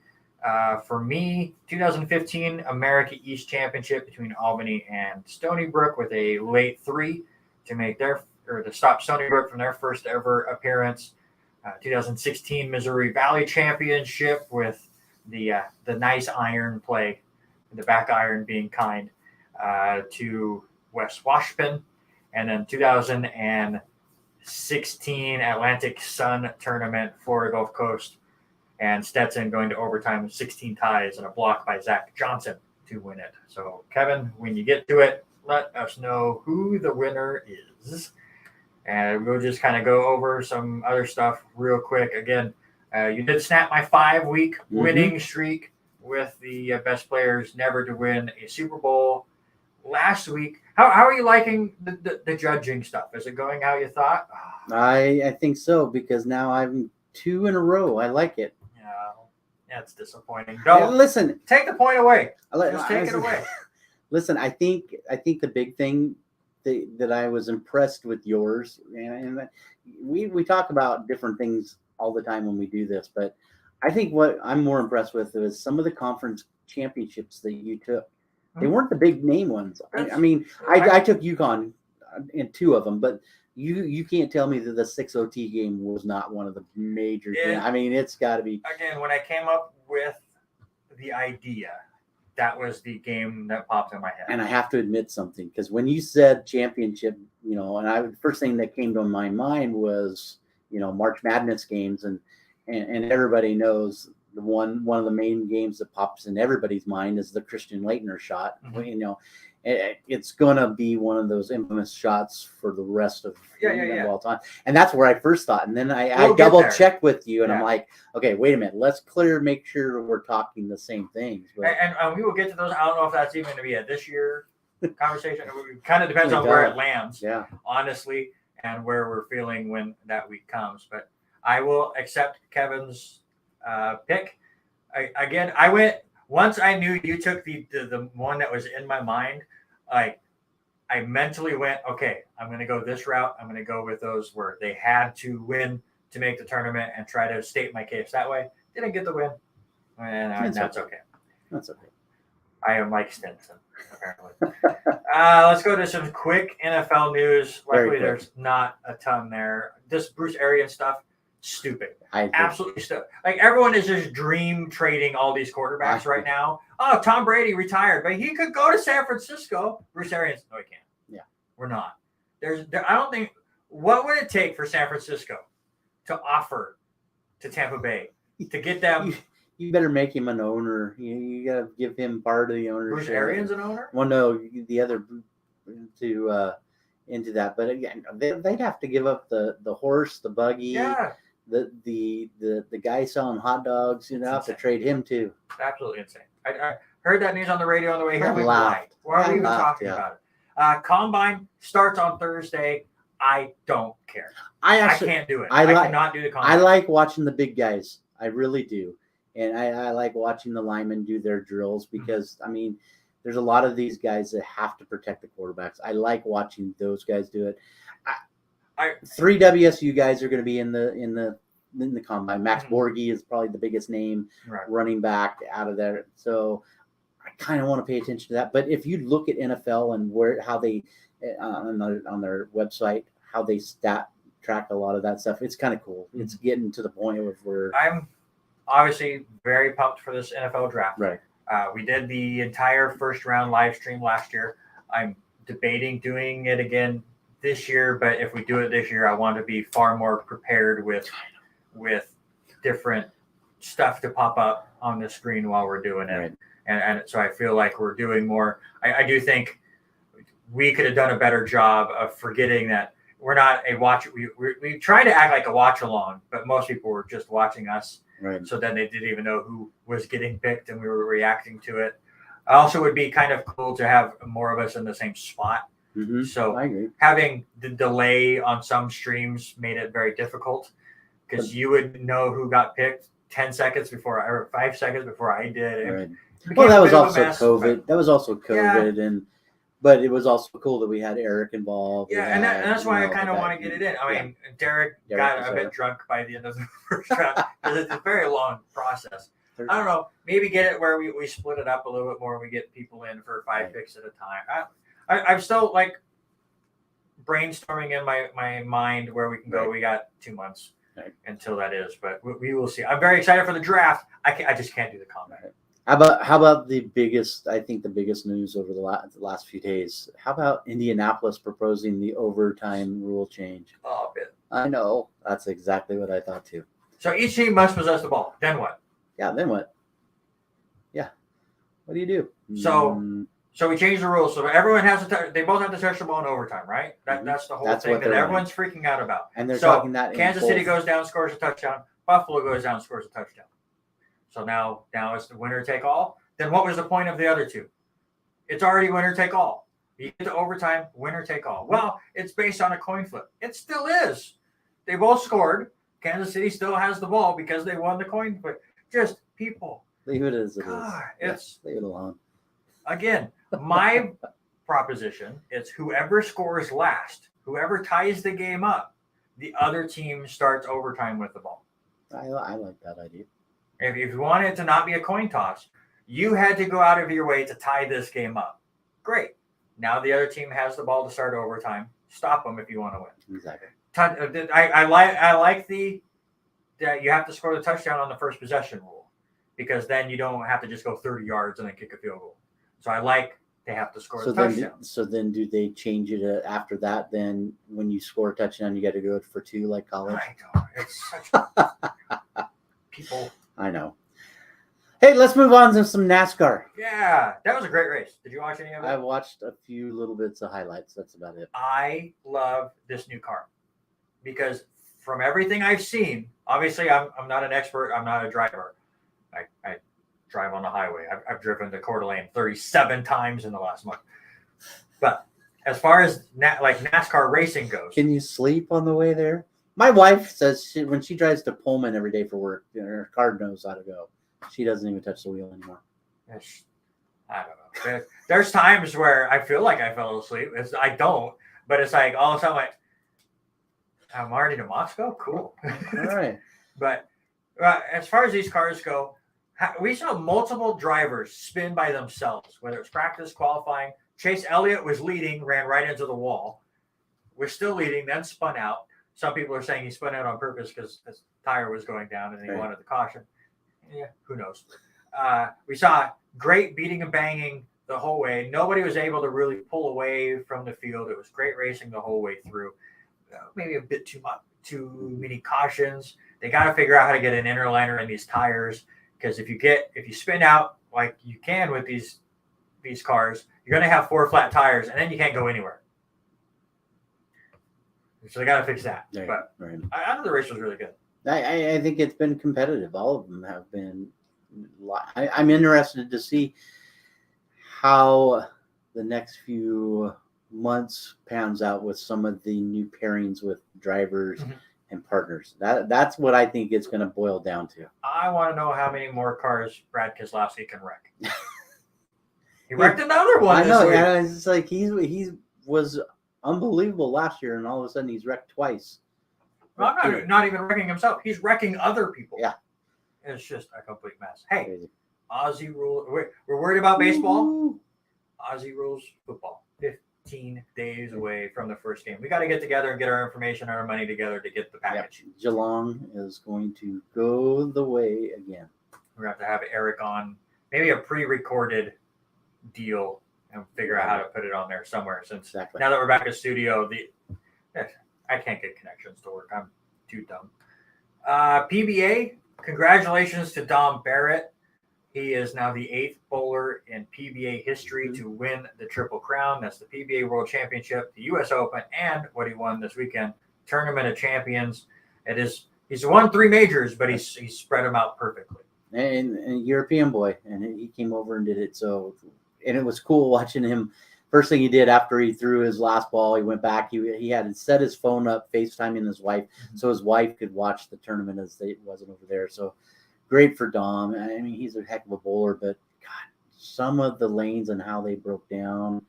For me, 2015 America East Championship between Albany and Stony Brook with a late 3 to make to stop Stony Brook from their first ever appearance. 2016 Missouri Valley Championship with the nice iron play, the back iron being kind to West Washpin, and then 2016 Atlantic Sun Tournament, Florida Gulf Coast, and Stetson going to overtime with 16 ties and a block by Zach Johnson to win it. So, Kevin, when you get to it, let us know who the winner is. And we'll just kind of go over some other stuff real quick. Again, you did snap my 5-week winning streak with the best players never to win a Super Bowl last week. How are you liking the judging stuff? Is it going how you thought? I think so, because now I'm 2 in a row. I like it. That's disappointing. Don't listen. Take the point away. Just take it away. Listen, I think the big thing that I was impressed with yours, and we talk about different things all the time when we do this, but I think what I'm more impressed with is some of the conference championships that you took. They weren't the big name ones. I mean, I took UConn in 2 of them, but you can't tell me that the 6 OT game was not one of the major games. I mean, it's got to be. Again, when I came up with the idea, that was the game that popped in my head. And I have to admit something, because when you said championship, and first thing that came to my mind was, March Madness games, and everybody knows one of the main games that pops in everybody's mind is the Christian Laettner shot. It's gonna be one of those infamous shots for the rest of all time, and that's where I first thought. And then I double checked with you, and I'm like, okay, wait a minute, let's make sure we're talking the same things. But, and we will get to those. I don't know if that's even going to be a this year conversation. It kind of depends on where it lands, honestly, and where we're feeling when that week comes. But I will accept Kevin's pick. I went. Once I knew you took the one that was in my mind, I mentally went, okay, I'm going to go this route. I'm going to go with those where they had to win to make the tournament and try to state my case that way. Didn't get the win, and that's okay. That's okay. I am Mike Stinson, apparently. Let's go to some quick NFL news. Luckily, there's not a ton there. This Bruce Arians stuff. Stupid. Absolutely stupid. Like, everyone is just dream trading all these quarterbacks right now. Oh, Tom Brady retired, but he could go to San Francisco. Bruce Arians, no, he can't. Yeah. We're not. I don't think, what would it take for San Francisco to offer to Tampa Bay to get them? You better make him an owner. You got to give him part of the ownership. Bruce Arians an owner? Well, no, the other into that. But again, they'd have to give up the horse, the buggy. Yeah. The guy selling hot dogs, have to trade him too. Absolutely insane. I heard that news on the radio on the way here. Why are we even talking about it? Combine starts on Thursday. I don't care. I can't do it. I cannot do the combine. I like watching the big guys. I really do. And I like watching the linemen do their drills because, I mean, there's a lot of these guys that have to protect the quarterbacks. I like watching those guys do it. 3 WSU guys are going to be in the combine. Max Borghi is probably the biggest name running back out of there. So I kind of want to pay attention to that. But if you look at NFL and how they on their website, how they track a lot of that stuff, it's kind of cool. It's getting to the point of where I'm obviously very pumped for this NFL draft. Right. We did the entire first round live stream last year. I'm debating doing it again this year, but if we do it this year, I want to be far more prepared with different stuff to pop up on the screen while we're doing it. Right. And so I feel like we're doing more. I do think we could have done a better job of forgetting that we're not a watch. We try to act like a watch along, but most people were just watching us. Right. So then they didn't even know who was getting picked and we were reacting to it. Also would be kind of cool to have more of us in the same spot. Mm-hmm. So I agree. Having the delay on some streams made it very difficult because you would know who got picked 10 seconds before or 5 seconds before I did. Right. Well, that was also COVID. That was also COVID, but it was also cool that we had Eric involved. Yeah, and that's why I kind of want to get it in. I mean, Derek got a bit drunk by the end of the first round because it's a very long process. I don't know. Maybe get it where we split it up a little bit more. And we get people in for 5 picks at a time. I'm still like brainstorming in my mind where we can go. We got 2 months until that is, but we will see. I'm very excited for the draft. I just can't do the comment. How about the biggest? I think the biggest news over the last few days. How about Indianapolis proposing the overtime rule change? Oh, bit. I know, that's exactly what I thought too. So each team must possess the ball. Then what? Yeah. Then what? Yeah. What do you do? So we changed the rules. So everyone has to. They both have to touch the ball in overtime, right? That's the whole thing that everyone's freaking out about. And they're talking that Kansas City goes down, scores a touchdown. Buffalo goes down, scores a touchdown. So now it's the winner take all. Then what was the point of the other two? It's already winner take all. You get to overtime, winner take all. Well, it's based on a coin flip. It still is. They both scored. Kansas City still has the ball because they won the coin flip. Just people. Leave it as it God, is. Leave it alone. Again, my proposition is whoever scores last, whoever ties the game up, the other team starts overtime with the ball. I like that idea. If you want it to not be a coin toss, you had to go out of your way to tie this game up. Great. Now the other team has the ball to start overtime. Stop them if you want to win. Exactly. I like that you have to score the touchdown on the first possession rule, because then you don't have to just go 30 yards and then kick a field goal. So I like they have to score the touchdown. So then do they change it after that? Then when you score a touchdown, you got to go for 2 like college? I know. It's such people. I know. Hey, let's move on to some NASCAR. Yeah, that was a great race. Did you watch any of it? I watched a few little bits of highlights. That's about it. I love this new car because from everything I've seen, obviously I'm not an expert. I'm not a driver. I drive on the highway. I've driven the Coeur d'Alene 37 times in the last month. But as far as NASCAR racing goes. Can you sleep on the way there? My wife says when she drives to Pullman every day for work, her car knows how to go. She doesn't even touch the wheel anymore. I don't know. There's times where I feel like I fell asleep. I don't, but it's like all of a sudden, like, I'm already to Moscow? Cool. All right. But as far as these cars go, we saw multiple drivers spin by themselves, whether it's practice, qualifying. Chase Elliott was leading, ran right into the wall. We're still leading, then spun out. Some people are saying he spun out on purpose because his tire was going down and he wanted the caution. Yeah, who knows? We saw great beating and banging the whole way. Nobody was able to really pull away from the field. It was great racing the whole way through. Maybe a bit too many cautions. They got to figure out how to get an inner liner in these tires, because if you spin out like you can with these cars, you're going to have 4 flat tires, and then you can't go anywhere. So they got to fix that. But I thought the race was really good. I think it's been competitive. All of them have been. I'm interested to see how the next few months pans out with some of the new pairings with drivers and partners. That's what I think it's going to boil down to. I want to know how many more cars Brad Keselowski can wreck. He wrecked another one. I know. Yeah, it's like he was unbelievable last year, and all of a sudden he's wrecked twice. Well, I'm not even wrecking himself. He's wrecking other people. Yeah. It's just a complete mess. Hey, Aussie rule. We're worried about baseball. Ooh. Aussie rules football. 15 days away from the first game. We got to get together and get our information and our money together to get the package. Yep. Geelong is going to go the way again. We're going to have Eric on, maybe a pre-recorded deal, and figure out how to put it on there somewhere. Since now that we're back in studio, I can't get connections to work. I'm too dumb. PBA, congratulations to Dom Barrett. He is now the 8th bowler in PBA history to win the Triple Crown. That's the PBA World Championship, the U.S. Open, and what he won this weekend, Tournament of Champions. He's won 3 majors, but he's spread them out perfectly. And a European boy, and he came over and did it. So, and it was cool watching him. First thing he did after he threw his last ball, he went back. He had set his phone up, FaceTiming his wife, so his wife could watch the tournament as it wasn't over there. So great for Dom. I mean, he's a heck of a bowler, but God, some of the lanes and how they broke down,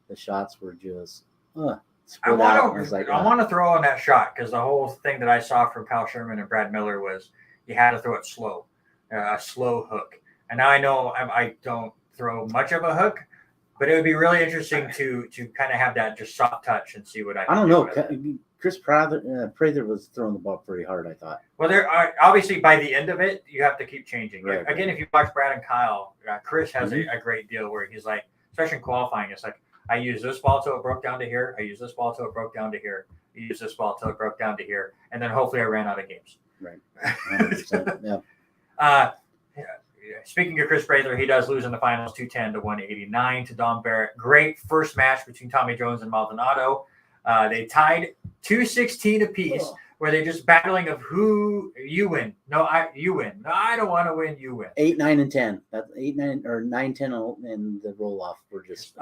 the shots were just I want to throw on that shot, because the whole thing that I saw from Kyle Sherman and Brad Miller was you had to throw it slow. a slow hook. And now I know I don't throw much of a hook, but it would be really interesting to kind of have that just soft touch and see what I can don't do know. with it. Chris Prather was throwing the ball pretty hard, I thought. Well, there are obviously by the end of it, you have to keep changing. Right. Again, if you watch Brad and Kyle, Chris has a great deal where he's like, especially in qualifying, it's like, I use this ball till it broke down to here. I use this ball till it broke down to here. I use this ball till it broke down to here. And then hopefully I ran out of games. Right. 100%, yeah. Speaking of Chris Prather, he does lose in the finals 210 to 189 to Don Barrett. Great first match between Tommy Jones and Maldonado. They tied 216 apiece, where they're just battling of who you win. No, you win. No, I don't want to win. You win. 8, 9, and 10. That's 8, 9, or 9, 10, and the roll off were just.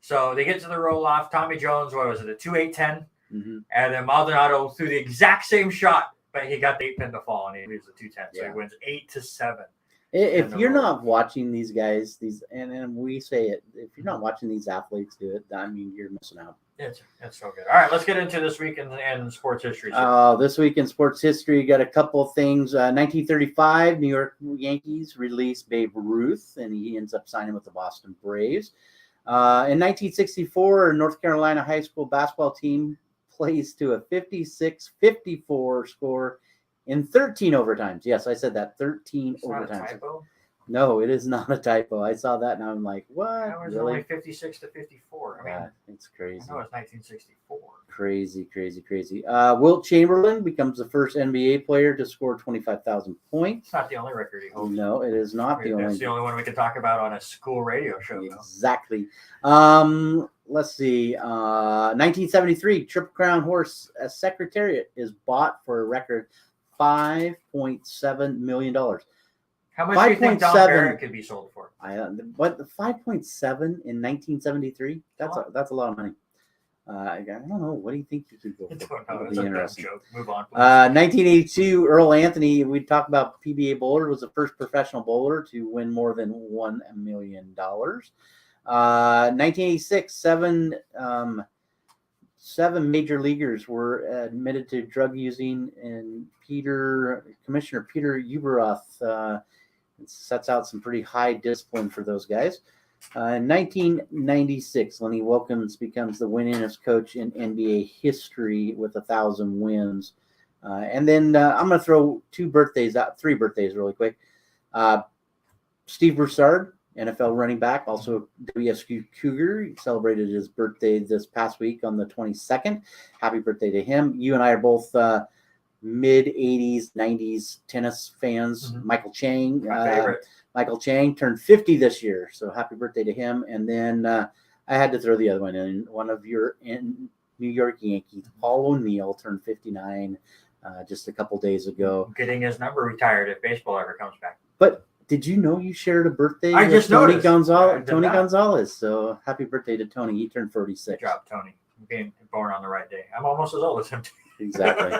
So they get to the roll off. Tommy Jones, what was it, a 2-8-10? Mm-hmm. And then Maldonado threw the exact same shot, but he got the 8-pin to fall, and he leaves the 210. So he wins 8-7. If you're not watching these guys, and we say it, if you're not watching these athletes do it, I mean, you're missing out. It's so good. All right, let's get into this week in sports history. This week in sports history, got a couple of things. 1935, New York Yankees released Babe Ruth, and he ends up signing with the Boston Braves. In 1964, a North Carolina high school basketball team plays to a 56-54 score in 13 overtimes. Yes, I said that, 13 it's overtimes. Not a typo? No, it is not a typo. I saw that and I'm like, what? That was really? only 56 to 54. I mean, it's crazy. I know it's 1964. Crazy. Wilt Chamberlain becomes the first NBA player to score 25,000 points. It's not the only record he holds. No, it is not the only. That's the only one we can talk about on a school radio show. Exactly. Let's see. 1973, Triple Crown Horse Secretariat is bought for a record $5.7 million. How much do you think Don Barrett could be sold for? But the 5.7 in 1973, that's a lot of money. I don't know. What do you think you could go for? It'll be interesting. Joke. Move on. 1982, Earl Anthony, we talked about PBA bowler, was the first professional bowler to win more than $1 million. 1986, seven major leaguers were admitted to drug using, and Commissioner Peter Ueberroth sets out some pretty high discipline for those guys. In 1996, Lenny Wilkens becomes the winningest coach in NBA history with 1,000 wins. And then I'm going to throw three birthdays really quick. Steve Broussard, NFL running back, also WSU Cougar, he celebrated his birthday this past week on the 22nd. Happy birthday to him. You and I are both mid-'80s, 90s tennis fans. Mm-hmm. Michael Chang. My favorite. Michael Chang turned 50 this year, so happy birthday to him. And then I had to throw the other one in. One of your New York Yankees, Paul O'Neill, turned 59 just a couple days ago. Getting his number retired if baseball ever comes back. But did you know you shared a birthday with Tony Gonzalez? So happy birthday to Tony. He turned 46. Good job, Tony. Being born on the right day. I'm almost as old as him. Exactly.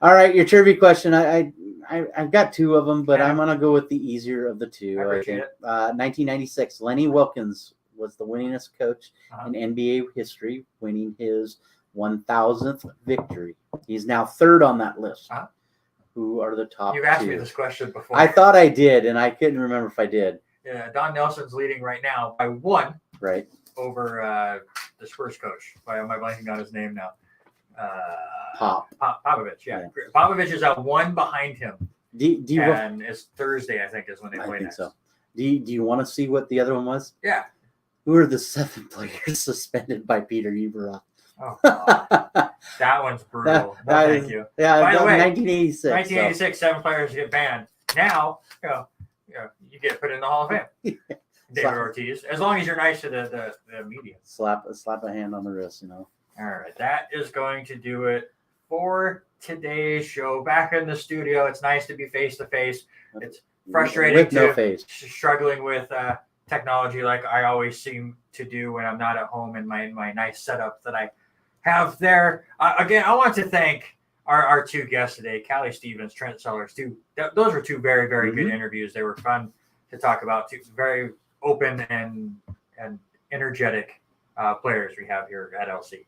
All right, your trivia question. I've got two of them, but I'm going to go with the easier of the two. I appreciate it. 1996, Lenny Wilkens was the winningest coach in NBA history, winning his 1,000th victory. He's now third on that list. Who are the top You've asked two? Me this question before. I thought I did, and I couldn't remember if I did. Yeah, Don Nelson's leading right now by one. Right. Over the Spurs coach. Why am I blanking on his name now? Popovich, yeah. Popovich is at one behind him. And it's Thursday, I think, is when they play next. So. Do you want to see what the other one was? Yeah. Who are the 7 players suspended by Peter Ueberroth? Oh, God. That one's brutal. Thank you. Yeah, by the way, 1986. 1986, 7 players get banned. Now, you get put in the Hall of Fame. David Ortiz, as long as you're nice to the media. Slap a hand on the wrist, All right, that is going to do it for today's show. Back in the studio, it's nice to be face to face. It's frustrating struggling with technology like I always seem to do when I'm not at home in my nice setup that I have there. Again, I want to thank our two guests today, Callie Stevens, Trent Sellers. Those were two very, very good interviews. They were fun to talk about. Two very open and energetic players we have here at LC.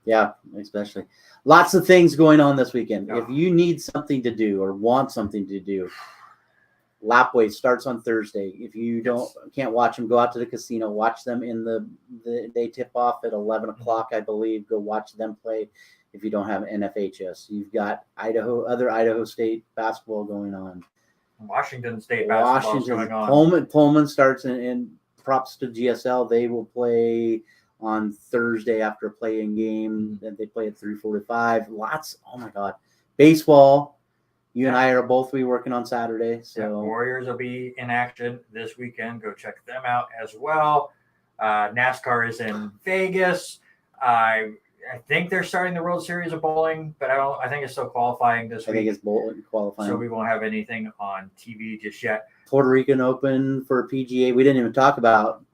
Yeah, especially. Lots of things going on this weekend. If you need something to do or want something to do, Lapway starts on Thursday. If you can't watch them, go out to the casino, watch them they tip off at 11 o'clock, I believe. Go watch them play. If you don't have NFHS, you've got other Idaho State basketball going on. Washington State basketball going on. Pullman starts in props to GSL. They will play on Thursday after a playing game. Then they play at 3:45. Oh my God. Baseball. You and I are both be working on Saturday. So Warriors will be in action this weekend. Go check them out as well. NASCAR is in Vegas. I think they're starting the World Series of bowling, but I think it's still qualifying this week. I think it's bowling qualifying. So we won't have anything on TV just yet. Puerto Rican Open for PGA. We didn't even talk about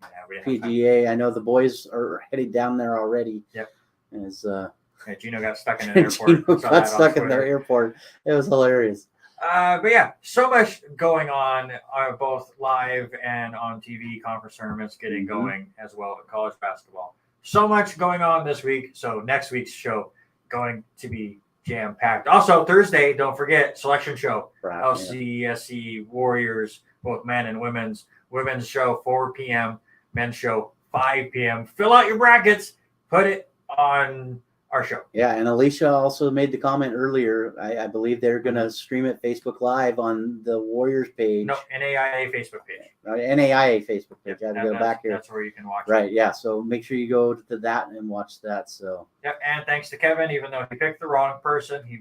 PGA. I know the boys are heading down there already. Yep. Gino got stuck in an airport. got stuck in their airport. It was hilarious. But yeah, so much going on, both live and on TV. Conference tournaments getting going as well at college basketball. So much going on this week. So next week's show going to be jam-packed. Also, Thursday, don't forget, selection show. Right, LCSC Warriors, both men and women's. Women's show, 4 p.m. Men's show, 5 p.m. Fill out your brackets. Put it on our show. Yeah, and Alicia also made the comment earlier. I believe they're going to stream it Facebook Live on the Warriors page. No, NAIA Facebook page. NAIA Facebook page. I have to go back here. That's where you can watch it. Right, yeah. So make sure you go to that and watch that. So. Yep, and thanks to Kevin, even though he picked the wrong person, he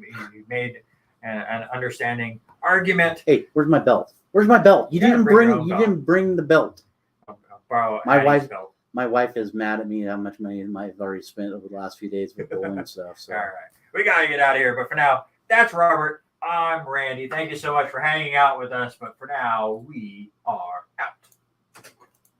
made an understanding argument. Hey, where's my belt? Where's my belt? You didn't bring the belt. I'll borrow my wife is mad at me how much money I've already spent over the last few days with bowling stuff. So. All right. We got to get out of here. But for now, that's Robert. I'm Randy. Thank you so much for hanging out with us. But for now, we are out.